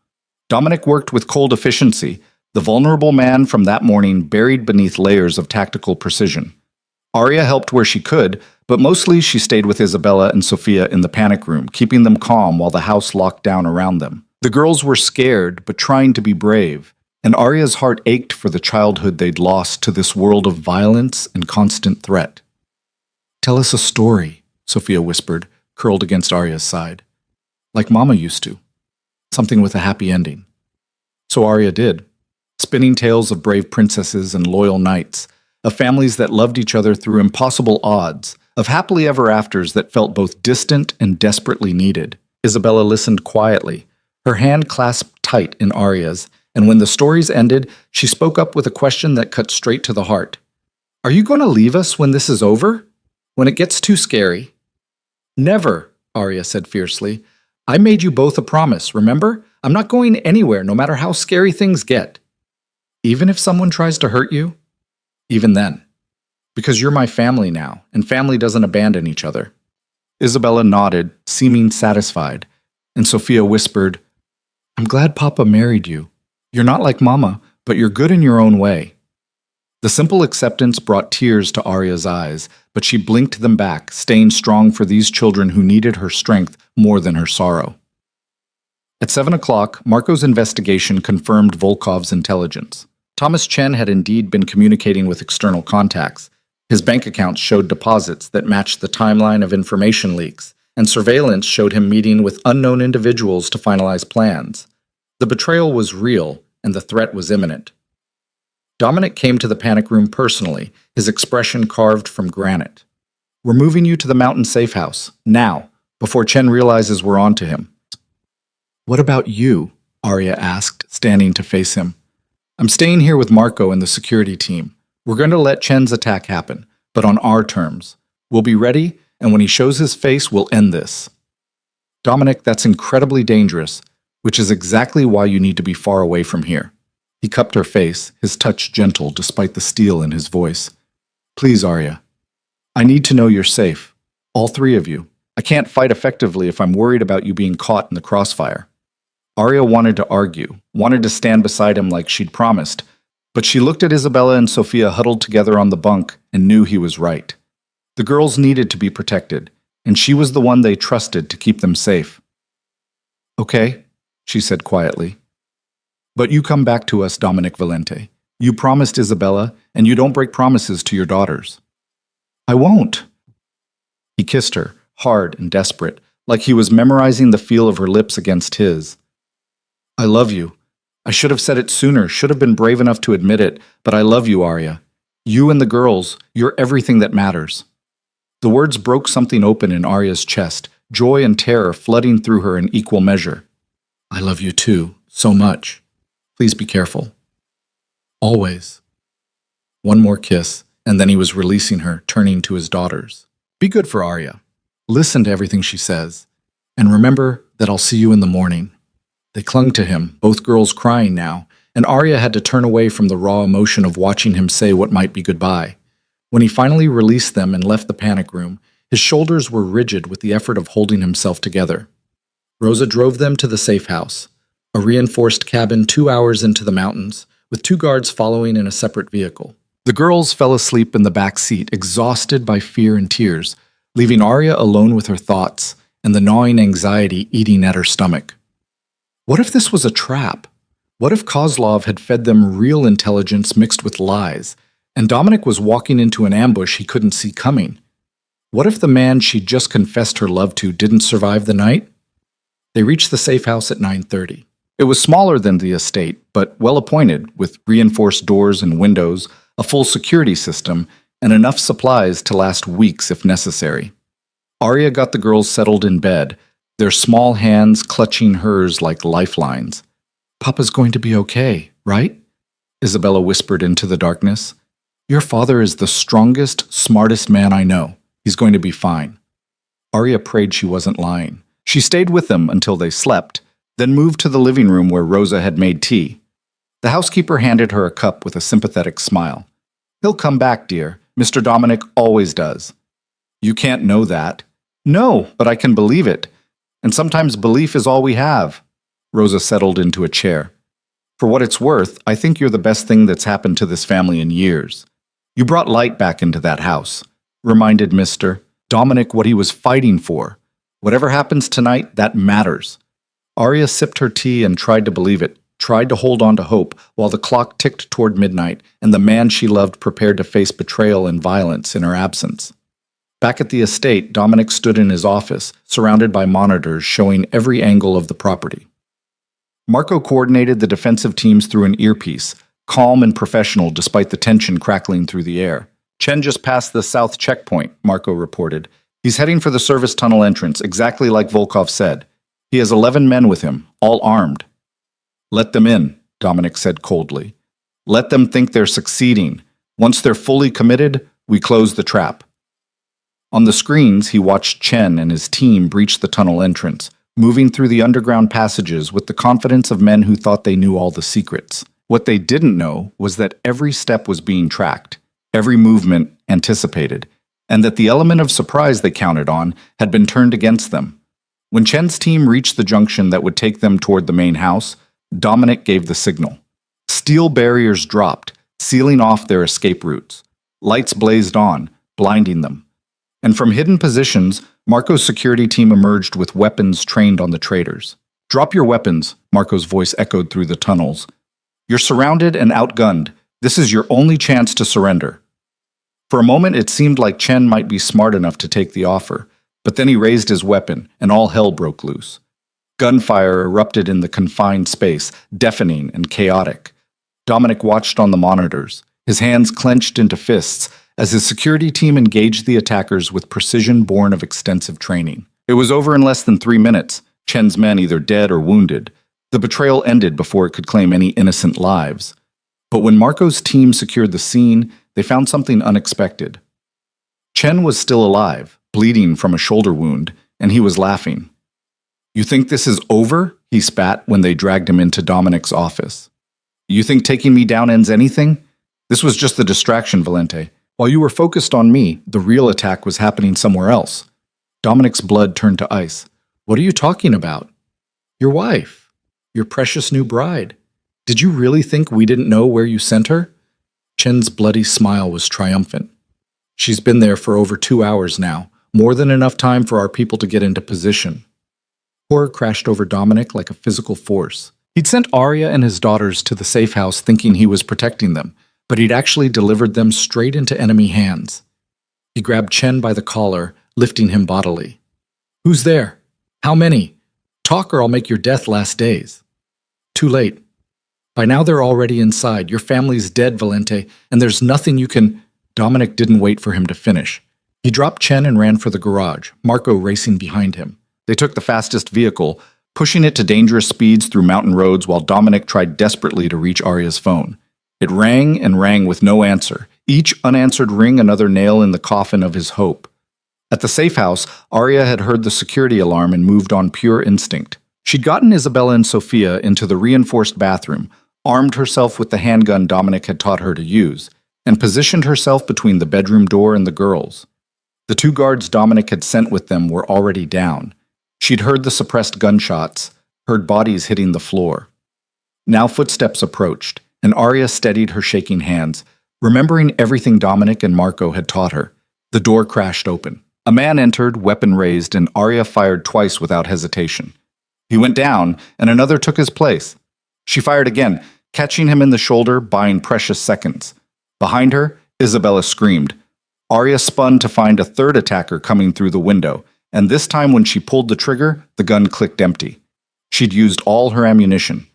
Dominic worked with cold efficiency, the vulnerable man from that morning buried beneath layers of tactical precision. Arya helped where she could, but mostly she stayed with Isabella and Sophia in the panic room, keeping them calm while the house locked down around them. The girls were scared, but trying to be brave, and Arya's heart ached for the childhood they'd lost to this world of violence and constant threat. Tell us a story, Sophia whispered, curled against Arya's side. Like Mama used to. Something with a happy ending. So Arya did, spinning tales of brave princesses and loyal knights, of families that loved each other through impossible odds, of happily ever afters that felt both distant and desperately needed. Isabella listened quietly, her hand clasped tight in Arya's, and when the stories ended, she spoke up with a question that cut straight to the heart. Are you going to leave us when this is over? When it gets too scary? Never, Arya said fiercely. I made you both a promise, remember? I'm not going anywhere, no matter how scary things get. Even if someone tries to hurt you? Even then. Because you're my family now, and family doesn't abandon each other. Isabella nodded, seeming satisfied, and Sophia whispered, I'm glad Papa married you. You're not like Mama, but you're good in your own way. The simple acceptance brought tears to Arya's eyes, but she blinked them back, staying strong for these children who needed her strength more than her sorrow. At 7 o'clock, Marco's investigation confirmed Volkov's intelligence. Thomas Chen had indeed been communicating with external contacts. His bank accounts showed deposits that matched the timeline of information leaks, and surveillance showed him meeting with unknown individuals to finalize plans. The betrayal was real, and the threat was imminent. Dominic came to the panic room personally, his expression carved from granite. We're moving you to the mountain safe house, now, before Chen realizes we're on to him. What about you? Arya asked, standing to face him. I'm staying here with Marco and the security team. We're going to let Chen's attack happen, but on our terms. We'll be ready, and when he shows his face, we'll end this. Dominic, that's incredibly dangerous, which is exactly why you need to be far away from here. He cupped her face, his touch gentle despite the steel in his voice. Please, Arya. I need to know you're safe. All 3 of you. I can't fight effectively if I'm worried about you being caught in the crossfire. Arya wanted to argue, wanted to stand beside him like she'd promised, but she looked at Isabella and Sophia huddled together on the bunk and knew he was right. The girls needed to be protected, and she was the one they trusted to keep them safe. Okay, she said quietly. But you come back to us, Dominic Valente. You promised Isabella, and you don't break promises to your daughters. I won't. He kissed her, hard and desperate, like he was memorizing the feel of her lips against his. I love you. I should have said it sooner, should have been brave enough to admit it, but I love you, Arya. You and the girls, you're everything that matters. The words broke something open in Arya's chest, joy and terror flooding through her in equal measure. I love you too, so much. Please be careful. Always. One more kiss, and then he was releasing her, turning to his daughters. Be good for Arya. Listen to everything she says. And remember that I'll see you in the morning. They clung to him, both girls crying now, and Arya had to turn away from the raw emotion of watching him say what might be goodbye. When he finally released them and left the panic room, his shoulders were rigid with the effort of holding himself together. Rosa drove them to the safe house, a reinforced cabin 2 hours into the mountains, with 2 guards following in a separate vehicle. The girls fell asleep in the back seat, exhausted by fear and tears, leaving Arya alone with her thoughts and the gnawing anxiety eating at her stomach. What if this was a trap? What if Kozlov had fed them real intelligence mixed with lies, and Dominic was walking into an ambush he couldn't see coming? What if the man she'd just confessed her love to didn't survive the night? They reached the safe house at 9:30. It was smaller than the estate, but well appointed, with reinforced doors and windows, a full security system, and enough supplies to last weeks if necessary. Arya got the girls settled in bed, their small hands clutching hers like lifelines. Papa's going to be okay, right? Isabella whispered into the darkness. Your father is the strongest, smartest man I know. He's going to be fine. Arya prayed she wasn't lying. She stayed with them until they slept, then moved to the living room where Rosa had made tea. The housekeeper handed her a cup with a sympathetic smile. He'll come back, dear. Mr. Dominic always does. You can't know that. No, but I can believe it. And sometimes belief is all we have. Rosa settled into a chair. For what it's worth, I think you're the best thing that's happened to this family in years. You brought light back into that house. Reminded Mr. Dominic what he was fighting for. Whatever happens tonight, that matters. Arya sipped her tea and tried to believe it, tried to hold on to hope, while the clock ticked toward midnight and the man she loved prepared to face betrayal and violence in her absence. Back at the estate, Dominic stood in his office, surrounded by monitors showing every angle of the property. Marco coordinated the defensive teams through an earpiece, calm and professional despite the tension crackling through the air. Chen just passed the south checkpoint, Marco reported. He's heading for the service tunnel entrance, exactly like Volkov said. He has 11 men with him, all armed. Let them in, Dominic said coldly. Let them think they're succeeding. Once they're fully committed, we close the trap. On the screens, he watched Chen and his team breach the tunnel entrance, moving through the underground passages with the confidence of men who thought they knew all the secrets. What they didn't know was that every step was being tracked, every movement anticipated, and that the element of surprise they counted on had been turned against them. When Chen's team reached the junction that would take them toward the main house, Dominic gave the signal. Steel barriers dropped, sealing off their escape routes. Lights blazed on, blinding them. And from hidden positions, Marco's security team emerged with weapons trained on the traitors. Drop your weapons, Marco's voice echoed through the tunnels. You're surrounded and outgunned. This is your only chance to surrender. For a moment, it seemed like Chen might be smart enough to take the offer, but then he raised his weapon, and all hell broke loose. Gunfire erupted in the confined space, deafening and chaotic. Dominic watched on the monitors, his hands clenched into fists, as his security team engaged the attackers with precision born of extensive training. It was over in less than 3 minutes, Chen's men either dead or wounded. The betrayal ended before it could claim any innocent lives. But when Marco's team secured the scene, they found something unexpected. Chen was still alive, bleeding from a shoulder wound, and he was laughing. You think this is over? He spat when they dragged him into Dominic's office. You think taking me down ends anything? This was just a distraction, Valente. While you were focused on me, the real attack was happening somewhere else. Dominic's blood turned to ice. What are you talking about? Your wife. Your precious new bride. Did you really think we didn't know where you sent her? Chen's bloody smile was triumphant. She's been there for over 2 hours now, more than enough time for our people to get into position. Horror crashed over Dominic like a physical force. He'd sent Arya and his daughters to the safe house thinking he was protecting them, but he'd actually delivered them straight into enemy hands. He grabbed Chen by the collar, lifting him bodily. Who's there? How many? Talk or I'll make your death last days. Too late. By now they're already inside. Your family's dead, Valente, and there's nothing you can... Dominic didn't wait for him to finish. He dropped Chen and ran for the garage, Marco racing behind him. They took the fastest vehicle, pushing it to dangerous speeds through mountain roads while Dominic tried desperately to reach Arya's phone. It rang and rang with no answer, each unanswered ring another nail in the coffin of his hope. At the safe house, Arya had heard the security alarm and moved on pure instinct. She'd gotten Isabella and Sophia into the reinforced bathroom, armed herself with the handgun Dominic had taught her to use, and positioned herself between the bedroom door and the girls. The 2 guards Dominic had sent with them were already down. She'd heard the suppressed gunshots, heard bodies hitting the floor. Now footsteps approached, and Arya steadied her shaking hands, remembering everything Dominic and Marco had taught her. The door crashed open. A man entered, weapon raised, and Arya fired twice without hesitation. He went down, and another took his place. She fired again, catching him in the shoulder, buying precious seconds. Behind her, Isabella screamed. Arya spun to find a third attacker coming through the window, and this time when she pulled the trigger, the gun clicked empty. She'd used all her ammunition.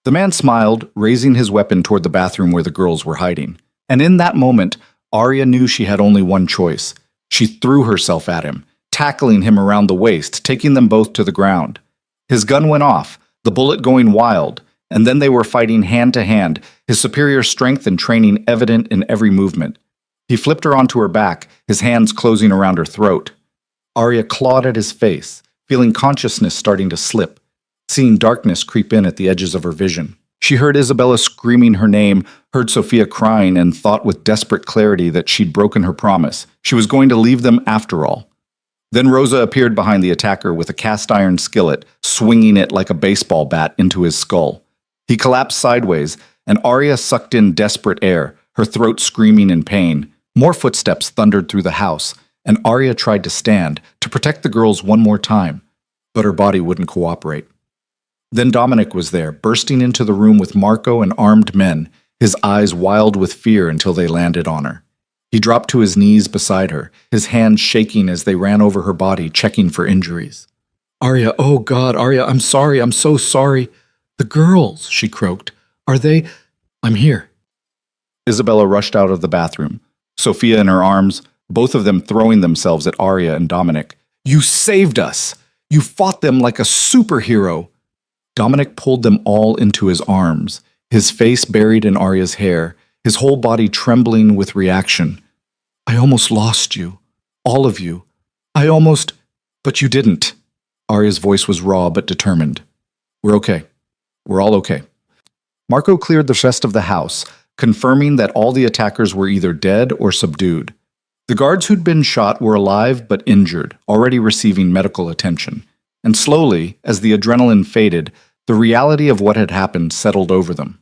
The man smiled, raising his weapon toward the bathroom where the girls were hiding. And in that moment, Arya knew she had only one choice. She threw herself at him, tackling him around the waist, taking them both to the ground. His gun went off, the bullet going wild, and then they were fighting hand to hand, his superior strength and training evident in every movement. He flipped her onto her back, his hands closing around her throat. Arya clawed at his face, feeling consciousness starting to slip, seeing darkness creep in at the edges of her vision. She heard Isabella screaming her name, heard Sophia crying, and thought with desperate clarity that she'd broken her promise. She was going to leave them after all. Then Rosa appeared behind the attacker with a cast-iron skillet, swinging it like a baseball bat into his skull. He collapsed sideways, and Arya sucked in desperate air, her throat screaming in pain. More footsteps thundered through the house, and Arya tried to stand, to protect the girls one more time, but her body wouldn't cooperate. Then Dominic was there, bursting into the room with Marco and armed men, his eyes wild with fear until they landed on her. He dropped to his knees beside her, his hands shaking as they ran over her body, checking for injuries. Arya, oh God, Arya, I'm sorry, I'm so sorry. The girls, she croaked. Are they? I'm here. Isabella rushed out of the bathroom, Sophia in her arms, both of them throwing themselves at Arya and Dominic. You saved us! You fought them like a superhero! Dominic pulled them all into his arms, his face buried in Arya's hair, his whole body trembling with reaction. I almost lost you. All of you. I almost... But you didn't. Arya's voice was raw but determined. We're okay. We're all okay. Marco cleared the rest of the house, confirming that all the attackers were either dead or subdued. The guards who'd been shot were alive but injured, already receiving medical attention. And slowly, as the adrenaline faded, the reality of what had happened settled over them.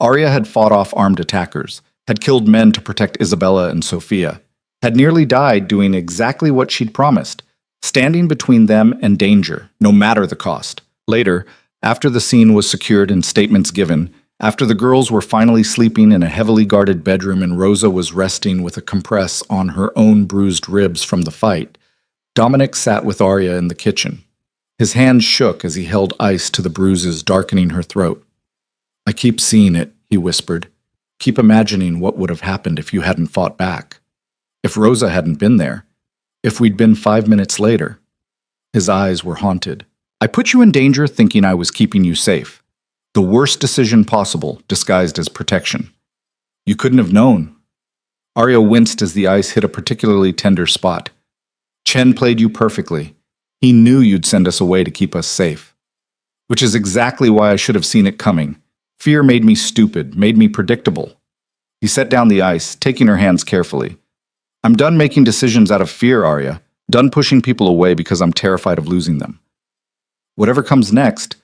Arya had fought off armed attackers, had killed men to protect Isabella and Sophia, had nearly died doing exactly what she'd promised, standing between them and danger, no matter the cost. Later, after the scene was secured and statements given, after the girls were finally sleeping in a heavily guarded bedroom and Rosa was resting with a compress on her own bruised ribs from the fight, Dominic sat with Arya in the kitchen. His hands shook as he held ice to the bruises darkening her throat. I keep seeing it, he whispered. Keep imagining what would have happened if you hadn't fought back. If Rosa hadn't been there. If we'd been 5 minutes later. His eyes were haunted. I put you in danger thinking I was keeping you safe. The worst decision possible, disguised as protection. You couldn't have known. Arya winced as the ice hit a particularly tender spot. Chen played you perfectly. He knew you'd send us away to keep us safe. Which is exactly why I should have seen it coming. Fear made me stupid, made me predictable. He set down the ice, taking her hands carefully. I'm done making decisions out of fear, Arya. Done pushing people away because I'm terrified of losing them. Whatever comes next,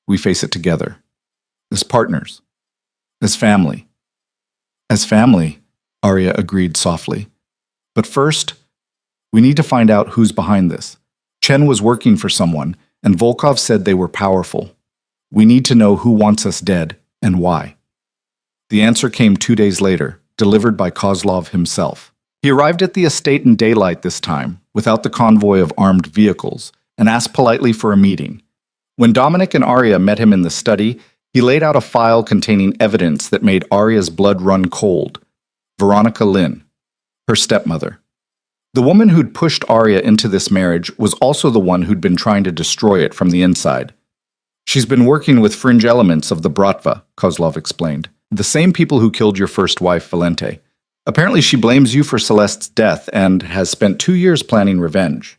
we face it together. As partners. As family. As family, Arya agreed softly. But first, we need to find out who's behind this. Chen was working for someone, and Volkov said they were powerful. We need to know who wants us dead and why. The answer came 2 days later, delivered by Kozlov himself. He arrived at the estate in daylight this time, without the convoy of armed vehicles, and asked politely for a meeting. When Dominic and Arya met him in the study, He laid out a file containing evidence that made Arya's blood run cold. Veronica Lynn, her stepmother. The woman who'd pushed Arya into this marriage was also the one who'd been trying to destroy it from the inside. She's been working with fringe elements of the Bratva, Kozlov explained. The same people who killed your first wife, Valente. Apparently she blames you for Celeste's death and has spent 2 years planning revenge.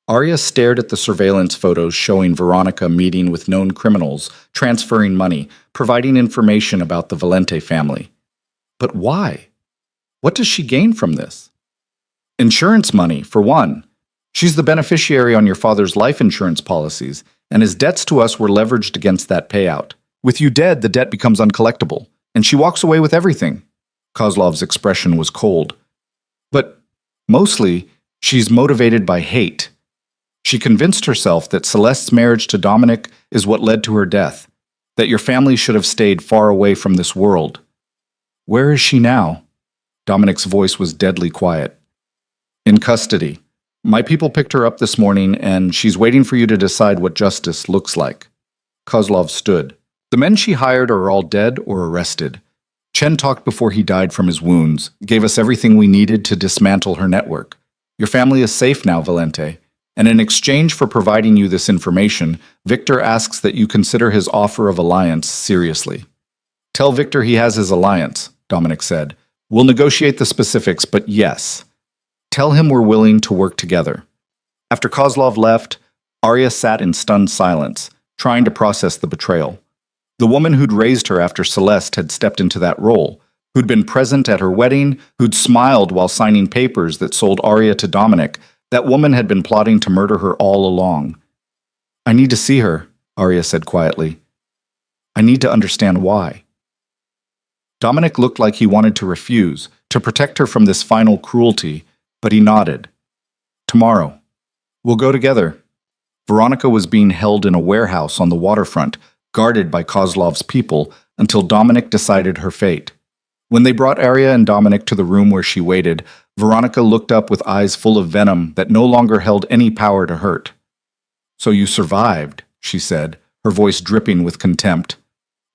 Arya stared at the surveillance photos showing Veronica meeting with known criminals, transferring money, providing information about the Valente family. But why? What does she gain from this? Insurance money, for one. She's the beneficiary on your father's life insurance policies, and his debts to us were leveraged against that payout. With you dead, the debt becomes uncollectible, and she walks away with everything. Kozlov's expression was cold. But mostly, she's motivated by hate. She convinced herself that Celeste's marriage to Dominic is what led to her death, that your family should have stayed far away from this world. Where is she now? Dominic's voice was deadly quiet. In custody. My people picked her up this morning, and she's waiting for you to decide what justice looks like. Kozlov stood. The men she hired are all dead or arrested. Chen talked before he died from his wounds, gave us everything we needed to dismantle her network. Your family is safe now, Valente, and in exchange for providing you this information, Victor asks that you consider his offer of alliance seriously. Tell Victor he has his alliance, Dominic said. We'll negotiate the specifics, but yes. Tell him we're willing to work together. After Kozlov left, Arya sat in stunned silence, trying to process the betrayal. The woman who'd raised her after Celeste had stepped into that role, who'd been present at her wedding, who'd smiled while signing papers that sold Arya to Dominic, that woman had been plotting to murder her all along. I need to see her, Arya said quietly. I need to understand why. Dominic looked like he wanted to refuse, to protect her from this final cruelty, but he nodded. Tomorrow. We'll go together. Veronica was being held in a warehouse on the waterfront, guarded by Kozlov's people, until Dominic decided her fate. When they brought Arya and Dominic to the room where she waited, Veronica looked up with eyes full of venom that no longer held any power to hurt. So you survived, she said, her voice dripping with contempt.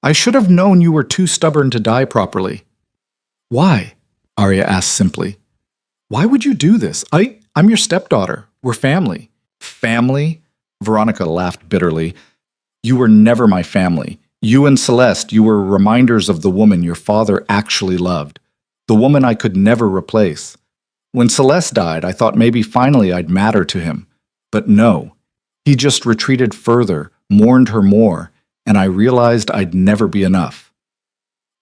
I should have known you were too stubborn to die properly. Why? Arya asked simply. Why would you do this? I'm your stepdaughter. We're family. Family? Veronica laughed bitterly. You were never my family. You and Celeste, you were reminders of the woman your father actually loved, the woman I could never replace. When Celeste died, I thought maybe finally I'd matter to him. But no, he just retreated further, mourned her more, and I realized I'd never be enough.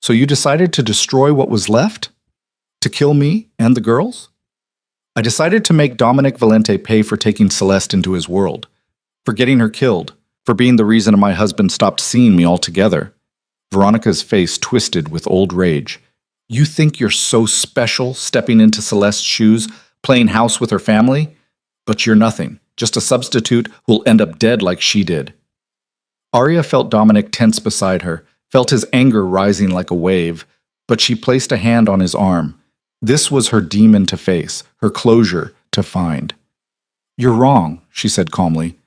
So you decided to destroy what was left? To kill me and the girls? I decided to make Dominic Valente pay for taking Celeste into his world, for getting her killed, for being the reason my husband stopped seeing me altogether. Veronica's face twisted with old rage. You think you're so special, stepping into Celeste's shoes, playing house with her family? But you're nothing, just a substitute who'll end up dead like she did. Arya felt Dominic tense beside her, felt his anger rising like a wave, but she placed a hand on his arm. This was her demon to face, her closure to find. You're wrong, she said calmly.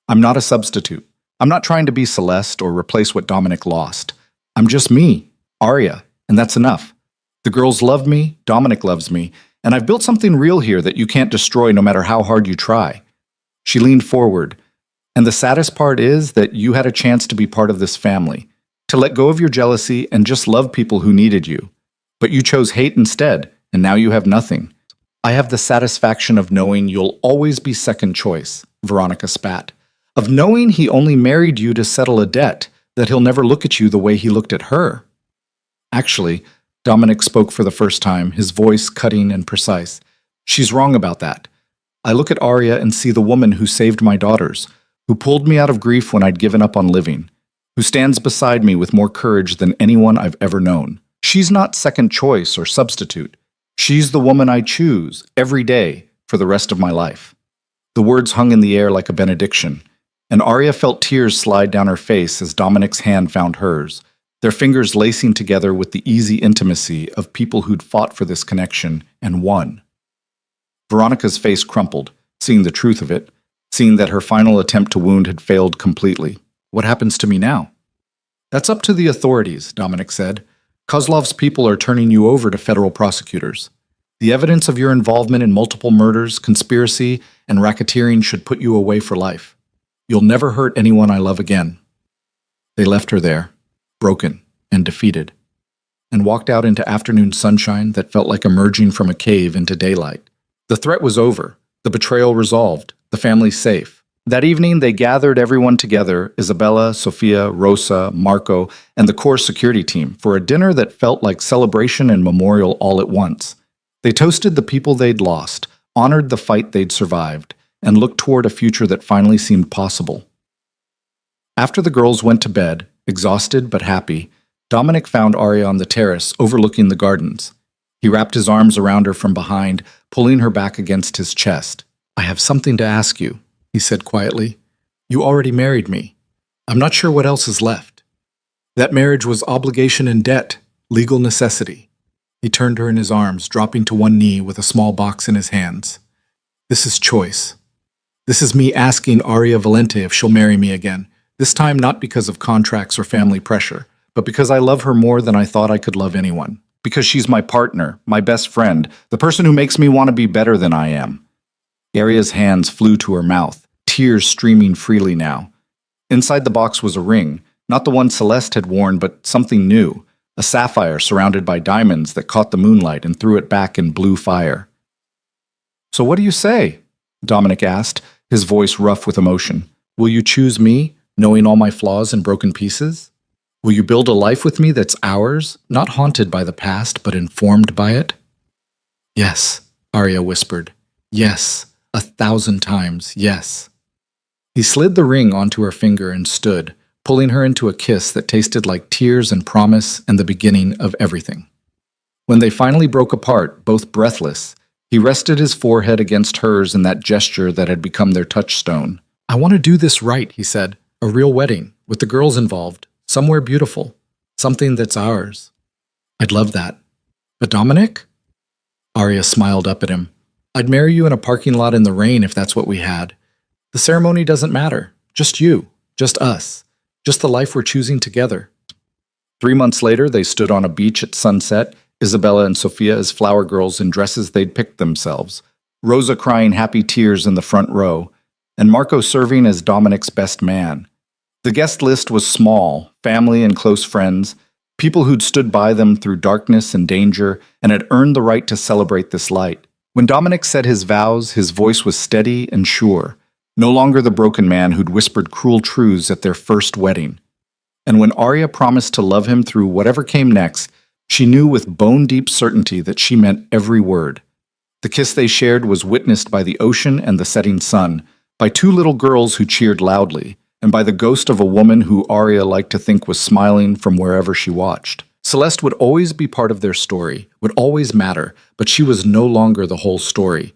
I'm not a substitute. I'm not trying to be Celeste or replace what Dominic lost. I'm just me, Arya, and that's enough. The girls love me, Dominic loves me, and I've built something real here that you can't destroy no matter how hard you try. She leaned forward, and the saddest part is that you had a chance to be part of this family, to let go of your jealousy and just love people who needed you. But you chose hate instead, and now you have nothing. I have the satisfaction of knowing you'll always be second choice, Veronica spat. Of knowing he only married you to settle a debt, that he'll never look at you the way he looked at her. Actually, Dominic spoke for the first time, his voice cutting and precise. She's wrong about that. I look at Arya and see the woman who saved my daughters, who pulled me out of grief when I'd given up on living, who stands beside me with more courage than anyone I've ever known. She's not second choice or substitute. She's the woman I choose every day for the rest of my life. The words hung in the air like a benediction, and Arya felt tears slide down her face as Dominic's hand found hers, their fingers lacing together with the easy intimacy of people who'd fought for this connection and won. Veronica's face crumpled, seeing the truth of it, seeing that her final attempt to wound had failed completely. What happens to me now? That's up to the authorities, Dominic said. Kozlov's people are turning you over to federal prosecutors. The evidence of your involvement in multiple murders, conspiracy, and racketeering should put you away for life. You'll never hurt anyone I love again. They left her there, broken and defeated, and walked out into afternoon sunshine that felt like emerging from a cave into daylight. The threat was over, the betrayal resolved, the family safe. That evening, they gathered everyone together, Isabella, Sofia, Rosa, Marco, and the core security team, for a dinner that felt like celebration and memorial all at once. They toasted the people they'd lost, honored the fight they'd survived, and looked toward a future that finally seemed possible. After the girls went to bed, exhausted but happy, Dominic found Arya on the terrace overlooking the gardens. He wrapped his arms around her from behind, pulling her back against his chest. "I have something to ask you," he said quietly. "You already married me. I'm not sure what else is left." That marriage was obligation and debt, legal necessity. He turned her in his arms, dropping to one knee with a small box in his hands. "This is choice. This is me asking Arya Valente if she'll marry me again, this time not because of contracts or family pressure, but because I love her more than I thought I could love anyone. Because she's my partner, my best friend, the person who makes me want to be better than I am." Arya's hands flew to her mouth, tears streaming freely now. Inside the box was a ring, not the one Celeste had worn, but something new, a sapphire surrounded by diamonds that caught the moonlight and threw it back in blue fire. "So what do you say?" Dominic asked, his voice rough with emotion. "Will you choose me, knowing all my flaws and broken pieces? Will you build a life with me that's ours, not haunted by the past, but informed by it?" "Yes," Arya whispered. "Yes, 1,000 times, yes." He slid the ring onto her finger and stood, pulling her into a kiss that tasted like tears and promise and the beginning of everything. When they finally broke apart, both breathless, he rested his forehead against hers in that gesture that had become their touchstone. "I want to do this right," he said. "A real wedding, with the girls involved, somewhere beautiful, something that's ours." "I'd love that. But Dominic?" Arya smiled up at him. "I'd marry you in a parking lot in the rain if that's what we had. The ceremony doesn't matter. Just you. Just us. Just the life we're choosing together." 3 months later, they stood on a beach at sunset, Isabella and Sofia as flower girls in dresses they'd picked themselves, Rosa crying happy tears in the front row, and Marco serving as Dominic's best man. The guest list was small, family and close friends, people who'd stood by them through darkness and danger and had earned the right to celebrate this light. When Dominic said his vows, his voice was steady and sure, no longer the broken man who'd whispered cruel truths at their first wedding. And when Arya promised to love him through whatever came next, she knew with bone-deep certainty that she meant every word. The kiss they shared was witnessed by the ocean and the setting sun, by 2 little girls who cheered loudly, and by the ghost of a woman who Arya liked to think was smiling from wherever she watched. Celeste would always be part of their story, would always matter, but she was no longer the whole story.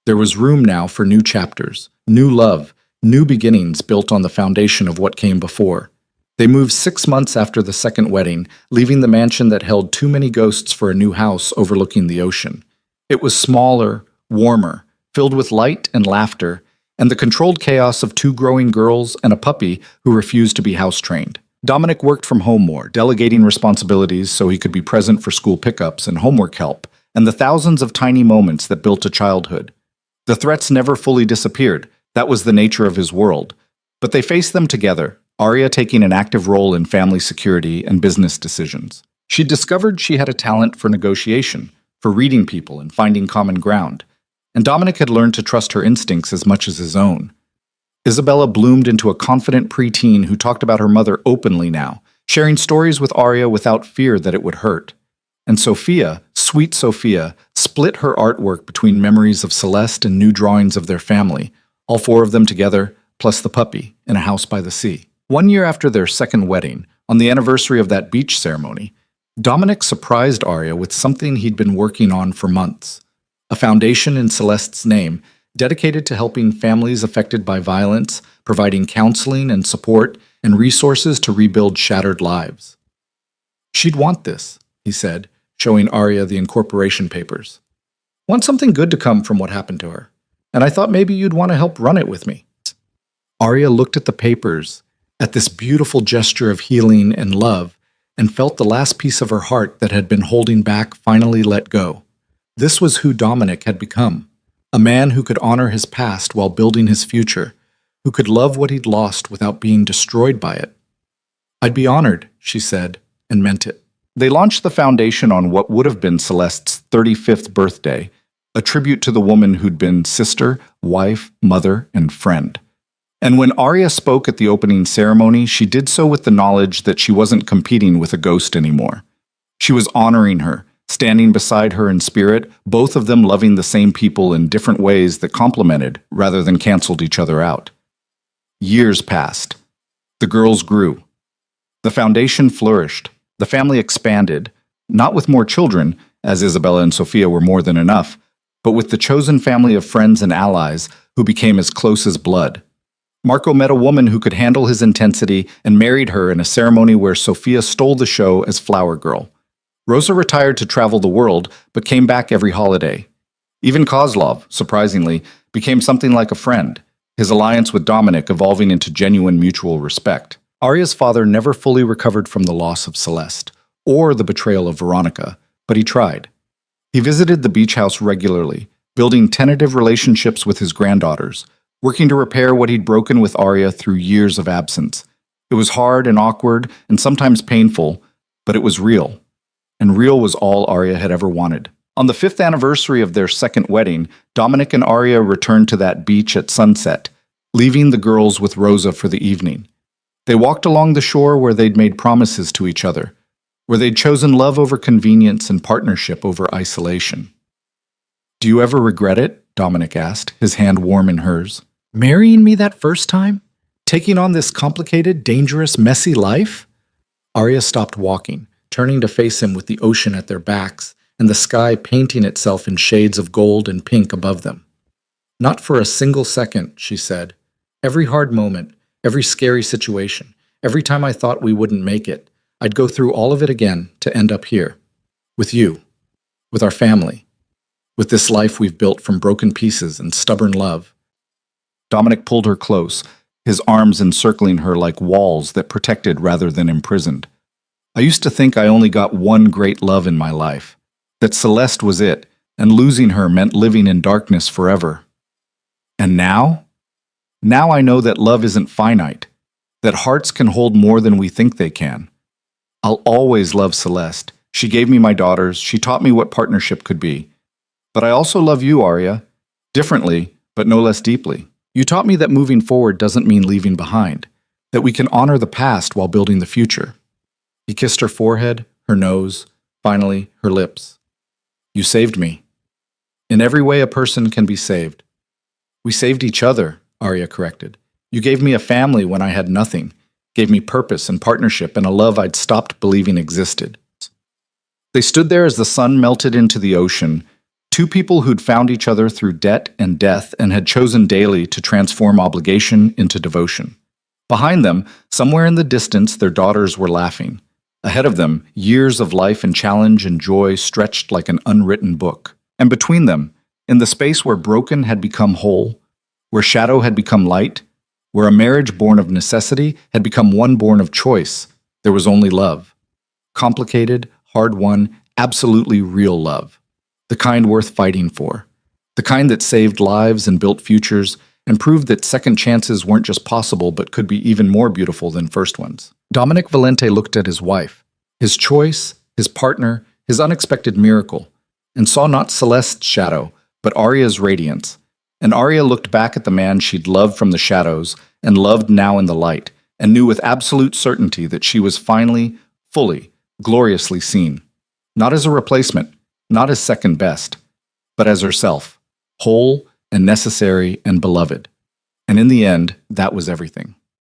There was room now for new chapters, new love, new beginnings built on the foundation of what came before. They moved 6 months after the second wedding, leaving the mansion that held too many ghosts for a new house overlooking the ocean. It was smaller, warmer, filled with light and laughter, and the controlled chaos of 2 growing girls and a puppy who refused to be house-trained. Dominic worked from home more, delegating responsibilities so he could be present for school pickups and homework help, and the thousands of tiny moments that built a childhood. The threats never fully disappeared. That was the nature of his world. But they faced them together, Arya taking an active role in family security and business decisions. She discovered she had a talent for negotiation, for reading people and finding common ground, and Dominic had learned to trust her instincts as much as his own. Isabella bloomed into a confident preteen who talked about her mother openly now, sharing stories with Arya without fear that it would hurt. And Sofia, sweet Sofia, split her artwork between memories of Celeste and new drawings of their family, all 4 of them together, plus the puppy, in a house by the sea. 1 year after their second wedding, on the anniversary of that beach ceremony, Dominic surprised Arya with something he'd been working on for months. A foundation in Celeste's name, dedicated to helping families affected by violence, providing counseling and support, and resources to rebuild shattered lives. "She'd want this," he said, showing Arya the incorporation papers. "Want something good to come from what happened to her, and I thought maybe you'd want to help run it with me." Arya looked at the papers, at this beautiful gesture of healing and love, and felt the last piece of her heart that had been holding back finally let go. This was who Dominic had become, a man who could honor his past while building his future, who could love what he'd lost without being destroyed by it. "I'd be honored," she said, and meant it. They launched the foundation on what would have been Celeste's 35th birthday, a tribute to the woman who'd been sister, wife, mother, and friend. And when Arya spoke at the opening ceremony, she did so with the knowledge that she wasn't competing with a ghost anymore. She was honoring her, standing beside her in spirit, both of them loving the same people in different ways that complemented rather than canceled each other out. Years passed. The girls grew. The foundation flourished. The family expanded, not with more children, as Isabella and Sophia were more than enough, but with the chosen family of friends and allies who became as close as blood. Marco met a woman who could handle his intensity and married her in a ceremony where Sophia stole the show as Flower Girl. Rosa retired to travel the world, but came back every holiday. Even Kozlov, surprisingly, became something like a friend, his alliance with Dominic evolving into genuine mutual respect. Arya's father never fully recovered from the loss of Celeste, or the betrayal of Veronica, but he tried. He visited the beach house regularly, building tentative relationships with his granddaughters, working to repair what he'd broken with Arya through years of absence. It was hard and awkward and sometimes painful, but it was real. And real was all Arya had ever wanted. On the 5th anniversary of their second wedding, Dominic and Arya returned to that beach at sunset, leaving the girls with Rosa for the evening. They walked along the shore where they'd made promises to each other, where they'd chosen love over convenience and partnership over isolation. "Do you ever regret it?" Dominic asked, his hand warm in hers. "Marrying me that first time? Taking on this complicated, dangerous, messy life?" Arya stopped walking, turning to face him with the ocean at their backs and the sky painting itself in shades of gold and pink above them. "Not for a single second," she said. "Every hard moment, every scary situation, every time I thought we wouldn't make it, I'd go through all of it again to end up here. With you. With our family. With this life we've built from broken pieces and stubborn love." Dominic pulled her close, his arms encircling her like walls that protected rather than imprisoned. "I used to think I only got one great love in my life, that Celeste was it, and losing her meant living in darkness forever. And now? Now I know that love isn't finite, that hearts can hold more than we think they can. I'll always love Celeste. She gave me my daughters, she taught me what partnership could be. But I also love you, Arya, differently, but no less deeply. You taught me that moving forward doesn't mean leaving behind, that we can honor the past while building the future." He kissed her forehead, her nose, finally, her lips. "You saved me. In every way a person can be saved." "We saved each other," Arya corrected. "You gave me a family when I had nothing, gave me purpose and partnership and a love I'd stopped believing existed." They stood there as the sun melted into the ocean, two people who'd found each other through debt and death and had chosen daily to transform obligation into devotion. Behind them, somewhere in the distance, their daughters were laughing. Ahead of them, years of life and challenge and joy stretched like an unwritten book. And between them, in the space where broken had become whole, where shadow had become light, where a marriage born of necessity had become one born of choice, there was only love. Complicated, hard-won, absolutely real love. The kind worth fighting for. The kind that saved lives and built futures and proved that second chances weren't just possible but could be even more beautiful than first ones. Dominic Valente looked at his wife, his choice, his partner, his unexpected miracle, and saw not Celeste's shadow, but Arya's radiance. And Arya looked back at the man she'd loved from the shadows and loved now in the light, and knew with absolute certainty that she was finally, fully, gloriously seen. Not as a replacement, not as second best, but as herself, whole and necessary and beloved. And in the end, that was everything.